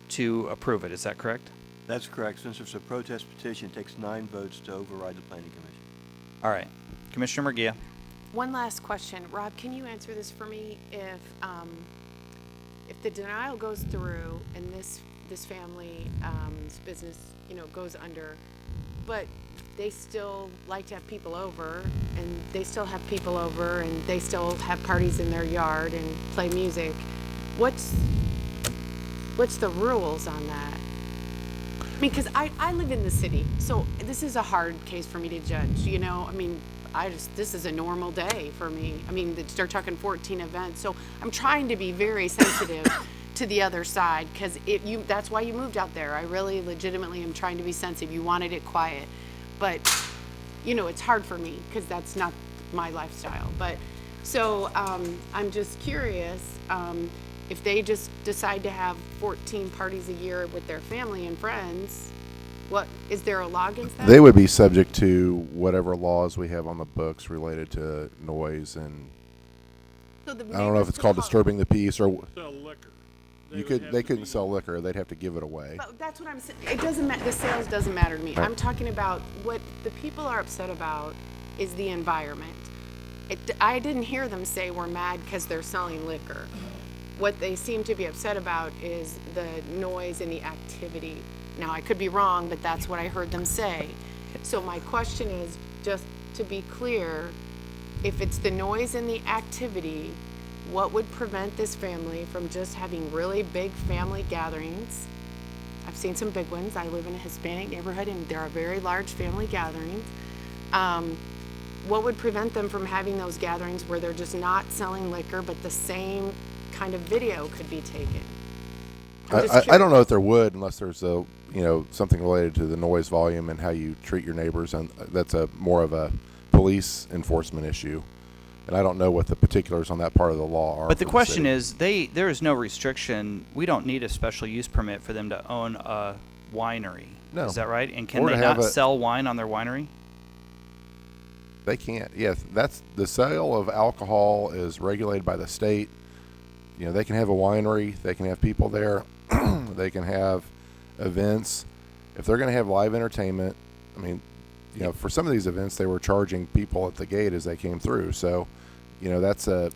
Speaker 2: to approve it. Is that correct?
Speaker 13: That's correct. Since it's a protest petition, it takes 9 votes to override the Planning Commission.
Speaker 2: All right. Commissioner Murguia.
Speaker 7: One last question. Rob, can you answer this for me? If the denial goes through and this family, this business, goes under, but they still like to have people over, and they still have people over, and they still have parties in their yard and play music, what's the rules on that? I mean, because I live in the city, so this is a hard case for me to judge, I mean, this is a normal day for me. I mean, they're talking 14 events, so I'm trying to be very sensitive to the other side, because that's why you moved out there. I really legitimately am trying to be sensitive. You wanted it quiet, but it's hard for me because that's not my lifestyle. But so I'm just curious, if they just decide to have 14 parties a year with their family and friends, what is there a law against that?
Speaker 17: They would be subject to whatever laws we have on the books related to noise, and
Speaker 7: So
Speaker 17: I don't know if it's called disturbing the peace or
Speaker 8: Sell liquor.
Speaker 17: they couldn't sell liquor. They'd have to give it away.
Speaker 7: But that's what I'm saying. It doesn't matter. The sales doesn't matter to me. I'm talking about what the people are upset about is the environment. I didn't hear them say we're mad because they're selling liquor. What they seem to be upset about is the noise and the activity. Now, I could be wrong, but that's what I heard them say. So my question is, just to be clear, if it's the noise and the activity, what would prevent this family from just having really big family gatherings? I've seen some big ones. I live in a Hispanic neighborhood, and there are very large family gatherings. What would prevent them from having those gatherings where they're just not selling liquor, but the same kind of video could be taken?
Speaker 17: I don't know if there would, unless there's a something related to the noise volume and how you treat your neighbors, and that's more of a police enforcement issue. And I don't know what the particulars on that part of the law are.
Speaker 2: But the question is, there is no restriction. We don't need a special use permit for them to own a winery.
Speaker 17: No.
Speaker 2: Is that right? And can
Speaker 17: Or
Speaker 2: they
Speaker 17: to
Speaker 2: not
Speaker 17: have
Speaker 2: sell wine on their winery?
Speaker 17: They can't. Yes, that's the sale of alcohol is regulated by the state. They can have a winery. They can have people there. They can have events. If they're going to have live entertainment, I mean, for some of these events, they were charging people at the gate as they came through. So, that's a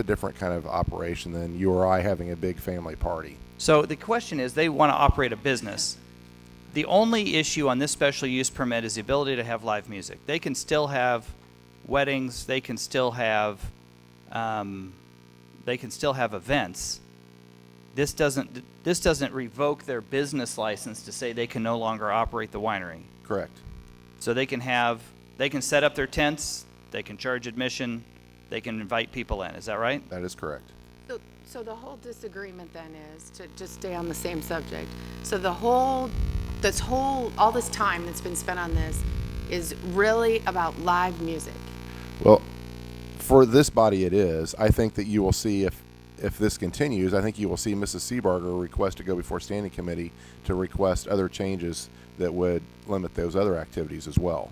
Speaker 17: different kind of operation than you or I having a big family party.
Speaker 2: So the question is, they want to operate a business. The only issue on this special use permit is the ability to have live music. They can still have weddings. They can still have events. This doesn't revoke their business license to say they can no longer operate the winery.
Speaker 17: Correct.
Speaker 2: So they can set up their tents, they can charge admission, they can invite people in. Is that right?
Speaker 17: That is correct.
Speaker 7: So the whole disagreement then is, to just stay on the same subject, so all this time that's been spent on this is really about live music.
Speaker 17: Well, for this body it is. I think that you will see if this continues, I think you will see Mrs. Seabarger request to go before standing committee to request other changes that would limit those other activities as well.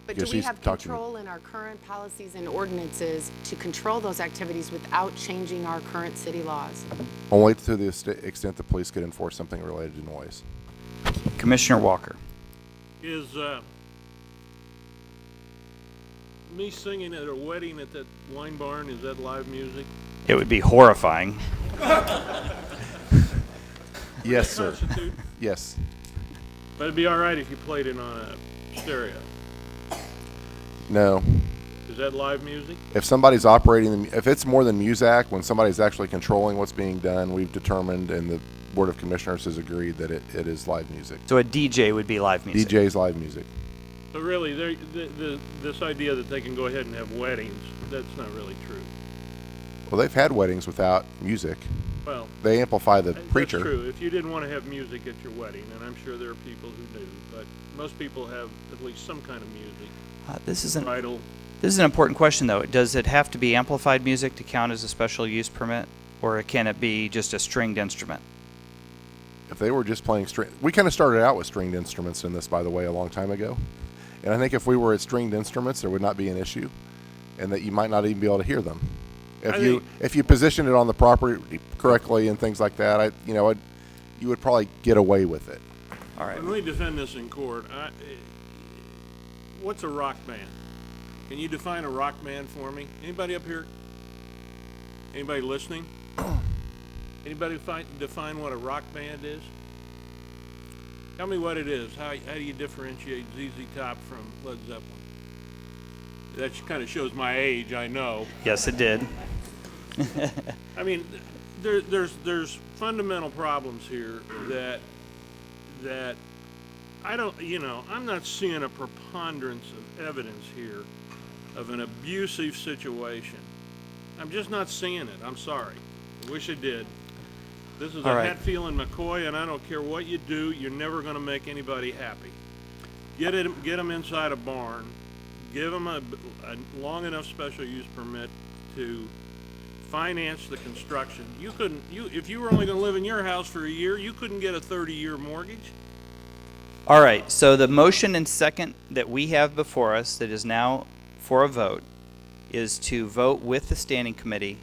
Speaker 7: But do we have control in our current policies and ordinances to control those activities without changing our current city laws?
Speaker 17: Only to the extent the police could enforce something related to noise.
Speaker 2: Commissioner Walker.
Speaker 8: Is me singing at a wedding at that wine barn, is that live music?
Speaker 2: It would be horrifying.
Speaker 17: Yes, sir.
Speaker 8: Constitute?
Speaker 17: Yes.
Speaker 8: But it'd be all right if you played it on a stereo.
Speaker 17: No.
Speaker 8: Is that live music?
Speaker 17: If somebody's operating, if it's more than Muzak, when somebody's actually controlling what's being done, we've determined, and the Board of Commissioners has agreed that it is live music.
Speaker 2: So a DJ would be live music.
Speaker 17: DJ's live music.
Speaker 8: So really, this idea that they can go ahead and have weddings, that's not really true.
Speaker 17: Well, they've had weddings without music.
Speaker 8: Well,
Speaker 17: They amplify the preacher.
Speaker 8: That's true. If you didn't want to have music at your wedding, and I'm sure there are people who do, but most people have at least some kind of music.
Speaker 2: This is
Speaker 8: Recital.
Speaker 2: an important question, though. Does it have to be amplified music to count as a special use permit, or can it be just a stringed instrument?
Speaker 17: If they were just playing string, we kind of started out with stringed instruments in this, by the way, a long time ago. And I think if we were at stringed instruments, there would not be an issue, and that you might not even be able to hear them. If you position it on the property correctly and things like that, you would probably get away with it.
Speaker 2: All right.
Speaker 8: Let me defend this in court. What's a rock band? Can you define a rock band for me? Anybody up here? Anybody listening? Anybody define what a rock band is? Tell me what it is. How do you differentiate ZZ Top from Led Zeppelin? That kind of shows my age, I know.
Speaker 2: Yes, it did.
Speaker 8: I mean, there's fundamental problems here that I don't, I'm not seeing a preponderance of evidence here of an abusive situation. I'm just not seeing it. I'm sorry. I wish I did. This is
Speaker 2: All
Speaker 8: a
Speaker 2: right.
Speaker 8: Hatfield and McCoy, and I don't care what you do, you're never going to make anybody happy. Get them inside a barn. Give them a long enough special use permit to finance the construction. If you were only going to live in your house for a year, you couldn't get a 30-year mortgage.
Speaker 2: All right, so the motion and second that we have before us that is now for a vote is to vote with the standing committee,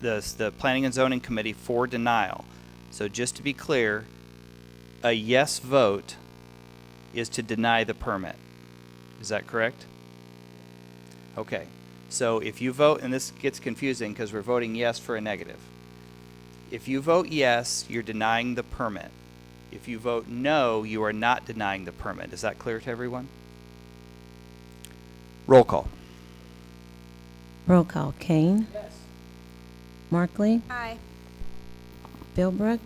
Speaker 2: the Planning and Zoning Committee, for denial. So just to be clear, a yes vote is to deny the permit. Is that correct? Okay, so if you vote, and this gets confusing because we're voting yes for a negative. If you vote yes, you're denying the permit. If you vote no, you are not denying the permit. Is that clear to everyone? Roll call.
Speaker 3: Roll call. Kane.
Speaker 14: Yes.
Speaker 3: Markley.
Speaker 23: Aye.
Speaker 3: Bilbrook.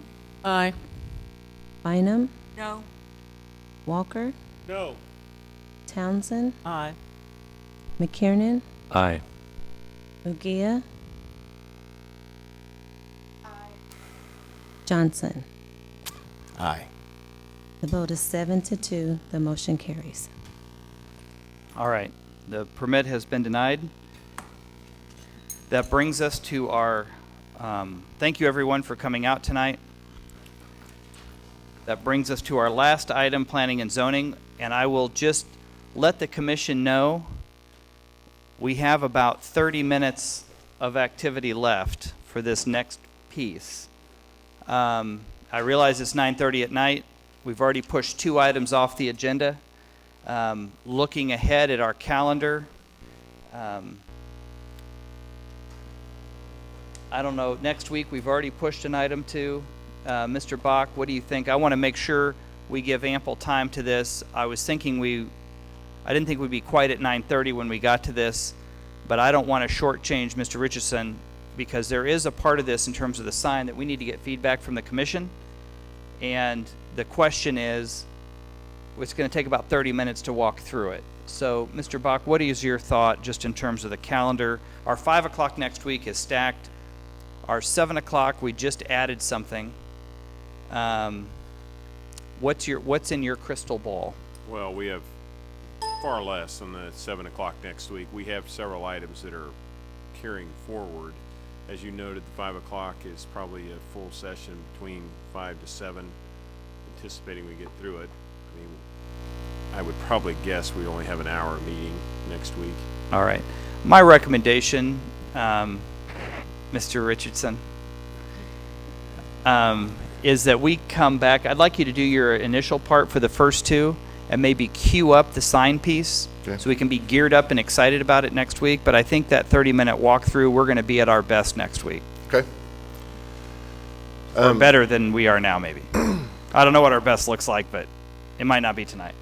Speaker 15: Aye.
Speaker 3: Bynum.
Speaker 23: No.
Speaker 3: Walker.
Speaker 8: No.
Speaker 3: Townsend.
Speaker 15: Aye.
Speaker 3: McKiernan.
Speaker 10: Aye.
Speaker 3: Ugia. Johnson.
Speaker 6: Aye.
Speaker 3: The vote is 7-2. The motion carries.
Speaker 2: All right, the permit has been denied. That brings us to our, thank you everyone for coming out tonight. That brings us to our last item, planning and zoning, and I will just let the commission know we have about 30 minutes of activity left for this next piece. I realize it's 9:30 at night. We've already pushed 2 items off the agenda. Looking ahead at our calendar, I don't know, next week we've already pushed an item to. Mr. Bach, what do you think? I want to make sure we give ample time to this. I was thinking I didn't think we'd be quite at 9:30 when we got to this, but I don't want to shortchange Mr. Richardson because there is a part of this in terms of the sign that we need to get feedback from the commission. And the question is, it's going to take about 30 minutes to walk through it. So, Mr. Bach, what is your thought just in terms of the calendar? Our 5 o'clock next week is stacked. Our 7 o'clock, we just added something. What's in your crystal ball?
Speaker 4: Well, we have far less than the 7 o'clock next week. We have several items that are carrying forward. As you noted, the 5 o'clock is probably a full session between 5 to 7, anticipating we get through it. I mean, I would probably guess we only have an hour meeting next week.
Speaker 2: All right. My recommendation, Mr. Richardson, is that we come back. I'd like you to do your initial part for the first 2 and maybe queue up the sign piece so we can be geared up and excited about it next week. But I think that 30-minute walkthrough, we're going to be at our best next week.
Speaker 17: Okay.
Speaker 2: Or better than we are now, maybe. I don't know what our best looks like, but it might not be tonight.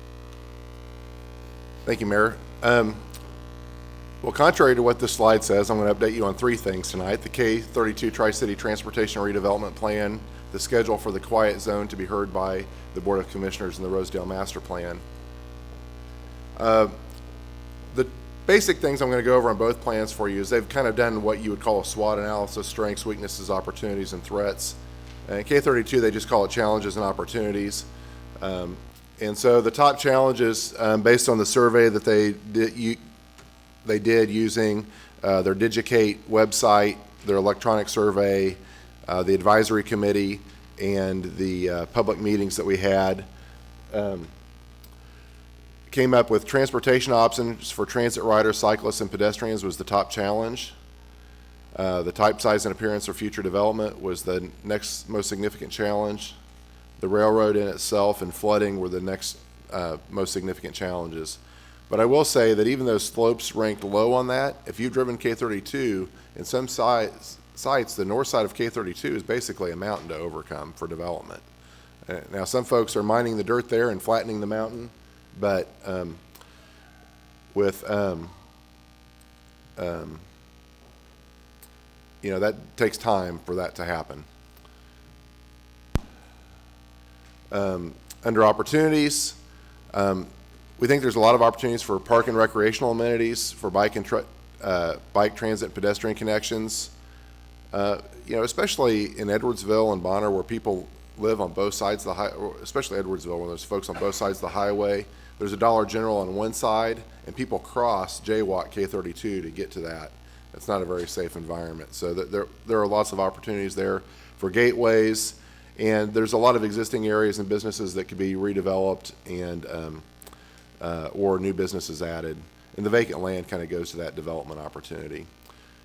Speaker 17: Thank you, Mayor. Well, contrary to what this slide says, I'm going to update you on 3 things tonight. The K32 Tri-City Transportation Redevelopment Plan, the schedule for the quiet zone to be heard by the Board of Commissioners, and the Rosedale Master Plan. The basic things I'm going to go over on both plans for you is they've kind of done what you would call a SWOT analysis: strengths, weaknesses, opportunities, and threats. And K32, they just call it challenges and opportunities. And so the top challenges, based on the survey that they did using their Digicate website, their electronic survey, the advisory committee, and the public meetings that we had, came up with transportation options for transit riders, cyclists, and pedestrians was the top challenge. The type, size, and appearance of future development was the next most significant challenge. The railroad in itself and flooding were the next most significant challenges. But I will say that even though slopes ranked low on that, if you've driven K32, in some sites, the north side of K32 is basically a mountain to overcome for development. Now, some folks are mining the dirt there and flattening the mountain, but you know, that takes time for that to happen. Under opportunities, we think there's a lot of opportunities for park and recreational amenities, for bike transit and pedestrian connections. You know, especially in Edwardsville and Bonner, where people live on both sides of the highway, especially Edwardsville, where there's folks on both sides of the highway. There's a Dollar General on one side, and people cross jaywalk K32 to get to that. It's not a very safe environment. So there are lots of opportunities there for gateways, and there's a lot of existing areas and businesses that could be redeveloped and or new businesses added. And the vacant land kind of goes to that development opportunity.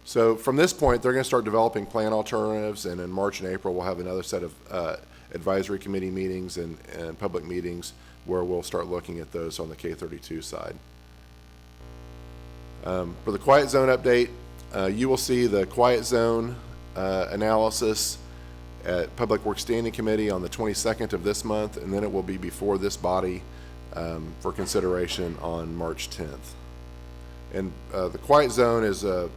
Speaker 17: So from this point, they're going to start developing plan alternatives, and in March and April, we'll have another set of advisory committee meetings and public meetings where we'll start looking at those on the K32 side. For the quiet zone update, you will see the quiet zone analysis at Public Works Standing Committee on the 22nd of this month, and then it will be before this body for consideration on March 10th. And the quiet zone is a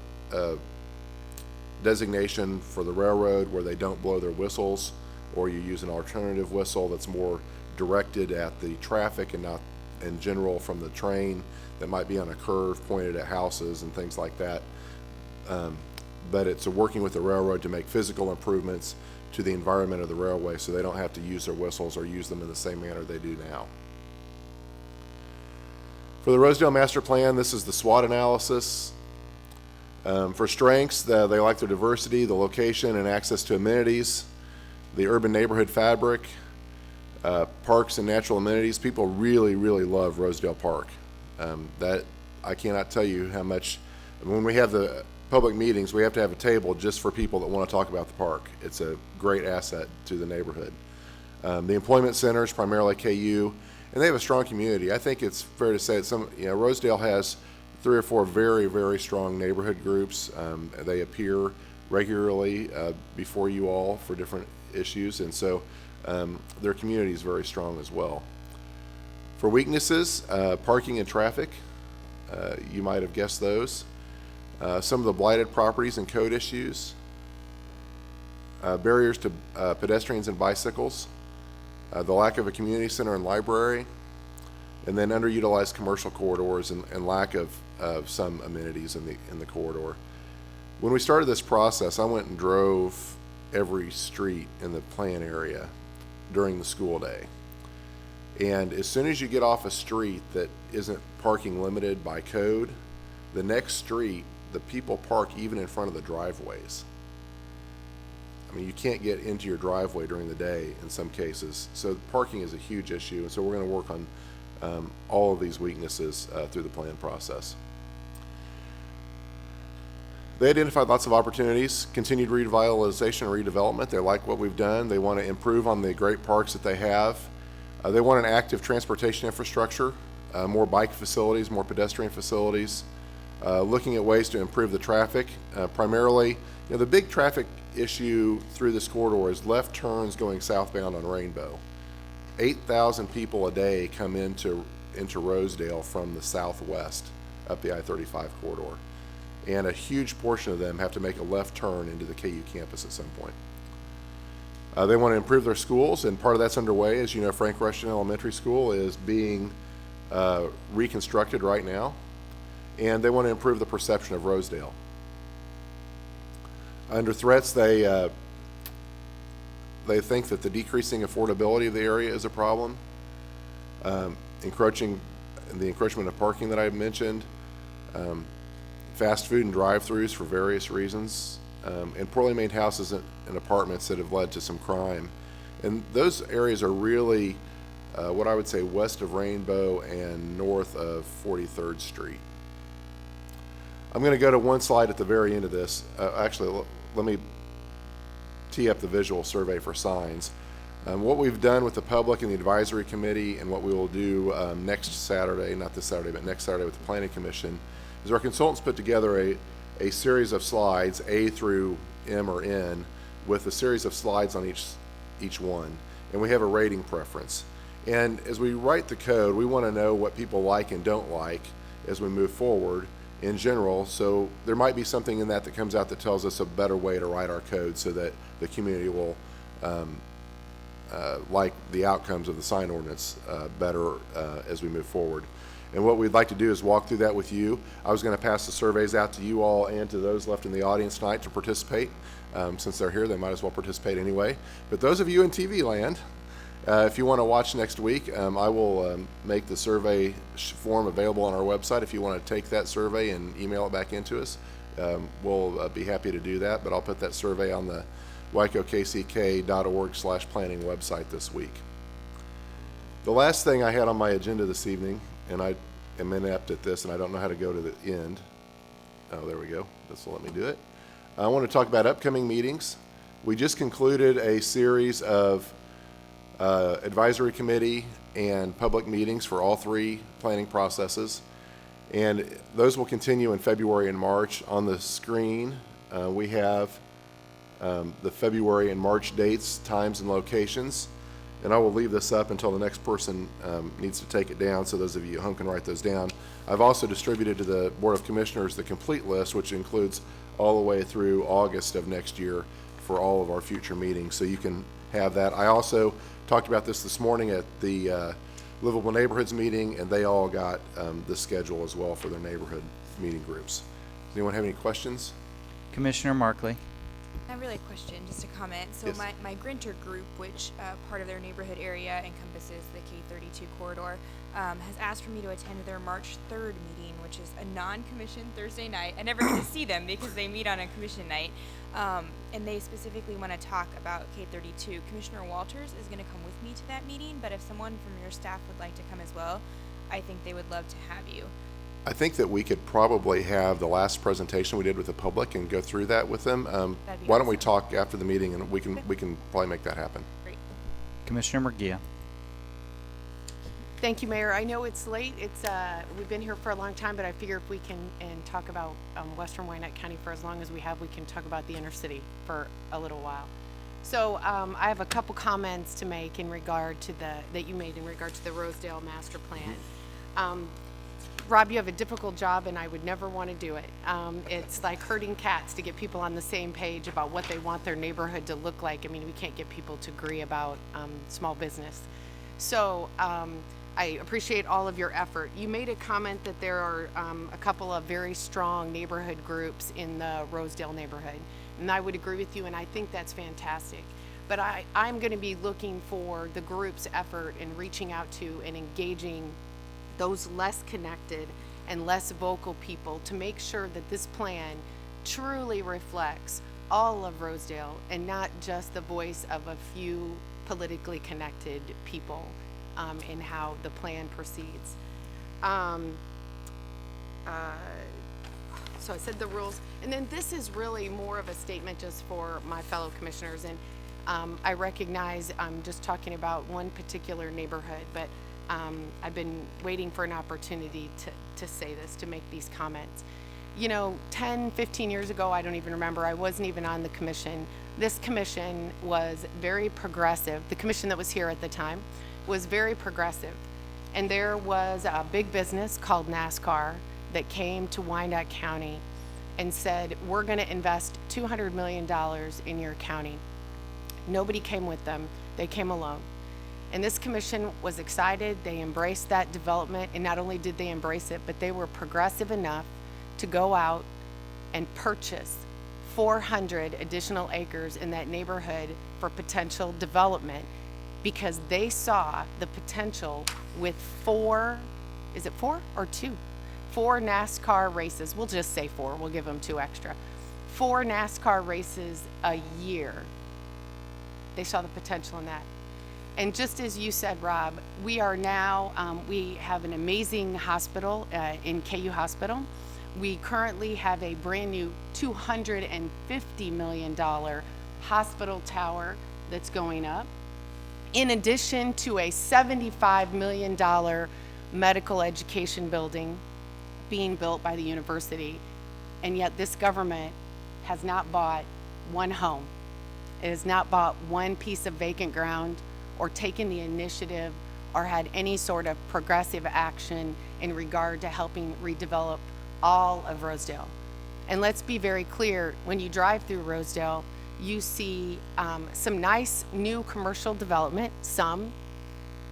Speaker 17: designation for the railroad where they don't blow their whistles, or you use an alternative whistle that's more directed at the traffic and not in general from the train, that might be on a curve pointed at houses and things like that. But it's working with the railroad to make physical improvements to the environment of the railway so they don't have to use their whistles or use them in the same manner they do now. For the Rosedale Master Plan, this is the SWOT analysis. For strengths, they like their diversity, the location, and access to amenities, the urban neighborhood fabric, parks and natural amenities. People really, really love Rosedale Park. That I cannot tell you how much. When we have the public meetings, we have to have a table just for people that want to talk about the park. It's a great asset to the neighborhood. The employment centers, primarily KU, and they have a strong community. I think it's fair to say that Rosedale has 3 or 4 very, very strong neighborhood groups. They appear regularly before you all for different issues, and so their community is very strong as well. For weaknesses, parking and traffic, you might have guessed those. Some of the blighted properties and code issues, barriers to pedestrians and bicycles, the lack of a community center and library, and then underutilized commercial corridors and lack of some amenities in the corridor. When we started this process, I went and drove every street in the plan area during the school day. And as soon as you get off a street that isn't parking limited by code, the next street, the people park even in front of the driveways. I mean, you can't get into your driveway during the day in some cases. So parking is a huge issue, and so we're going to work on all of these weaknesses through the plan process. They identified lots of opportunities, continued revitalization and redevelopment. They like what we've done. They want to improve on the great parks that they have. They want an active transportation infrastructure, more bike facilities, more pedestrian facilities, looking at ways to improve the traffic. Primarily, the big traffic issue through this corridor is left turns going southbound on Rainbow. 8,000 people a day come into Rosedale from the southwest up the I-35 corridor. And a huge portion of them have to make a left turn into the KU campus at some point. They want to improve their schools, and part of that's underway. As you know, Frank Rushton Elementary School is being reconstructed right now, and they want to improve the perception of Rosedale. Under threats, they think that the decreasing affordability of the area is a problem. The encroachment of parking that I've mentioned, fast food and drive-throughs for various reasons, and poorly made houses and apartments that have led to some crime. And those areas are really what I would say west of Rainbow and north of 43rd Street. I'm going to go to one slide at the very end of this. Actually, let me tee up the visual survey for signs. What we've done with the public and the advisory committee, and what we will do next Saturday, not this Saturday, but next Saturday with the Planning Commission, is our consultants put together a series of slides, A through M or N, with a series of slides on each one. And we have a rating preference. And as we write the code, we want to know what people like and don't like as we move forward in general. So there might be something in that comes out that tells us a better way to write our code so that the community will like the outcomes of the sign ordinance better as we move forward. And what we'd like to do is walk through that with you. I was going to pass the surveys out to you all and to those left in the audience tonight to participate. Since they're here, they might as well participate anyway. But those of you in TV land, if you want to watch next week, I will make the survey form available on our website. If you want to take that survey and email it back into us, we'll be happy to do that. But I'll put that survey on the wicokck.org/planning website this week. The last thing I had on my agenda this evening, and I am inept at this and I don't know how to go to the end. Oh, there we go. This will let me do it. I want to talk about upcoming meetings. We just concluded a series of advisory committee and public meetings for all three planning processes, and those will continue in February and March. On the screen we have the February and March dates, times, and locations, and I will leave this up until the next person needs to take it down, so those of you at home can write those down. I've also distributed to the Board of Commissioners the complete list, which includes all the way through August of next year for all of our future meetings, so you can have that. I also talked about this morning at the Livable Neighborhoods meeting, and they all got the schedule as well for their neighborhood meeting groups. Does anyone have any questions?
Speaker 2: Commissioner Markley.
Speaker 16: Not really a question, just a comment. So
Speaker 17: Yes.
Speaker 16: my Grinter group, which part of their neighborhood area encompasses the K32 corridor, has asked for me to attend their March 3rd meeting, which is a non-commission Thursday night. I never get to see them because they meet on a commission night. And they specifically want to talk about K32. Commissioner Walters is going to come with me to that meeting, but if someone from your staff would like to come as well, I think they would love to have you.
Speaker 17: I think that we could probably have the last presentation we did with the public and go through that with them.
Speaker 16: That'd be
Speaker 17: Why don't we
Speaker 16: awesome.
Speaker 17: talk after the meeting, and we can probably make that happen.
Speaker 16: Great.
Speaker 2: Commissioner Murguia.
Speaker 7: Thank you, Mayor. I know it's late. We've been here for a long time, but I figure if we can talk about Western Wyandotte County for as long as we have, we can talk about the inner city for a little while. So I have a couple comments to make in regard to that you made in regard to the Rosedale Master Plan. Rob, you have a difficult job, and I would never want to do it. It's like herding cats to get people on the same page about what they want their neighborhood to look like. I mean, we can't get people to agree about small business. So I appreciate all of your effort. You made a comment that there are a couple of very strong neighborhood groups in the Rosedale neighborhood, and I would agree with you, and I think that's fantastic. But I'm going to be looking for the group's effort in reaching out to and engaging those less connected and less vocal people to make sure that this plan truly reflects all of Rosedale and not just the voice of a few politically connected people in how the plan proceeds. So I said the rules, and then this is really more of a statement just for my fellow commissioners, and I recognize I'm just talking about one particular neighborhood, but I've been waiting for an opportunity to say this, to make these comments. You know, 10, 15 years ago, I don't even remember, I wasn't even on the commission. This commission was very progressive, the commission that was here at the time, was very progressive. And there was a big business called NASCAR that came to Wyandotte County and said, we're going to invest $200 million in your county. Nobody came with them. They came alone. And this commission was excited. They embraced that development. And not only did they embrace it, but they were progressive enough to go out and purchase 400 additional acres in that neighborhood for potential development, because they saw the potential with 4, is it 4 or 2? 4 NASCAR races. We'll just say 4. We'll give them 2 extra. 4 NASCAR races a year. They saw the potential in that. And just as you said, Rob, we are now, we have an amazing hospital in KU Hospital. We currently have a brand new $250 million hospital tower that's going up, in addition to a $75 million medical education building being built by the university. And yet this government has not bought one home. It has not bought one piece of vacant ground or taken the initiative or had any sort of progressive action in regard to helping redevelop all of Rosedale. And let's be very clear, when you drive through Rosedale, you see some nice new commercial development,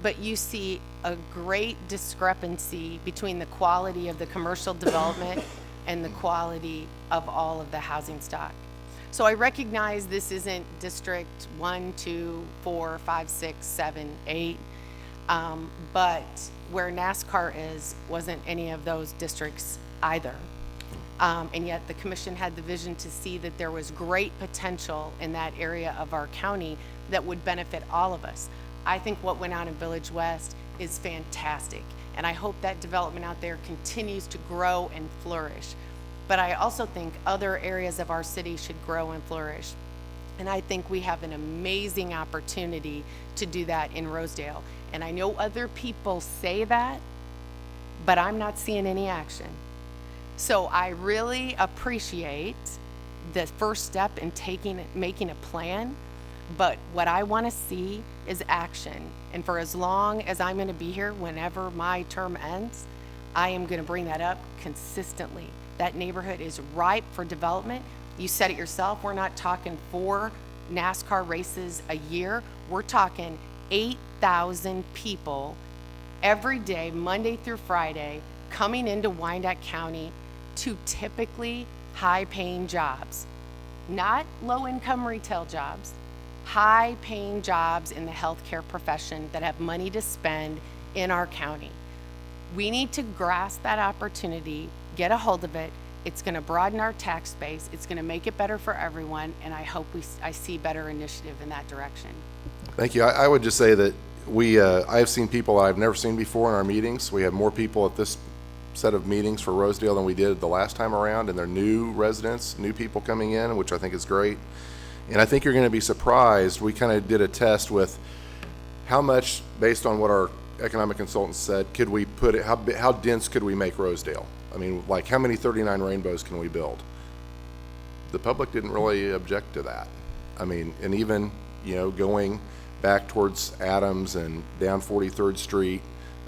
Speaker 7: but you see a great discrepancy between the quality of the commercial development and the quality of all of the housing stock. So I recognize this isn't District 1, 2, 4, 5, 6, 7, 8, but where NASCAR is wasn't any of those districts either. And yet the commission had the vision to see that there was great potential in that area of our county that would benefit all of us. I think what went on in Village West is fantastic, and I hope that development out there continues to grow and flourish. But I also think other areas of our city should grow and flourish. And I think we have an amazing opportunity to do that in Rosedale. And I know other people say that, but I'm not seeing any action. So I really appreciate the first step in making a plan, but what I want to see is action. And for as long as I'm going to be here, whenever my term ends, I am going to bring that up consistently. That neighborhood is ripe for development. You said it yourself, we're not talking 4 NASCAR races a year. We're talking 8,000 people every day, Monday through Friday, coming into Wyandotte County to typically high-paying jobs. Not low-income retail jobs, high-paying jobs in the healthcare profession that have money to spend in our county. We need to grasp that opportunity, get a hold of it. It's going to broaden our tax base. It's going to make it better for everyone, and I hope I see better initiative in that direction.
Speaker 17: Thank you. I would just say that I have seen people I've never seen before in our meetings. We have more people at this set of meetings for Rosedale than we did the last time around, and they're new residents, new people coming in, which I think is great. And I think you're going to be surprised. We kind of did a test with how much, based on what our economic consultants said, could we put it, how dense could we make Rosedale? I mean, like, how many 39 rainbows can we build? The public didn't really object to that. I mean, and even, going back towards Adams and down 43rd Street,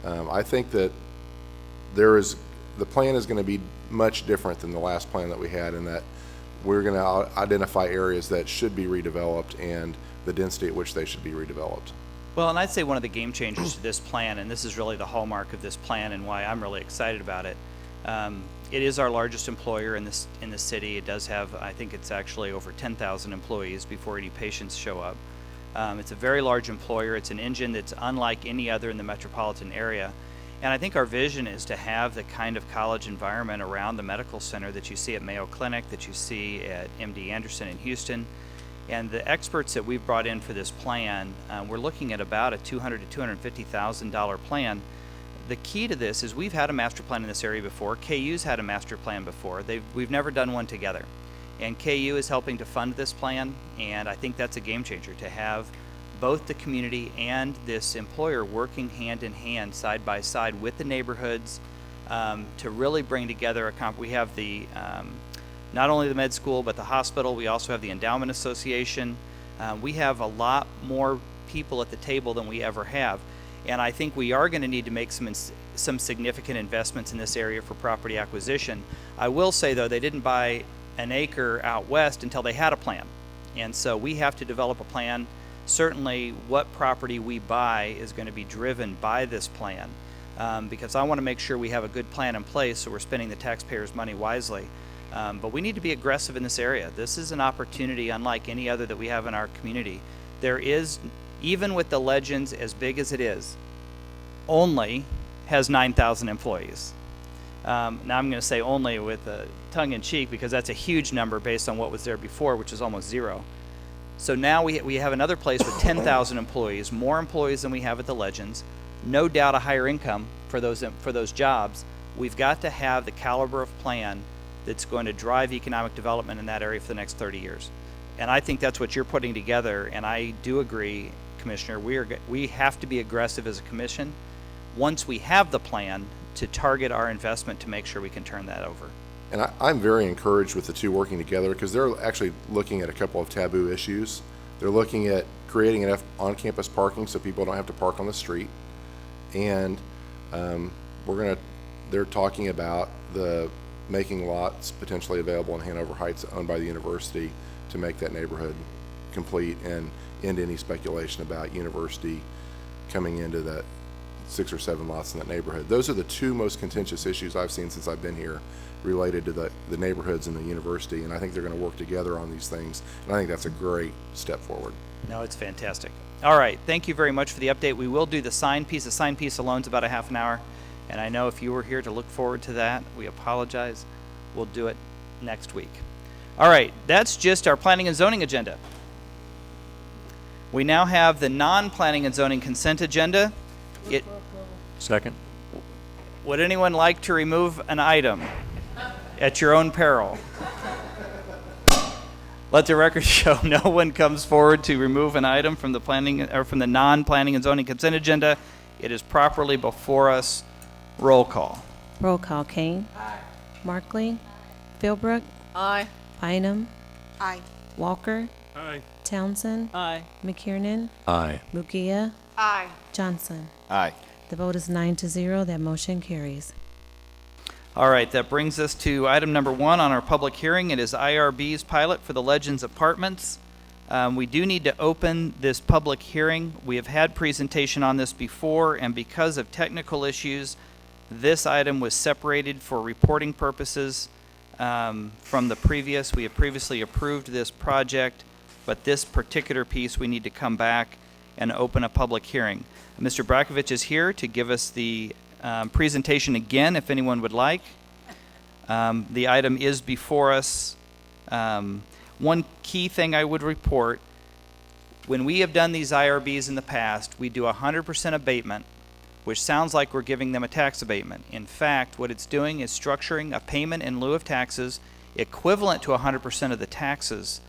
Speaker 17: I think that the plan is going to be much different than the last plan that we had, in that we're going to identify areas that should be redeveloped and the density at which they should be redeveloped.
Speaker 2: Well, and I'd say one of the game changers to this plan, and this is really the hallmark of this plan and why I'm really excited about it, it is our largest employer in the city. It does have, I think it's actually over 10,000 employees before any patients show up. It's a very large employer. It's an engine that's unlike any other in the metropolitan area. And I think our vision is to have the kind of college environment around the medical center that you see at Mayo Clinic, that you see at MD Anderson in Houston. And the experts that we've brought in for this plan, we're looking at about a $200,000 to $250,000 plan. The key to this is we've had a master plan in this area before. KU's had a master plan before. We've never done one together. And KU is helping to fund this plan, and I think that's a game changer, to have both the community and this employer working hand in hand, side by side with the neighborhoods, to really bring together we have the not only the med school but the hospital. We also have the Endowment Association. We have a lot more people at the table than we ever have. And I think we are going to need to make some significant investments in this area for property acquisition. I will say, though, they didn't buy an acre out west until they had a plan. And so we have to develop a plan. Certainly, what property we buy is going to be driven by this plan, because I want to make sure we have a good plan in place so we're spending the taxpayers' money wisely. But we need to be aggressive in this area. This is an opportunity unlike any other that we have in our community. There is, even with the Legends as big as it is, only has 9,000 employees. Now I'm going to say only with a tongue-in-cheek because that's a huge number based on what was there before, which is almost zero. So now we have another place with 10,000 employees, more employees than we have at the Legends. No doubt a higher income for those jobs. We've got to have the caliber of plan that's going to drive economic development in that area for the next 30 years. And I think that's what you're putting together, and I do agree, Commissioner, we have to be aggressive as a commission once we have the plan to target our investment to make sure we can turn that over.
Speaker 17: And I'm very encouraged with the two working together because they're actually looking at a couple of taboo issues. They're looking at creating enough on-campus parking so people don't have to park on the street. And they're talking about making lots potentially available in Hanover Heights owned by the university to make that neighborhood complete and end any speculation about university coming into that 6 or 7 lots in that neighborhood. Those are the two most contentious issues I've seen since I've been here related to the neighborhoods and the university, and I think they're going to work together on these things, and I think that's a great step forward.
Speaker 2: No, it's fantastic. All right, thank you very much for the update. We will do the sign piece. The sign piece alone is about a half an hour, and I know if you were here to look forward to that, we apologize. We'll do it next week. All right, that's just our planning and zoning agenda. We now have the non-planning and zoning consent agenda.
Speaker 10: Second.
Speaker 2: Would anyone like to remove an item at your own peril? Let the record show no one comes forward to remove an item from the planning or from the non-planning and zoning consent agenda. It is properly before us. Roll call.
Speaker 3: Roll call. Kane. Aye. Markley. Philbrook.
Speaker 15: Aye.
Speaker 3: Bynum.
Speaker 11: Aye.
Speaker 3: Walker.
Speaker 8: Aye.
Speaker 3: Townsend.
Speaker 15: Aye.
Speaker 3: McKiernan.
Speaker 10: Aye.
Speaker 3: Mugia.
Speaker 7: Aye.
Speaker 3: Johnson.
Speaker 6: Aye.
Speaker 3: The vote is 9-0. That motion carries.
Speaker 2: All right, that brings us to item number 1 on our public hearing. It is IRB's pilot for the Legends Apartments. We do need to open this public hearing. We have had presentation on this before, and because of technical issues, this item was separated for reporting purposes from the previous. We have previously approved this project, but this particular piece we need to come back and open a public hearing. Mr. Brakovich is here to give us the presentation again, if anyone would like. The item is before us. One key thing I would report, when we have done these IRBs in the past, we do 100% abatement, which sounds like we're giving them a tax abatement. In fact, what it's doing is structuring a payment in lieu of taxes equivalent to 100% of the taxes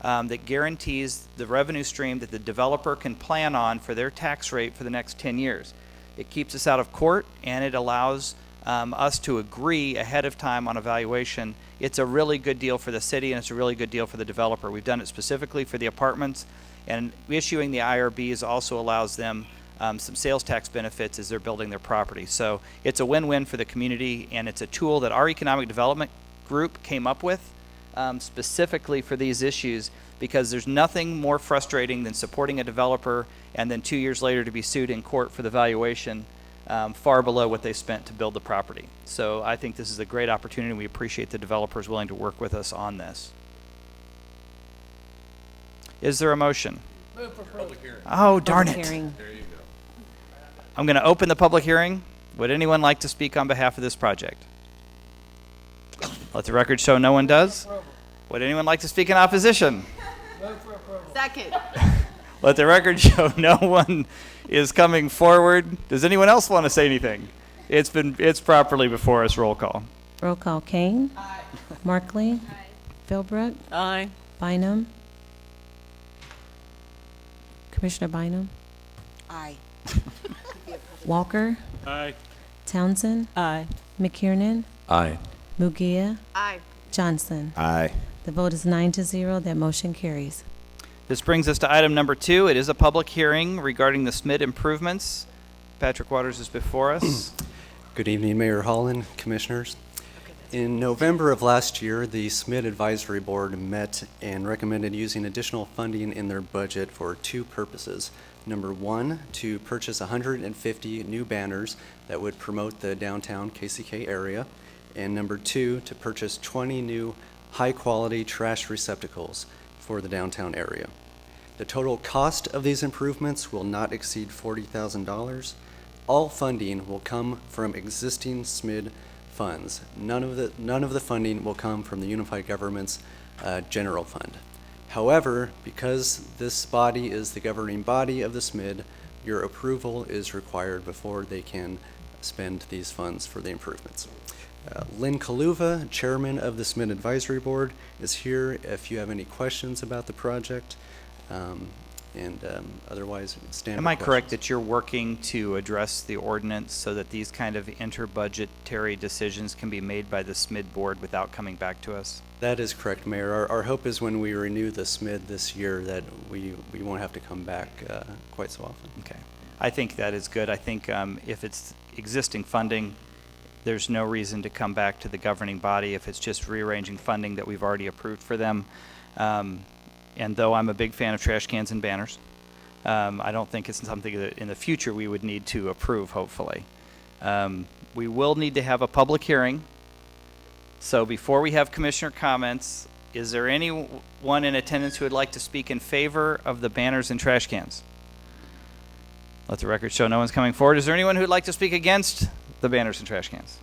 Speaker 2: that guarantees the revenue stream that the developer can plan on for their tax rate for the next 10 years. It keeps us out of court, and it allows us to agree ahead of time on a valuation. It's a really good deal for the city, and it's a really good deal for the developer. We've done it specifically for the apartments, and issuing the IRBs also allows them some sales tax benefits as they're building their property. So it's a win-win for the community, and it's a tool that our economic development group came up with specifically for these issues, because there's nothing more frustrating than supporting a developer and then 2 years later to be sued in court for the valuation far below what they spent to build the property. So I think this is a great opportunity. We appreciate the developers willing to work with us on this. Is there a motion?
Speaker 10: Move for public hearing.
Speaker 2: Oh, darn
Speaker 3: Public
Speaker 2: it.
Speaker 3: hearing.
Speaker 10: There you go.
Speaker 2: I'm going to open the public hearing. Would anyone like to speak on behalf of this project? Let the record show no one does. Would anyone like to speak in opposition?
Speaker 7: Second.
Speaker 2: Let the record show no one is coming forward. Does anyone else want to say anything? It's properly before us. Roll call.
Speaker 3: Roll call. Kane. Aye. Markley. Aye. Philbrook.
Speaker 15: Aye.
Speaker 3: Bynum. Commissioner Bynum.
Speaker 11: Aye.
Speaker 3: Walker.
Speaker 8: Aye.
Speaker 3: Townsend.
Speaker 15: Aye.
Speaker 3: McKiernan.
Speaker 10: Aye.
Speaker 3: Mugia.
Speaker 7: Aye.
Speaker 3: Johnson.
Speaker 6: Aye.
Speaker 3: The vote is 9-0. That motion carries.
Speaker 2: This brings us to item number 2. It is a public hearing regarding the Smith improvements. Patrick Waters is before us.
Speaker 1: Good evening, Mayor Holland, Commissioners. In November of last year, the SMID Advisory Board met and recommended using additional funding in their budget for two purposes. Number one, to purchase 150 new banners that would promote the downtown KCK area. And number two, to purchase 20 new high-quality trash receptacles for the downtown area. The total cost of these improvements will not exceed $40,000. All funding will come from existing SMID funds. None of the funding will come from the Unified Government's general fund. However, because this body is the governing body of the SMID, your approval is required before they can spend these funds for the improvements. Lynn Kaluva, chairman of the SMID Advisory Board, is here if you have any questions about the project. Otherwise, stand.
Speaker 2: Am I correct that you're working to address the ordinance so that these kind of interbudgetary decisions can be made by the SMID board without coming back to us?
Speaker 1: That is correct, Mayor. Our hope is when we renew the SMID this year that we won't have to come back quite so often.
Speaker 2: Okay. I think that is good. I think if it's existing funding, there's no reason to come back to the governing body if it's just rearranging funding that we've already approved for them. And though I'm a big fan of trash cans and banners, I don't think it's something that in the future we would need to approve, hopefully. We will need to have a public hearing. So before we have commissioner comments, is there anyone in attendance who would like to speak in favor of the banners and trash cans? Let the record show no one's coming forward. Is there anyone who would like to speak against the banners and trash cans?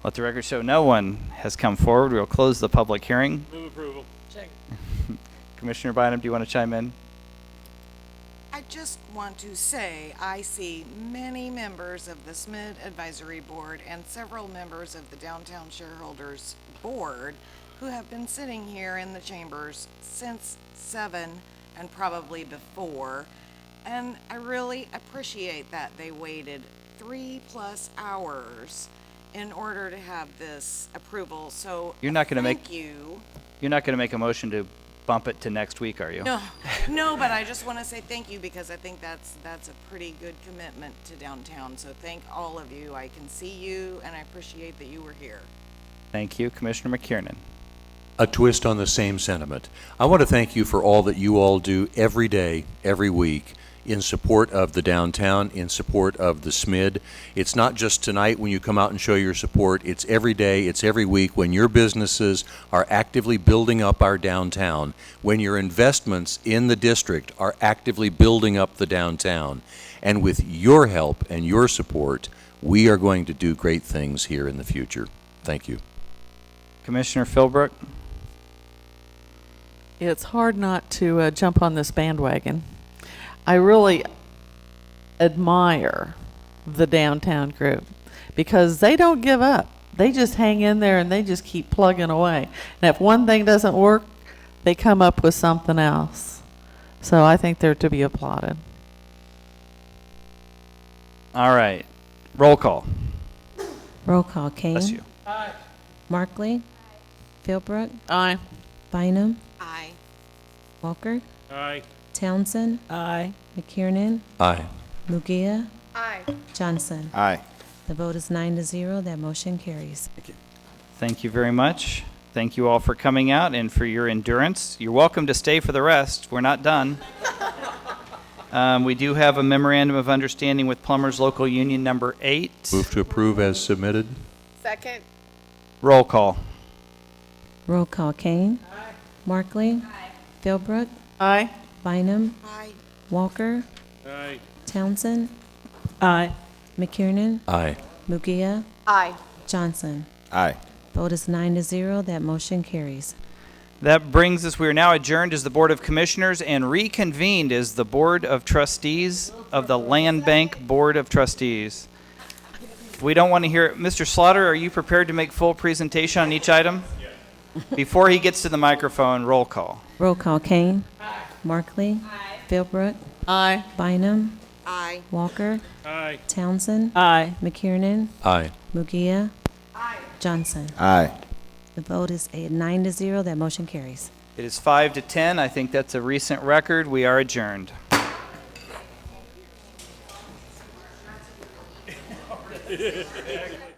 Speaker 2: Let the record show no one has come forward. We'll close the public hearing.
Speaker 8: Move approval.
Speaker 2: Commissioner Bynum, do you want to chime in?
Speaker 11: I just want to say, I see many members of the SMID Advisory Board and several members of the Downtown Shareholders Board who have been sitting here in the chambers since 7 and probably before. And I really appreciate that they waited 3+ hours in order to have this approval. So
Speaker 2: You're not going to
Speaker 11: thank you.
Speaker 2: You're not going to make a motion to bump it to next week, are you?
Speaker 11: No, but I just want to say thank you because I think that's a pretty good commitment to downtown. So thank all of you. I can see you and I appreciate that you were here.
Speaker 2: Thank you, Commissioner McKiernan.
Speaker 10: A twist on the same sentiment. I want to thank you for all that you all do every day, every week, in support of the downtown, in support of the SMID. It's not just tonight when you come out and show your support. It's every day, it's every week when your businesses are actively building up our downtown, when your investments in the district are actively building up the downtown. And with your help and your support, we are going to do great things here in the future. Thank you.
Speaker 2: Commissioner Philbrook.
Speaker 15: It's hard not to jump on this bandwagon. I really admire the downtown group because they don't give up. They just hang in there and they just keep plugging away. And if one thing doesn't work, they come up with something else. So I think they're to be applauded.
Speaker 2: All right. Roll call.
Speaker 3: Roll call. Kane.
Speaker 2: Bless you.
Speaker 3: Aye. Markley. Philbrook.
Speaker 15: Aye.
Speaker 3: Bynum.
Speaker 11: Aye.
Speaker 3: Walker.
Speaker 8: Aye.
Speaker 3: Townsend.
Speaker 14: Aye.
Speaker 3: McKiernan.
Speaker 10: Aye.
Speaker 3: Mugia.
Speaker 7: Aye.
Speaker 3: Johnson.
Speaker 6: Aye.
Speaker 3: The vote is 9-0. That motion carries.
Speaker 2: Thank you very much. Thank you all for coming out and for your endurance. You're welcome to stay for the rest. We're not done. We do have a memorandum of understanding with Plumbers Local Union number 8.
Speaker 10: Move to approve as submitted.
Speaker 7: Second.
Speaker 2: Roll call.
Speaker 3: Roll call. Kane. Aye. Markley. Aye. Philbrook.
Speaker 15: Aye.
Speaker 3: Bynum.
Speaker 11: Aye.
Speaker 3: Walker.
Speaker 8: Aye.
Speaker 3: Townsend.
Speaker 14: Aye.
Speaker 3: McKiernan.
Speaker 10: Aye.
Speaker 3: Mugia.
Speaker 7: Aye.
Speaker 3: Johnson.
Speaker 6: Aye.
Speaker 3: Vote is 9-0. That motion carries.
Speaker 2: That brings us, we are now adjourned as the Board of Commissioners and reconvened as the Board of Trustees of the Land Bank Board of Trustees. We don't want to hear it. Mr. Slaughter, are you prepared to make full presentation on each item? Before he gets to the microphone, roll call.
Speaker 3: Roll call. Kane. Aye. Markley. Aye. Philbrook.
Speaker 15: Aye.
Speaker 3: Bynum.
Speaker 11: Aye.
Speaker 3: Walker.
Speaker 8: Aye.
Speaker 3: Townsend.
Speaker 14: Aye.
Speaker 3: McKiernan.
Speaker 10: Aye.
Speaker 3: Mugia. Johnson.
Speaker 6: Aye.
Speaker 3: The vote is 9-0. That motion carries.
Speaker 2: It is 5-10. I think that's a recent record. We are adjourned.
Speaker 8: it.